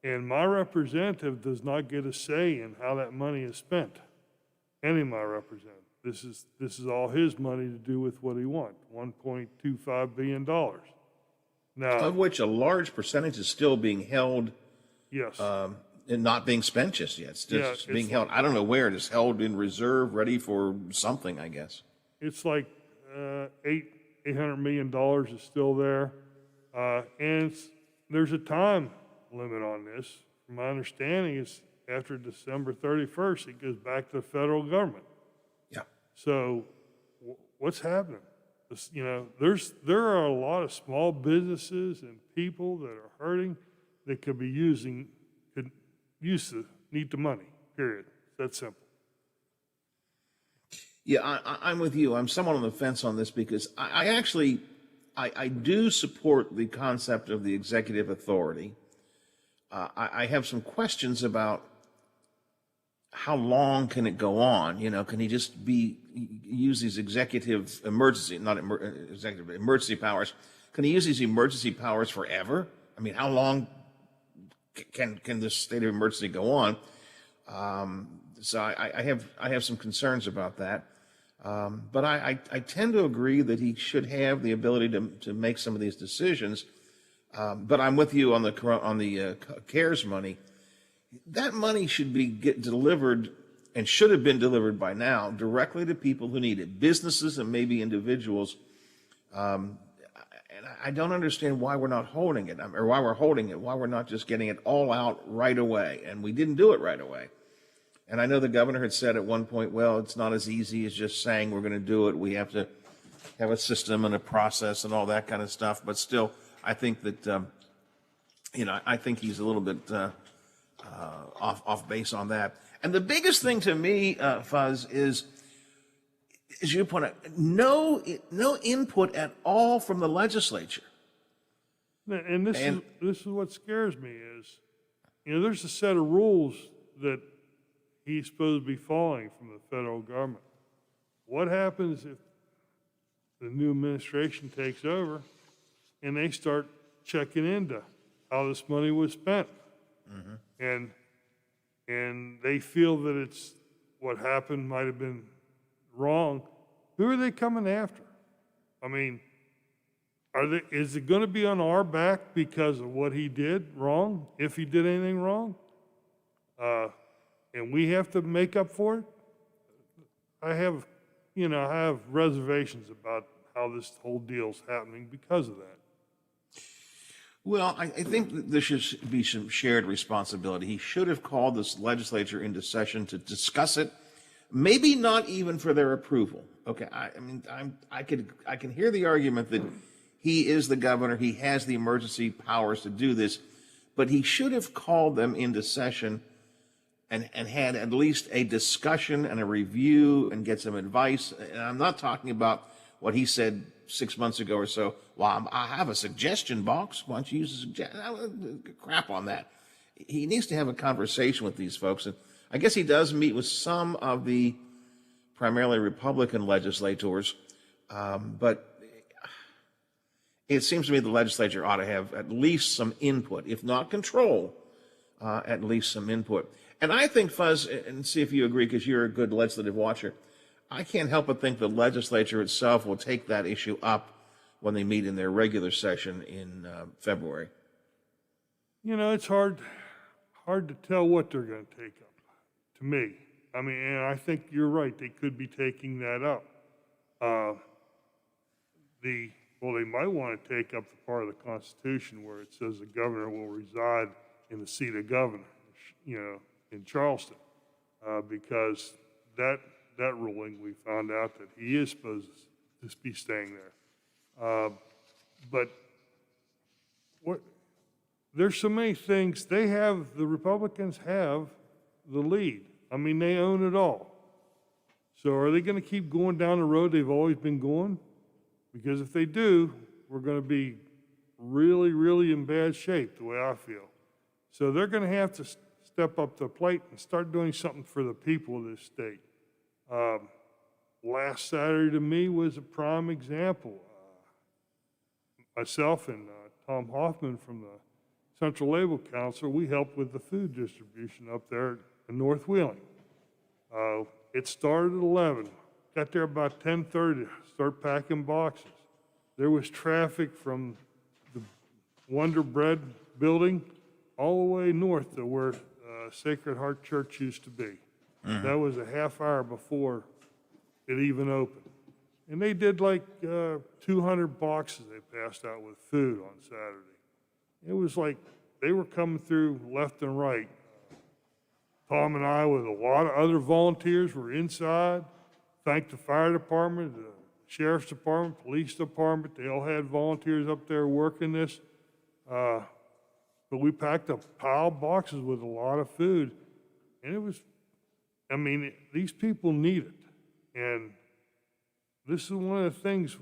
and my representative does not get a say in how that money is spent. Any of my representatives. This is all his money to do with what he wants, $1.25 billion. Now, of which a large percentage is still being held. Yes. And not being spent just yet. It's just being held. I don't know where it is held in reserve, ready for something, I guess. It's like $800 million is still there. And there's a time limit on this. From my understanding, it's after December 31st, it goes back to the federal government. Yeah. So what's happening? There are a lot of small businesses and people that are hurting that could need the money, period. It's that simple. Yeah, I'm with you. I'm somewhat on the fence on this because I actually do support the concept of the executive authority. I have some questions about how long can it go on? Can he just use these emergency powers? Can he use these emergency powers forever? I mean, how long can this state of emergency go on? So I have some concerns about that. But I tend to agree that he should have the ability to make some of these decisions. But I'm with you on the CARES money. That money should get delivered and should have been delivered by now directly to people who need it, businesses and maybe individuals. And I don't understand why we're not holding it, or why we're holding it, why we're not just getting it all out right away. And we didn't do it right away. And I know the governor had said at one point, well, it's not as easy as just saying we're going to do it. We have to have a system and a process and all that kind of stuff. But still, I think that, I think he's a little bit off base on that. And the biggest thing to me, Fuzz, is as you point out, no input at all from the legislature. And this is what scares me is, there's a set of rules that he's supposed to be following from the federal government. What happens if the new administration takes over and they start checking into how this money was spent? And they feel that it's what happened might have been wrong. Who are they coming after? I mean, is it going to be on our back because of what he did wrong, if he did anything wrong? And we have to make up for it? I have reservations about how this whole deal's happening because of that. Well, I think that there should be some shared responsibility. He should have called this legislature into session to discuss it, maybe not even for their approval. Okay, I can hear the argument that he is the governor, he has the emergency powers to do this, but he should have called them into session and had at least a discussion and a review and get some advice. And I'm not talking about what he said 6 months ago or so. Well, I have a suggestion box. Why don't you use a suggestion? Crap on that. He needs to have a conversation with these folks. And I guess he does meet with some of the primarily Republican legislators, but it seems to me the legislature ought to have at least some input, if not control, at least some input. And I think, Fuzz, and see if you agree, because you're a good legislative watcher, I can't help but think the legislature itself will take that issue up when they meet in their regular session in February. It's hard to tell what they're going to take up, to me. I mean, and I think you're right. They could be taking that up. They might want to take up the part of the Constitution where it says the governor will reside in the seat of governor, in Charleston, because that ruling, we found out that he is supposed to be staying there. But there's so many things. The Republicans have the lead. I mean, they own it all. So are they going to keep going down the road they've always been going? Because if they do, we're going to be really, really in bad shape, the way I feel. So they're going to have to step up to the plate and start doing something for the people of this state. Last Saturday to me was a prime example. Myself and Tom Hoffman from the Central Labor Council, we helped with the food distribution up there in North Wheeling. It started at 11. Got there about 10:30, start packing boxes. There was traffic from the Wonder Bread building all the way north to where Sacred Heart Church used to be. That was a half hour before it even opened. And they did like 200 boxes they passed out with food on Saturday. It was like they were coming through left and right. Tom and I, with a lot of other volunteers, were inside. Thanked the fire department, the sheriff's department, police department. They all had volunteers up there working this. But we packed a pile of boxes with a lot of food. And it was, these people need it. And this is one of the things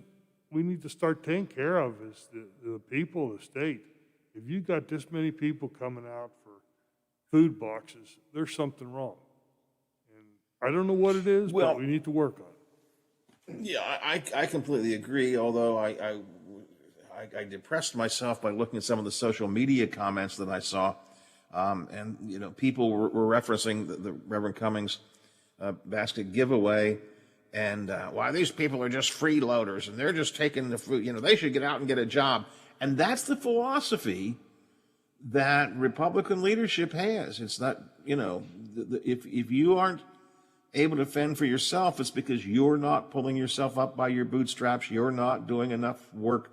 we need to start taking care of is the people of the state. If you got this many people coming out for food boxes, there's something wrong. And I don't know what it is, but we need to work on it. Yeah, I completely agree, although I depressed myself by looking at some of the social media comments that I saw. And, people were referencing the Reverend Cummings basket giveaway. And why these people are just freeloaders and they're just taking the food, they should get out and get a job. And that's the philosophy that Republican leadership has. It's not, if you aren't able to fend for yourself, it's because you're not pulling yourself up by your bootstraps. You're not doing enough work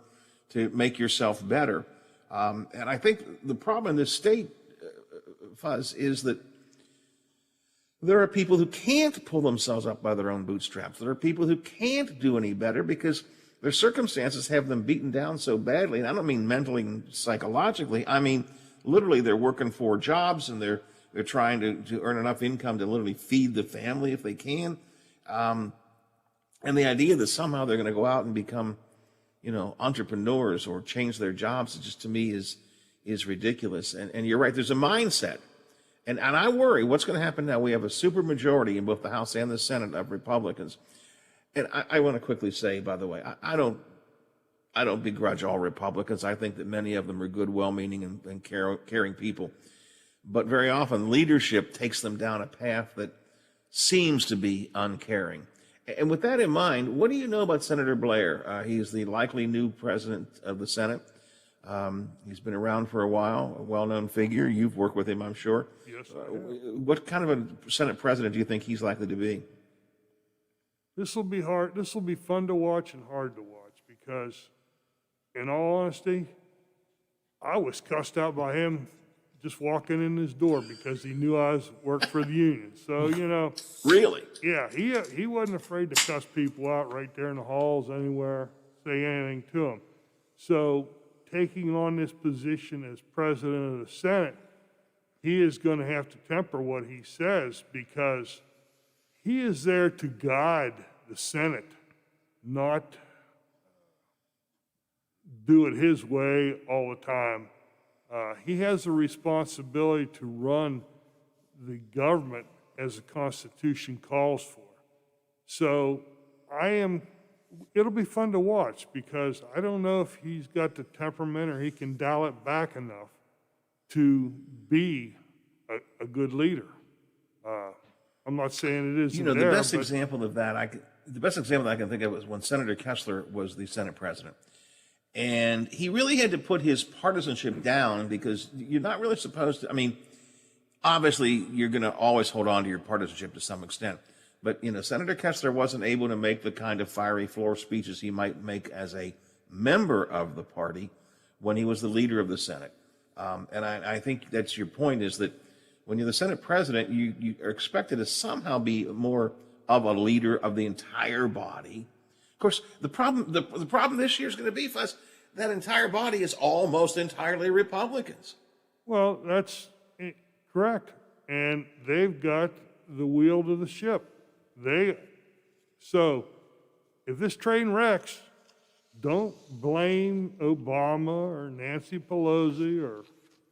to make yourself better. And I think the problem in this state, Fuzz, is that there are people who can't pull themselves up by their own bootstraps. There are people who can't do any better because their circumstances have them beaten down so badly. And I don't mean mentally and psychologically. I mean, literally, they're working 4 jobs and they're trying to earn enough income to literally feed the family if they can. And the idea that somehow they're going to go out and become, entrepreneurs or change their jobs, just to me is ridiculous. And you're right, there's a mindset. And I worry what's going to happen now. We have a super majority in both the House and the Senate of Republicans. And I want to quickly say, by the way, I don't begrudge all Republicans. I think that many of them are good, well-meaning and caring people. But very often leadership takes them down a path that seems to be uncaring. And with that in mind, what do you know about Senator Blair? He's the likely new president of the Senate. He's been around for a while, a well-known figure. You've worked with him, I'm sure. Yes. What kind of a Senate president do you think he's likely to be? This will be hard. This will be fun to watch and hard to watch because, in all honesty, I was cussed out by him just walking in his door because he knew I worked for the union. So, Really? Yeah, he wasn't afraid to cuss people out right there in the halls, anywhere, say anything to them. So, taking on this position as president of the Senate, he is going to have to temper what he says because he is there to guide the Senate, not do it his way all the time. He has a responsibility to run the government as the Constitution calls for. So it'll be fun to watch because I don't know if he's got the temperament or he can dial it back enough to be a good leader. I'm not saying it isn't The there, best but example of that, the best example I can think of was when Senator Kessler was the Senate president. And he really had to put his partisanship down because you're not really supposed to, obviously you're going to always hold on to your partisanship to some extent. But, Senator Kessler wasn't able to make the kind of fiery floor speeches he might make as a member of the party when he was the leader of the Senate. And I think that's your point, is that when you're the Senate president, you are expected to somehow be more of a leader of the entire body. Of course, the problem this year is going to be, Fuss, that entire body is almost entirely Republicans. well, that's correct. And they've got the wheel to the ship. So if this train wrecks, don't blame Obama or Nancy Pelosi or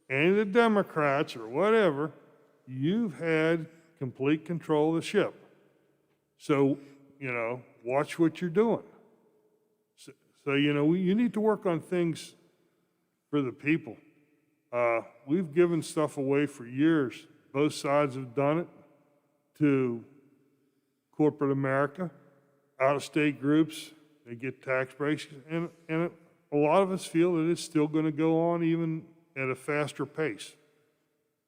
any of the Democrats or whatever. You've had complete control of the ship. So, watch what you're doing. So you need to work on things for the people. We've given stuff away for years. Both sides have done it to corporate America, out-of-state groups. They get tax breaks, and a lot of us feel that it's still going to go on even at a faster pace.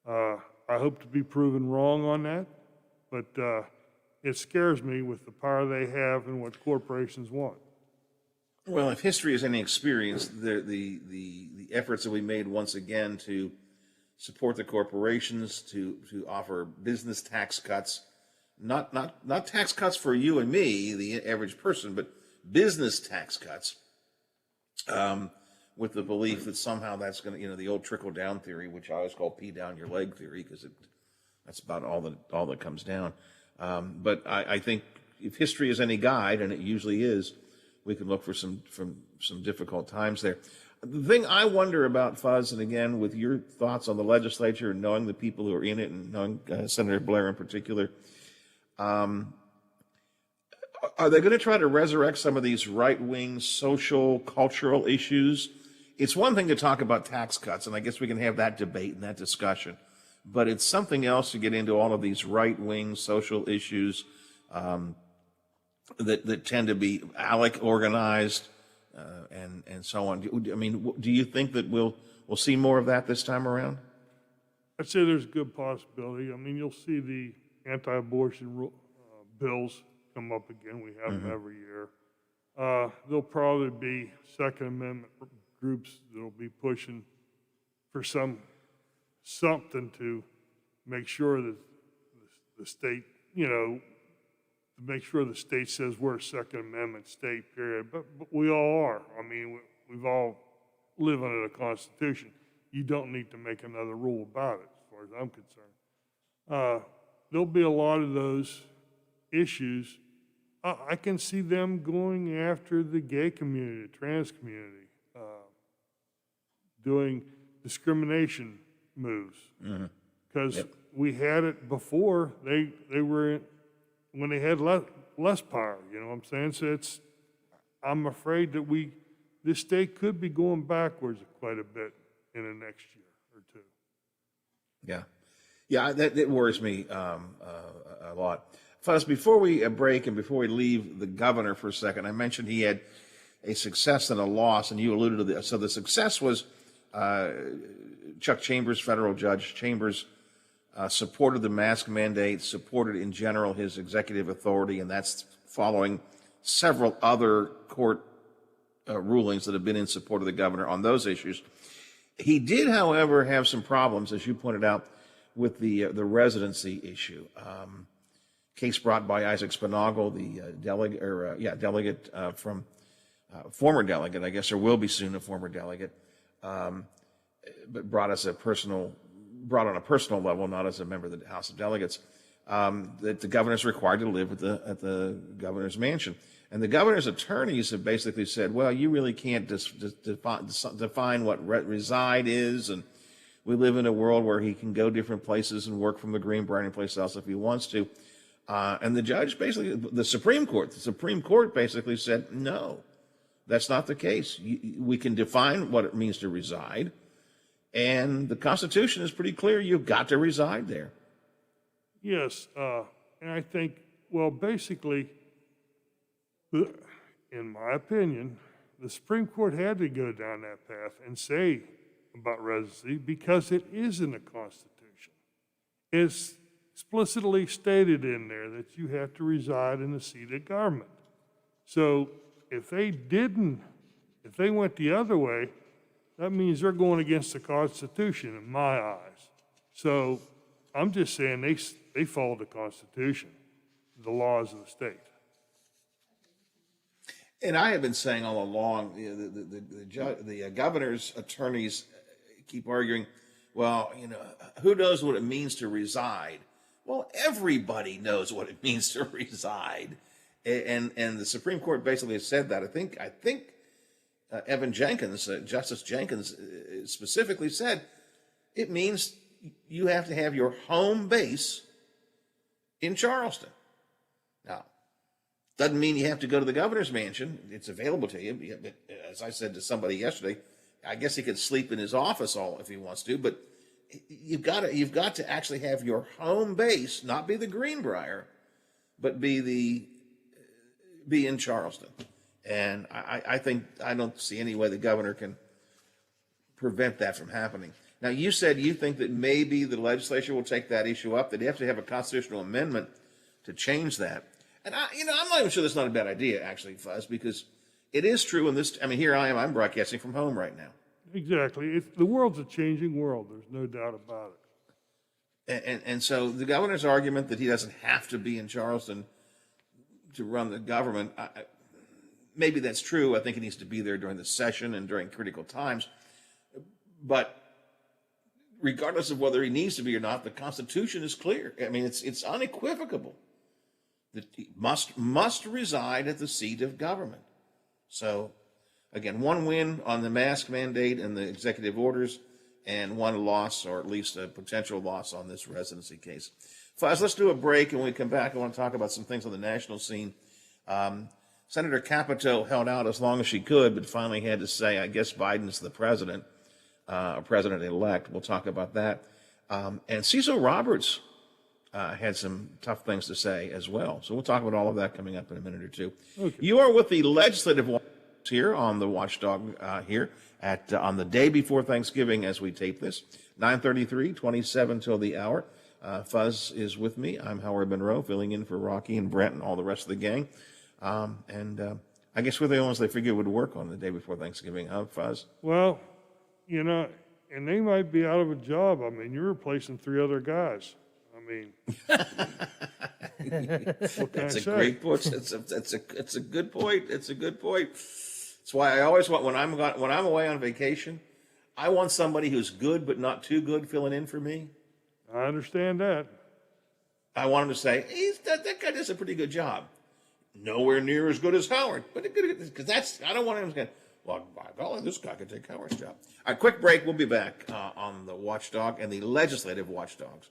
I hope to be proven wrong on that, but it scares me with the power they have and what corporations want. Well, if history is any experience, the efforts that we made once again to support the corporations, to offer business tax cuts, not tax cuts for you and me, the average person, but business tax cuts, with the belief that somehow that's going to, the old trickle-down theory, which I always call pee down your leg theory, because that's about all that comes down. But I think if history is any guide, and it usually is, we can look for some difficult times there. The thing I wonder about, Fuzz, and again, with your thoughts on the legislature and knowing the people who are in it and knowing Senator Blair in particular, are they going to try to resurrect some of these right-wing social, cultural issues? It's one thing to talk about tax cuts, and I guess we can have that debate and that discussion, but it's something else to get into all of these right-wing social issues that tend to be ALEC organized and so on. Do you think that we'll see more of that this time around? I'd say there's a good possibility. You'll see the anti-abortion bills come up again. We have them every year. There'll probably be Second Amendment groups that'll be pushing for something to make sure that the state, to make sure the state says we're a Second Amendment state, period. But we all are. We've all live under the Constitution. You don't need to make another rule about it, as far as I'm concerned. There'll be a lot of those issues. I can see them going after the gay community, the trans community, doing discrimination moves. Because we had it before, they were, when they had less power, you know what I'm saying? So I'm afraid that this state could be going backwards quite a bit in the next year or two. Yeah, that worries me a lot. Fuzz, before we break and before we leave the governor for a second, I mentioned he had a success and a loss, and you alluded to this. So the success was Chuck Chambers, federal judge. Chambers supported the mask mandate, supported in general his executive authority, and that's following several other court rulings that have been in support of the governor on those issues. He did, however, have some problems, as you pointed out, with the residency issue. Case brought by Isaac Spinagle, the delegate from former delegate, I guess, or will be soon a former delegate, but brought on a personal level, not as a member of the House of Delegates, that the governor's required to live at the governor's mansion. And the governor's attorneys have basically said, well, you really can't define what reside is, and we live in a world where he can go different places and work from the Greenbrier and place else if he wants to. And the judge basically, the Supreme Court basically said, no, that's not the case. We can define what it means to reside, and the Constitution is pretty clear. You've got to reside there. Yes, and I think, well, basically, in my opinion, the Supreme Court had to go down that path and say about residency because it is in the Constitution. It's explicitly stated in there that you have to reside in the seat of government. So if they went the other way, that means they're going against the Constitution in my eyes. So I'm just saying they followed the Constitution, the laws of the state. And I have been saying all along, the governor's attorneys keep arguing, well, who knows what it means to reside? Well, everybody knows what it means to reside. And the Supreme Court basically has said that. I think Evan Jenkins, Justice Jenkins, specifically said it means you have to have your home base in Charleston. Now, doesn't mean you have to go to the governor's mansion. It's available to you. But as I said to somebody yesterday, I guess he could sleep in his office if he wants to, but you've got to actually have your home base, not be the Greenbrier, but be in Charleston. And I don't see any way the governor can prevent that from happening. Now, you said you think that maybe the legislature will take that issue up, that they have to have a constitutional amendment to change that. And I'm not even sure that's not a bad idea, actually, Fuzz, because it is true in this. I mean, here I am. I'm broadcasting from home right now. Exactly. The world's a changing world. There's no doubt about it. And so the governor's argument that he doesn't have to be in Charleston to run the government, maybe that's true. I think he needs to be there during the session and during critical times. But regardless of whether he needs to be or not, the Constitution is clear. I mean, it's unequivocal that he must reside at the seat of government. So, again, one win on the mask mandate and the executive orders, and one loss, or at least a potential loss, on this residency case. Fuzz, let's do a break, and when we come back, I want to talk about some things on the national scene. Senator Capito held out as long as she could, but finally had to say, I guess Biden's the president, or president-elect. We'll talk about that. And Cecil Roberts had some tough things to say as well. So we'll talk about all of that coming up in a minute or two. Okay. You are with the legislative here on the Watchdog here on the day before Thanksgiving as we tape this, 9:33, 27 till the hour. Fuzz is with me. I'm Howard Monroe, filling in for Rocky and Brent and all the rest of the gang. I guess we're the only ones they figured would work on the day before Thanksgiving, huh, Fuzz? Well, and they might be out of a job. I mean, you're replacing 3 other guys. I mean, that's a great point. It's a good point. It's a good point. That's why I always want, when I'm away on vacation, I want somebody who's good but not too good filling in for me. I understand that. I want him to say, that guy does a pretty good job. nowhere near as good as Howard. But because I don't want him to. Well, by golly, this guy could take Howard's job. All right, quick break. We'll be back on the Watchdog and the legislative watchdogs.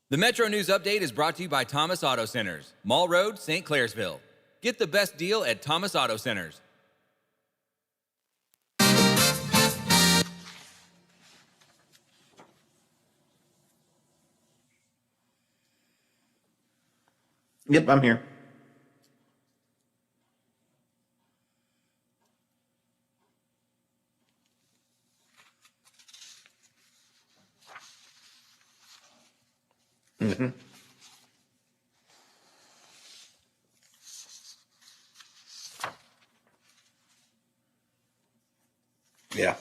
The Metro News Update is brought to you by Thomas Auto Centers, Mall Road, St. Clairsville. Get the best deal at Thomas Auto Centers. Yep, I'm here. Mm-hmm. Yeah.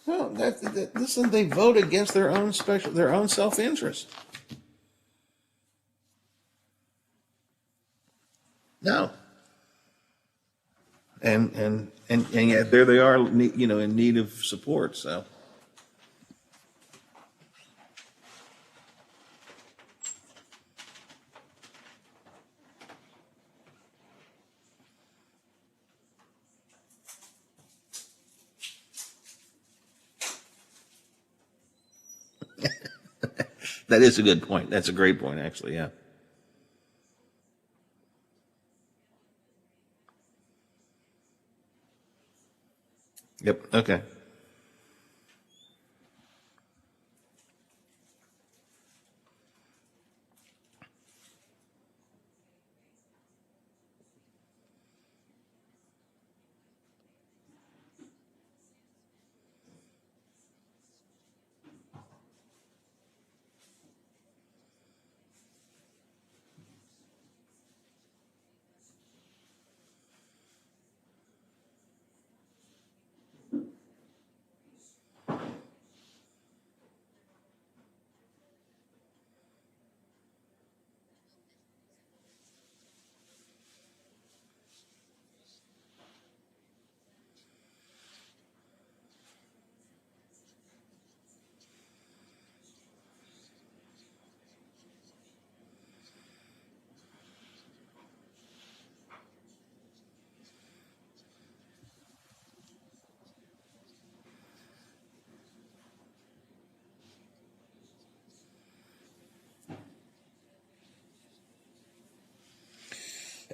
Well, listen, they vote against their own self-interest. No. And yet there they are, in need of support. So. That is a good point. That's a great point, actually. Yeah. Yep. Okay.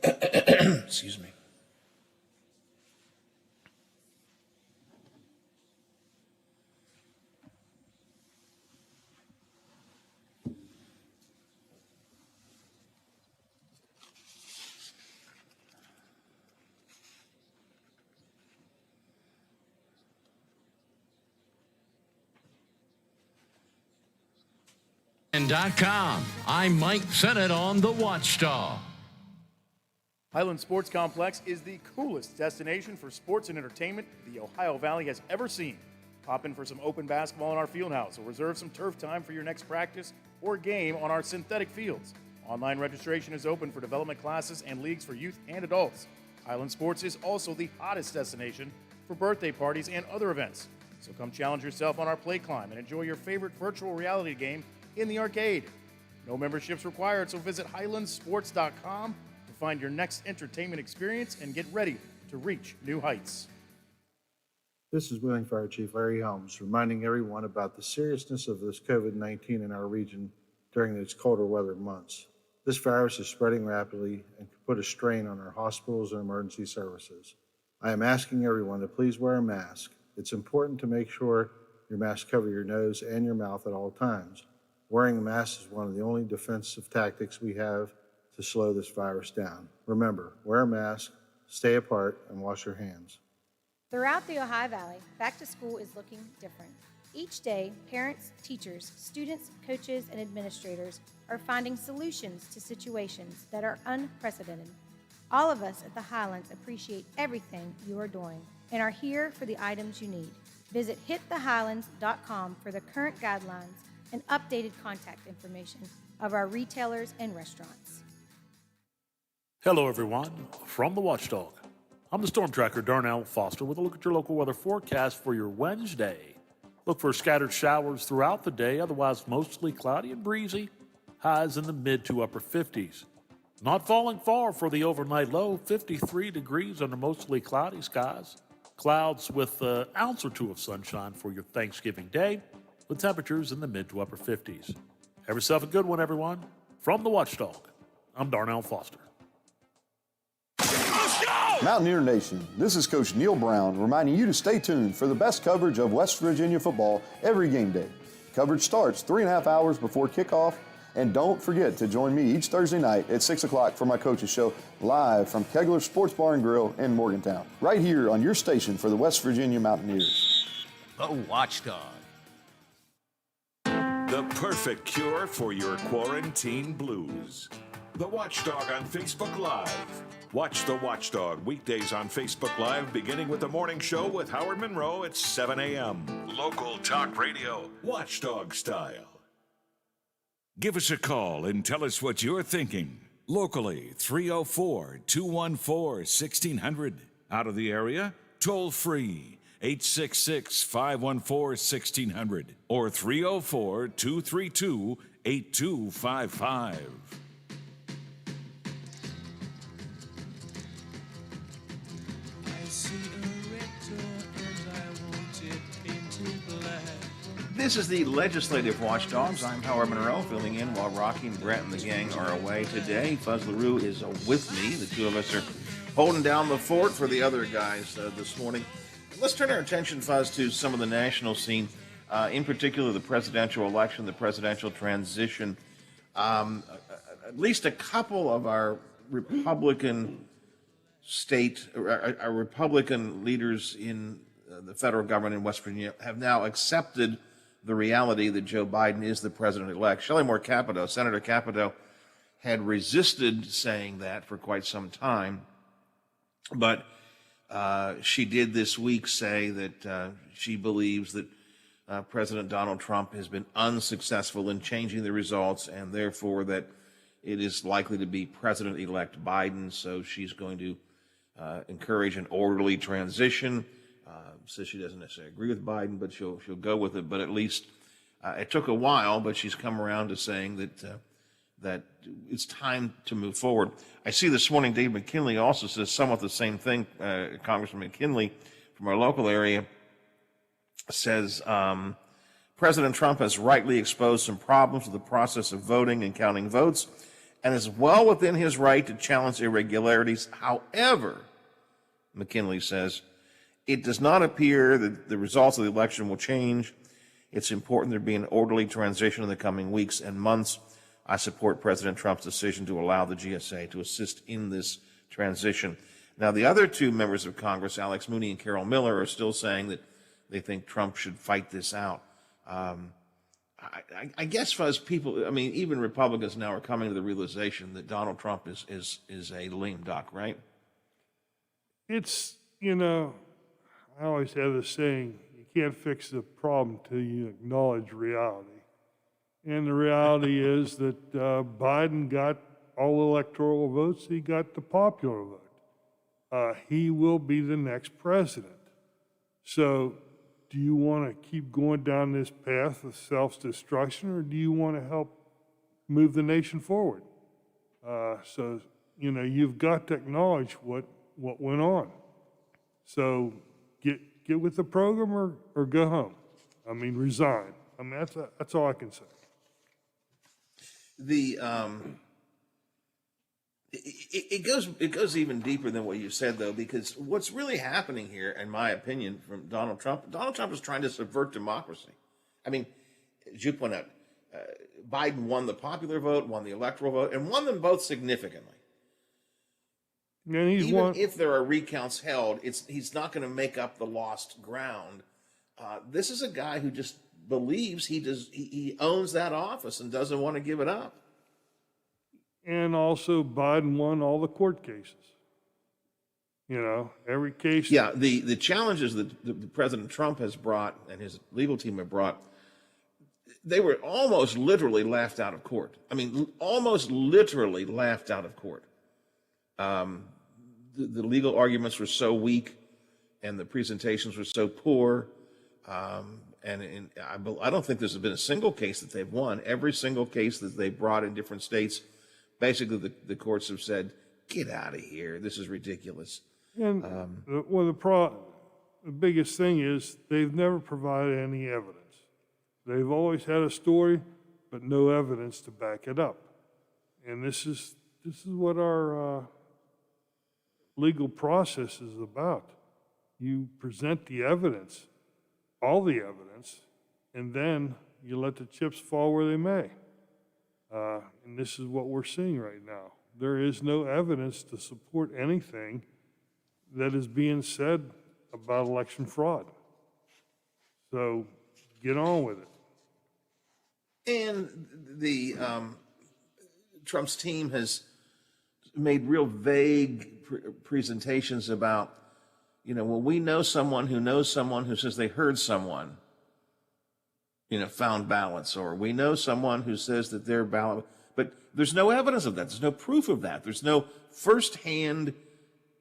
Excuse me. .com. I'm Mike Sennett on the Watchdog. Highland Sports Complex is the coolest destination for sports and entertainment the Ohio Valley has ever seen. Pop in for some open basketball in our field house or reserve some turf time for your next practice or game on our synthetic fields. Online registration is open for development classes and leagues for youth and adults. Highland Sports is also the hottest destination for birthday parties and other events. So come challenge yourself on our play climb and enjoy your favorite virtual reality game in the arcade. No memberships required, so visit highlandsports.com to find your next entertainment experience and get ready to reach new heights. This is Wheeling Fire Chief Larry Helms reminding everyone about the seriousness of this COVID-19 in our region during these colder weather months. This virus is spreading rapidly and can put a strain on our hospitals and emergency services. I am asking everyone to please wear a mask. It's important to make sure your mask covers your nose and your mouth at all times. Wearing a mask is one of the only defensive tactics we have to slow this virus down. Remember, wear a mask, stay apart, and wash your hands. Throughout the Ohio Valley, back to school is looking different. Each day, parents, teachers, students, coaches, and administrators are finding solutions to situations that are unprecedented. All of us at the Highlands appreciate everything you are doing and are here for the items you need. Visit hitthehighlands.com for the current guidelines and updated contact information of our retailers and restaurants. Hello, everyone. From the Watchdog, I'm the Storm Tracker, Darnell Foster, with a look at your local weather forecast for your Wednesday. Look for scattered showers throughout the day, otherwise mostly cloudy and breezy. Highs in the mid to upper 50s. Not falling far for the overnight low, 53 degrees under mostly cloudy skies. Clouds with an ounce or two of sunshine for your Thanksgiving day, with temperatures in the mid to upper 50s. Have yourself a good one, everyone. From the Watchdog, I'm Darnell Foster. Mountaineer Nation, this is Coach Neil Brown reminding you to stay tuned for the best coverage of West Virginia football every game day. Coverage starts 3.5 hours before kickoff, and don't forget to join me each Thursday night at 6 o'clock for my coach's show live from Kegler Sports Bar and Grill in Morgantown, right here on your station for the West Virginia Mountaineers. The Watchdog. The perfect cure for your quarantine blues. The Watchdog on Facebook Live. Watch The Watchdog weekdays on Facebook Live, beginning with the morning show with Howard Monroe at 7 a.m. Local talk radio, Watchdog style. Give us a call and tell us what you're thinking. Locally, 304-214-1600. Out of the area, toll free, 866-514-1600 or 304-232-8255. This is the Legislative Watchdogs. I'm Howard Monroe, filling in while Rocky and Brett and the gang are away today. Fuzz LaRue is with me. The two of us are holding down the fort for the other guys this morning. Let's turn our attention, Fuzz, to some of the national scene, in particular the presidential election, the presidential transition. At least a couple of our Republican our Republican leaders in the federal government in West Virginia have now accepted the reality that Joe Biden is the president-elect. Shelley Moore Capito, Senator Capito, had resisted saying that for quite some time, but she did this week say that she believes that President Donald Trump has been unsuccessful in changing the results, and therefore that it is likely to be President-elect Biden. So she's going to encourage an orderly transition. Says she doesn't necessarily agree with Biden, but she'll go with it. But at least it took a while, but she's come around to saying that it's time to move forward. I see this morning Dave McKinley also says somewhat the same thing. Congressman McKinley from our local area says President Trump has rightly exposed some problems with the process of voting and counting votes and is well within his right to challenge irregularities. However, McKinley says, it does not appear that the results of the election will change. It's important there be an orderly transition in the coming weeks and months. I support President Trump's decision to allow the GSA to assist in this transition. Now, the other two members of Congress, Alex Mooney and Carol Miller, are still saying that they think Trump should fight this out. I guess for us people, I mean, even Republicans now are coming to the realization that Donald Trump is a lame duck, right? It's, I always have this saying, you can't fix the problem till you acknowledge reality. And the reality is that Biden got all electoral votes. He got the popular vote. He will be the next president. So do you want to keep going down this path of self-destruction, or do you want to help move the nation forward? So, you've got to acknowledge what went on. So get with the program or go home. I mean, resign. I mean, that's all I can say. It goes even deeper than what you said, though, because what's really happening here, in my opinion, from Donald Trump is trying to subvert democracy. I mean, as you point out, Biden won the popular vote, won the electoral vote, and won them both significantly. And even if there are recounts held, he's not going to make up the lost ground. This is a guy who just believes he owns that office and doesn't want to give it up. And also, Biden won all the court cases. Every case. Yeah, the challenges that the President Trump has brought and his legal team have brought, they were almost literally laughed out of court. I mean, almost literally laughed out of court. The legal arguments were so weak and the presentations were so poor. I don't think there's been a single case that they've won. Every single case that they brought in different states, basically the courts have said, get out of here. This is ridiculous. And the biggest thing is they've never provided any evidence. They've always had a story, but no evidence to back it up. And this is what our legal process is about. You present the evidence, all the evidence, and then you let the chips fall where they may. And this is what we're seeing right now. There is no evidence to support anything that is being said about election fraud. So get on with it. And the Trump's team has made real vague presentations about, well, we know someone who says they heard someone, found ballots, or we know someone who says that their ballot, but there's no evidence of that. There's no proof of that. There's no firsthand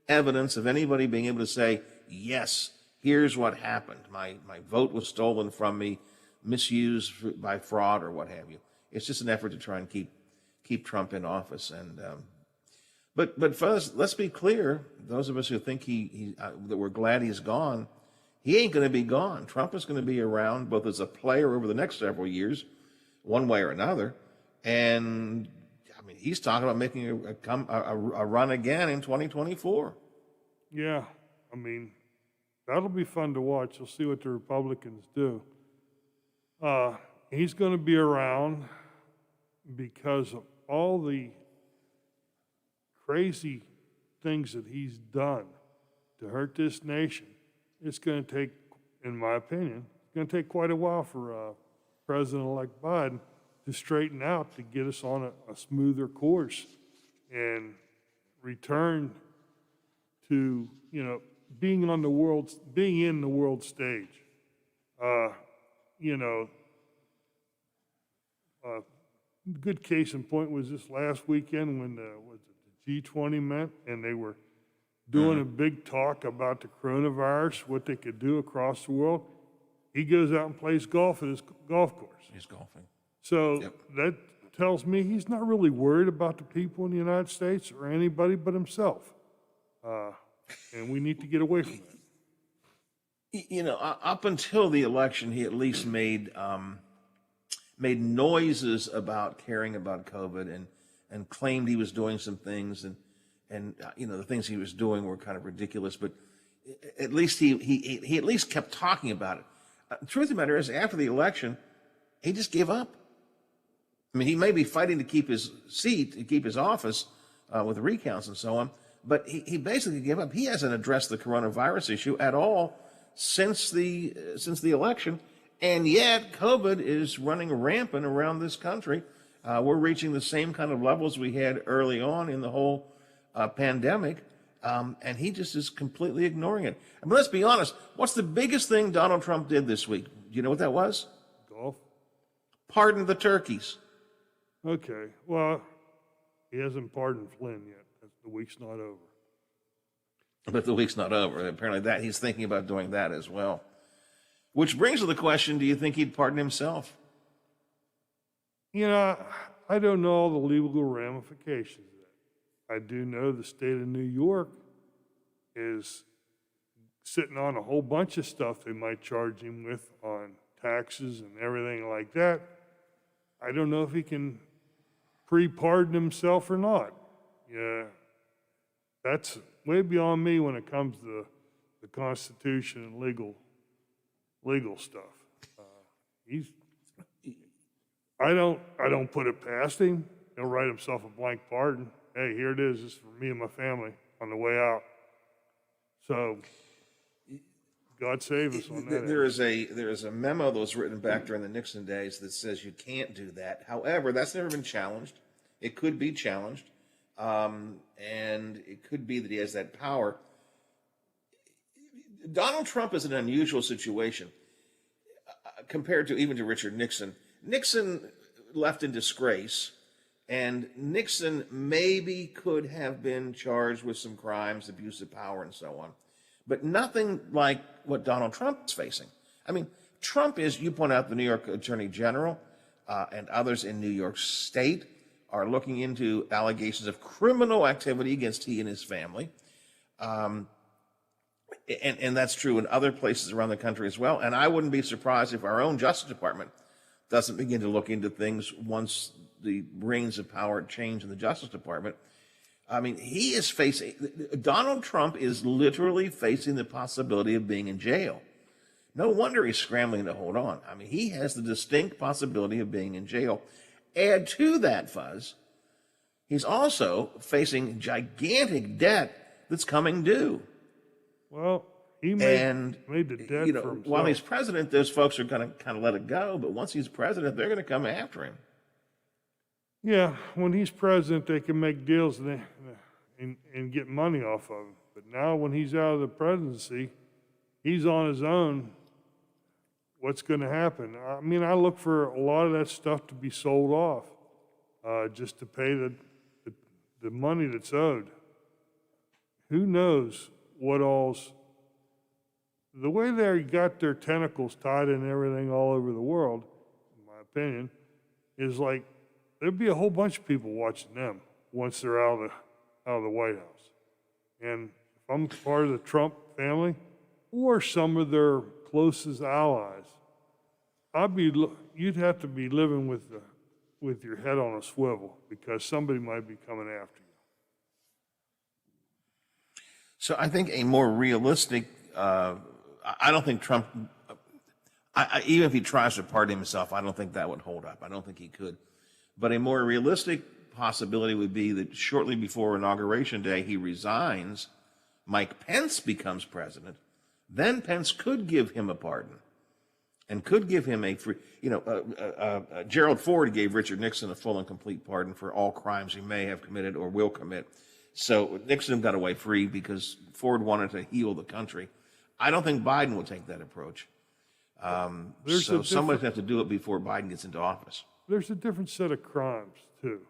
evidence of anybody being able to say, yes, here's what happened. My vote was stolen from me, misused by fraud or what have you. It's just an effort to try and keep Trump in office. And but fellas, let's be clear. Those of us who think that we're glad he's gone, he ain't going to be gone. Trump is going to be around both as a player over the next several years, one way or another. And I mean, he's talking about making a run again in 2024. Yeah, I mean, that'll be fun to watch. You'll see what the Republicans do. He's going to be around because of all the crazy things that he's done to hurt this nation. It's going to take, in my opinion, it's going to take quite a while for President-elect Biden to straighten out, to get us on a smoother course and return to, being in the world stage. Good case in point was this last weekend when the G20 met, and they were doing a big talk about the coronavirus, what they could do across the world. He goes out and plays golf at his golf course. He's golfing. So that tells me he's not really worried about the people in the United States or anybody but himself. And we need to get away from that. Up until the election, he at least made noises about caring about COVID and claimed he was doing some things, and the things he was doing were kind of ridiculous, but at least he at least kept talking about it. The truth of the matter is, after the election, he just gave up. I mean, he may be fighting to keep his seat, to keep his office with the recounts and so on, but he basically gave up. He hasn't addressed the coronavirus issue at all since the election, and yet COVID is running rampant around this country. We're reaching the same kind of levels we had early on in the whole pandemic, and he just is completely ignoring it. I mean, let's be honest. What's the biggest thing Donald Trump did this week? Do you know what that was? Golf. Pardon the turkeys. Okay. Well, he hasn't pardoned Flynn yet. The week's not over. But the week's not over. Apparently he's thinking about doing that as well. Which brings to the question, do you think he'd pardon himself? I don't know all the legal ramifications of that. I do know the state of New York is sitting on a whole bunch of stuff they might charge him with on taxes and everything like that. I don't know if he can pre-pardon himself or not. Yeah, that's way beyond me when it comes to the Constitution and legal stuff. I don't put it past him. He'll write himself a blank pardon. Hey, here it is. This is for me and my family on the way out. So, God save us on that. There is a memo that was written back during the Nixon days that says you can't do that. However, that's never been challenged. It could be challenged, and it could be that he has that power. Donald Trump is an unusual situation compared to even to Richard Nixon. Nixon left in disgrace, and Nixon maybe could have been charged with some crimes, abuse of power, and so on, but nothing like what Donald Trump is facing. I mean, Trump is, you point out, the New York Attorney General and others in New York State are looking into allegations of criminal activity against he and his family. And that's true in other places around the country as well. And I wouldn't be surprised if our own Justice Department doesn't begin to look into things once the reins of power change in the Justice Department. I mean, Donald Trump is literally facing the possibility of being in jail. No wonder he's scrambling to hold on. I mean, he has the distinct possibility of being in jail. Add to that, Fuzz, he's also facing gigantic debt that's coming due. Well, he made the debt for himself. While he's president, those folks are going to kind of let it go. But once he's president, they're going to come after him. Yeah, when he's president, they can make deals and get money off of him. But now when he's out of the presidency, he's on his own. What's going to happen? I mean, I look for a lot of that stuff to be sold off just to pay the money that's owed. Who knows what all's... The way they got their tentacles tied in everything all over the world, in my opinion, is like there'd be a whole bunch of people watching them once they're out of the White House. And if I'm part of the Trump family or some of their closest allies, you'd have to be living with your head on a swivel because somebody might be coming after you. So I think a more realistic, I don't think Trump, even if he tries to pardon himself, I don't think that would hold up. I don't think he could. But a more realistic possibility would be that shortly before Inauguration Day, he resigns, Mike Pence becomes president, then Pence could give him a pardon and could give him a free, Gerald Ford gave Richard Nixon a full and complete pardon for all crimes he may have committed or will commit. So Nixon got away free because Ford wanted to heal the country. I don't think Biden will take that approach. So somebody's have to do it before Biden gets into office. There's a different set of crimes, too.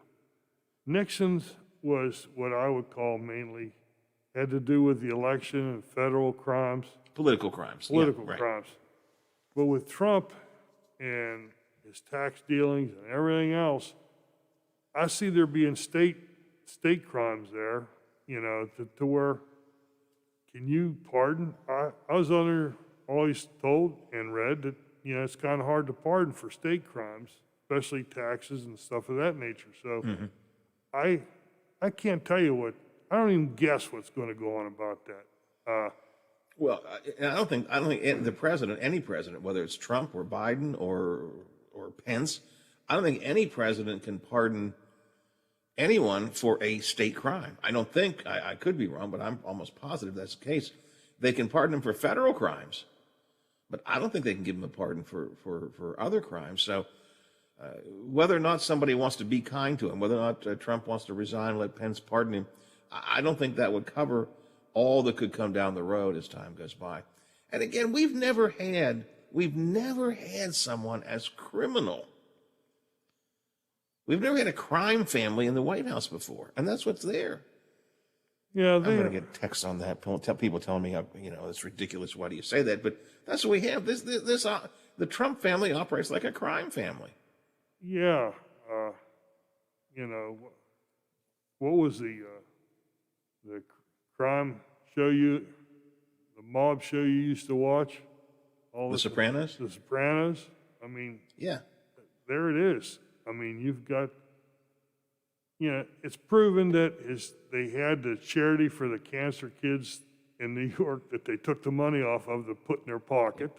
Nixon's was what I would call mainly had to do with the election and federal crimes. Political crimes. Political yeah, right. crimes. But with Trump and his tax dealings and everything else, I see there being state crimes there, to where, can you pardon? I was always told and read that, it's kind of hard to pardon for state crimes, especially taxes and stuff of that nature. So I can't tell you I don't even guess what's going to go on about that. Well, I don't think the president, any president, whether it's Trump or Biden or Pence, I don't think any president can pardon anyone for a state crime. I don't think, I could be wrong, but I'm almost positive that's the case. They can pardon him for federal crimes, but I don't think they can give him a pardon for other crimes. So whether or not somebody wants to be kind to him, whether or not Trump wants to resign and let Pence pardon him, I don't think that would cover all that could come down the road as time goes by. And again, we've never had someone as criminal. We've never had a crime family in the White House before, and that's what's there. Yeah, I'm going to get texts on that. People telling me, it's ridiculous. Why do you say that? But that's what we have. The Trump family operates like a crime family. Yeah, what was the crime show the mob show you used to watch? The Sopranos? The Sopranos. I mean, yeah, there it is. I mean, you've got, it's proven that they had the charity for the cancer kids in New York that they took the money off of to put in their pocket.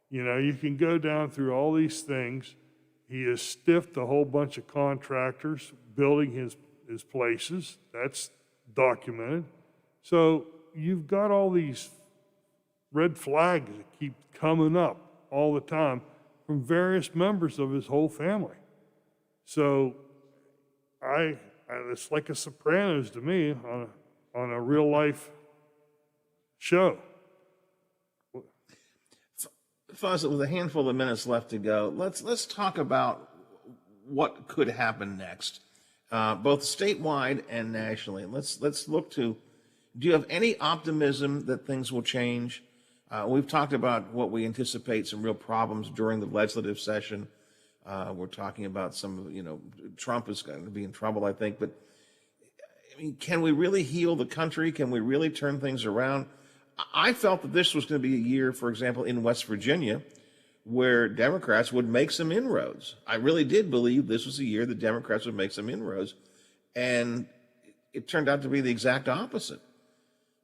You can go down through all these things. He has stiffed a whole bunch of contractors building his places. That's documented. So you've got all these red flags that keep coming up all the time from various members of his whole family. So it's like a Sopranos to me on a real life show. Fuzz, with a handful of minutes left to go, let's talk about what could happen next, both statewide and nationally. Let's look to. Do you have any optimism that things will change? We've talked about what we anticipate some real problems during the legislative session. We're talking about Trump is going to be in trouble, I think. But, I mean, can we really heal the country? Can we really turn things around? I felt that this was going to be a year, for example, in West Virginia, where Democrats would make some inroads. I really did believe this was a year that Democrats would make some inroads. And it turned out to be the exact opposite.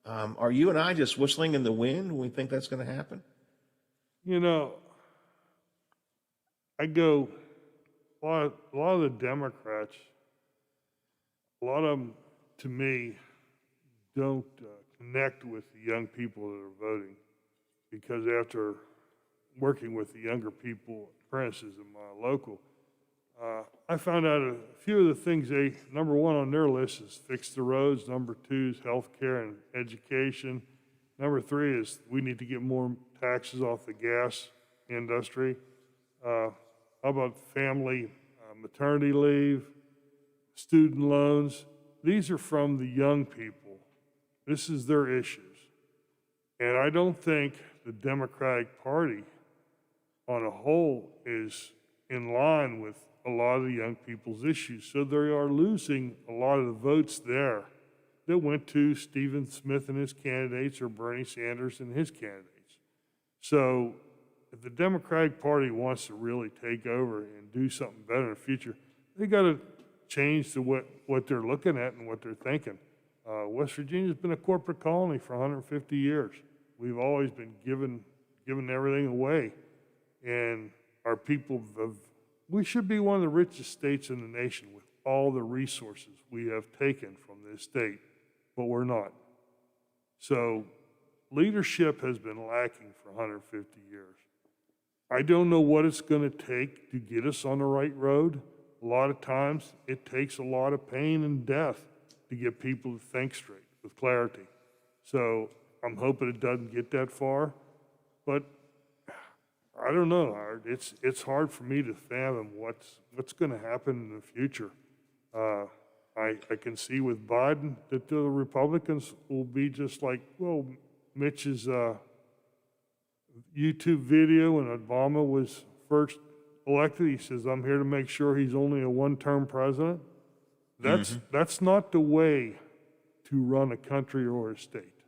Are you and I just whistling in the wind when we think that's going to happen? You know, I go, a lot of the Democrats, a lot of them, to me, don't connect with the young people that are voting, because after working with the younger people, apprentices in my local, I found out a few of the things number one on their list is fix the roads, number two is health care and education, number three is we need to get more taxes off the gas industry. How about family maternity leave, student loans? These are from the young people. This is their issues. And I don't think the Democratic Party on a whole is in line with a lot of the young people's issues. So they are losing a lot of the votes there that went to Stephen Smith and his candidates or Bernie Sanders and his candidates. So if the Democratic Party wants to really take over and do something better in the future, they got to change to what they're looking at and what they're thinking. West Virginia's been a corporate colony for 150 years. We've always been giving everything away. And our people we should be one of the richest states in the nation with all the resources we have taken from this state, but we're not. So leadership has been lacking for 150 years. I don't know what it's going to take to get us on the right road. A lot of times it takes a lot of pain and death to get people to think straight with clarity. So I'm hoping it doesn't get that far, but I don't know, Howard. It's hard for me to fathom what's going to happen in the future. I can see with Biden that the Republicans will be just like, well, Mitch's YouTube video when Obama was first elected. He says, "I'm here to make sure he's only a one-term president." That's not the way to run a country or a state.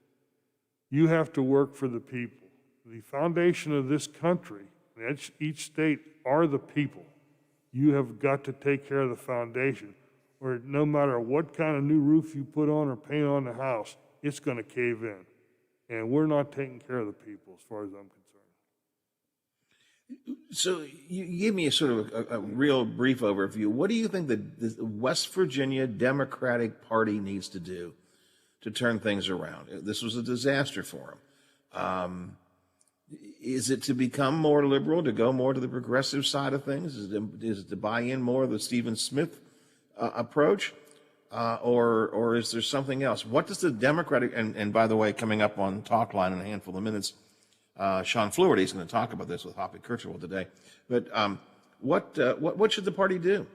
You have to work for the people. The foundation of this country, and each state, are the people. You have got to take care of the foundation, or no matter what kind of new roof you put on or paint on the house, it's going to cave in. And we're not taking care of the people as far as I'm concerned. So you gave me a sort of a real brief overview. What do you think the West Virginia Democratic Party needs to do to turn things around? This was a disaster for them. Is it to become more liberal, to go more to the progressive side of things? Is it to buy in more of the Stephen Smith approach? Or is there something else? What does the Democratic, and by the way, coming up on Talk Line in a handful of minutes, Sean Fluharty is going to talk about this with Hoppy Kirchhoff today. But what should the party do?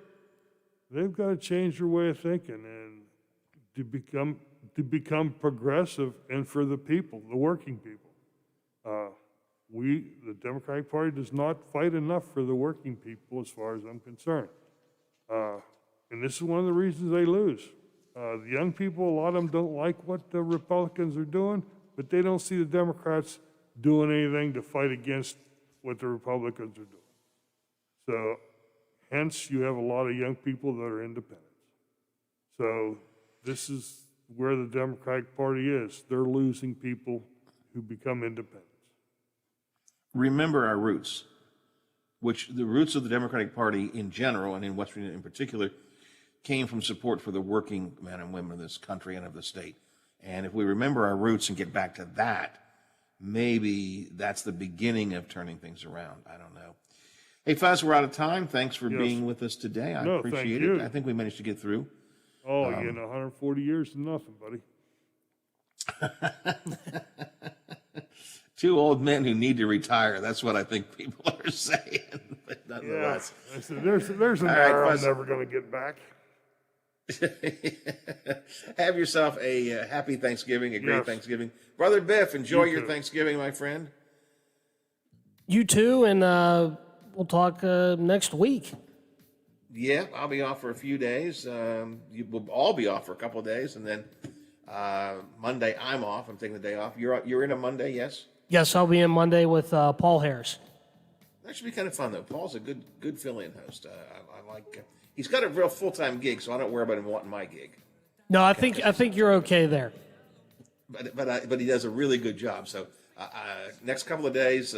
They've got to change their way of thinking and to become progressive and for the people, the working people. The Democratic Party does not fight enough for the working people as far as I'm concerned. And this is one of the reasons they lose. The young people, a lot of them don't like what the Republicans are doing, but they don't see the Democrats doing anything to fight against what the Republicans are doing. So hence you have a lot of young people that are independent. So this is where the Democratic Party is. They're losing people who become independent. Remember our roots, which the roots of the Democratic Party in general, and in West Virginia in particular, came from support for the working men and women of this country and of the state. And if we remember our roots and get back to that, maybe that's the beginning of turning things around. I don't know. Hey, Fuzz, we're out of time. Thanks for being with us today. I appreciate it. I think we managed to get through. Oh, 140 years is nothing, buddy. Two old men who need to retire. That's what I think people are saying. But nonetheless. Yeah. There's an era I'm never going to get back. Have yourself a happy Thanksgiving, a great Yes. Thanksgiving. Brother Biff, enjoy You your too. Thanksgiving, my friend. You too, and we'll talk next week. Yeah, I'll be off for a few days. You will all be off for a couple of days, and then Monday I'm off. I'm taking the day off. You're in on Monday, yes? Yes, I'll be in Monday with Paul Harris. That should be kind of fun, though. Paul's a good fill-in host. I like. He's got a real full-time gig, so I don't worry about him wanting my gig. No, I think you're okay there. But he does a really good job. So next couple of days,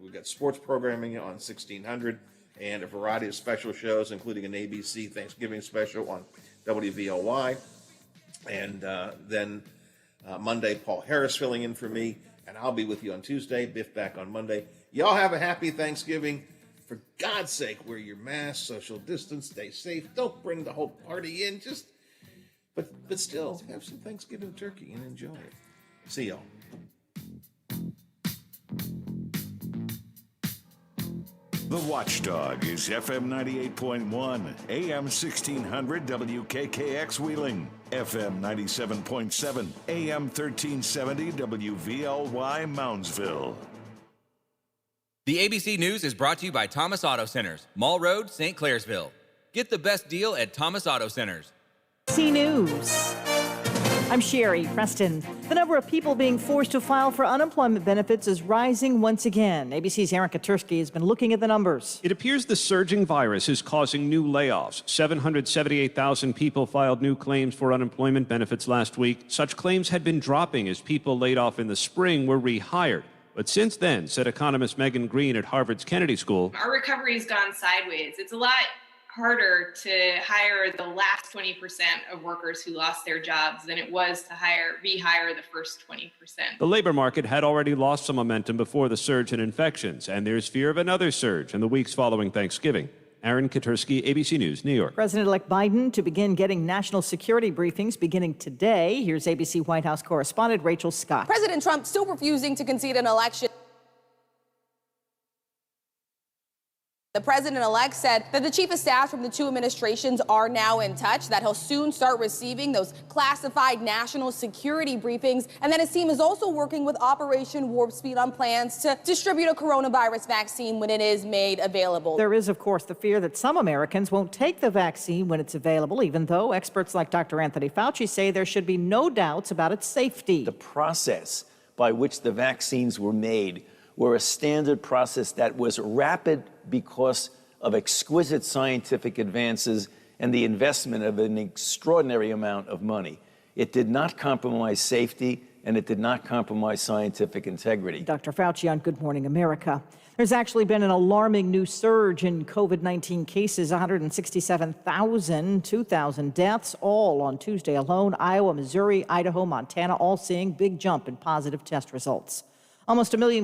we've got sports programming on 1600 and a variety of special shows, including an ABC Thanksgiving special on WVLY. And then Monday, Paul Harris filling in for me, and I'll be with you on Tuesday. Biff back on Monday. Y'all have a happy Thanksgiving. For God's sake, wear your mask, social distance, stay safe. Don't bring the whole party in. But still, have some Thanksgiving turkey and enjoy it. See y'all. The Watchdog is FM 98.1, AM 1600 WKKX Wheeling, FM 97.7, AM 1370 WVLY Moundsville. The ABC News is brought to you by Thomas Auto Centers, Mall Road, St. Clairsville. Get the best deal at Thomas Auto Centers. ABC News. I'm Sherry Preston. The number of people being forced to file for unemployment benefits is rising once again. ABC's Aaron Katursky has been looking at the numbers. It appears the surging virus is causing new layoffs. 778,000 people filed new claims for unemployment benefits last week. Such claims had been dropping as people laid off in the spring were rehired. But since then, said economist Megan Green at Harvard's Kennedy School, our recovery's gone sideways. It's a lot harder to hire the last 20% of workers who lost their jobs than it was to rehire the first 20%. the labor market had already lost some momentum before the surge in infections, and there's fear of another surge in the weeks following Thanksgiving. Aaron Katursky, ABC News, New York. President-elect Biden to begin getting national security briefings beginning today. Here's ABC White House correspondent Rachel Scott. President Trump still refusing to concede an election. The president-elect said that the chief of staff from the two administrations are now in touch, that he'll soon start receiving those classified national security briefings, and that his team is also working with Operation Warp Speed on plans to distribute a coronavirus vaccine when it is made available. There is, of course, the fear that some Americans won't take the vaccine when it's available, even though experts like Dr. Anthony Fauci say there should be no doubts about its safety. The process by which the vaccines were made were a standard process that was rapid because of exquisite scientific advances and the investment of an extraordinary amount of money. It did not compromise safety, and it did not compromise scientific integrity. Dr. Fauci on Good Morning America. There's actually been an alarming new surge in COVID-19 cases, 167,000, 2,000 deaths, all on Tuesday alone. Iowa, Missouri, Idaho, Montana, all seeing big jump in positive test results. Almost a million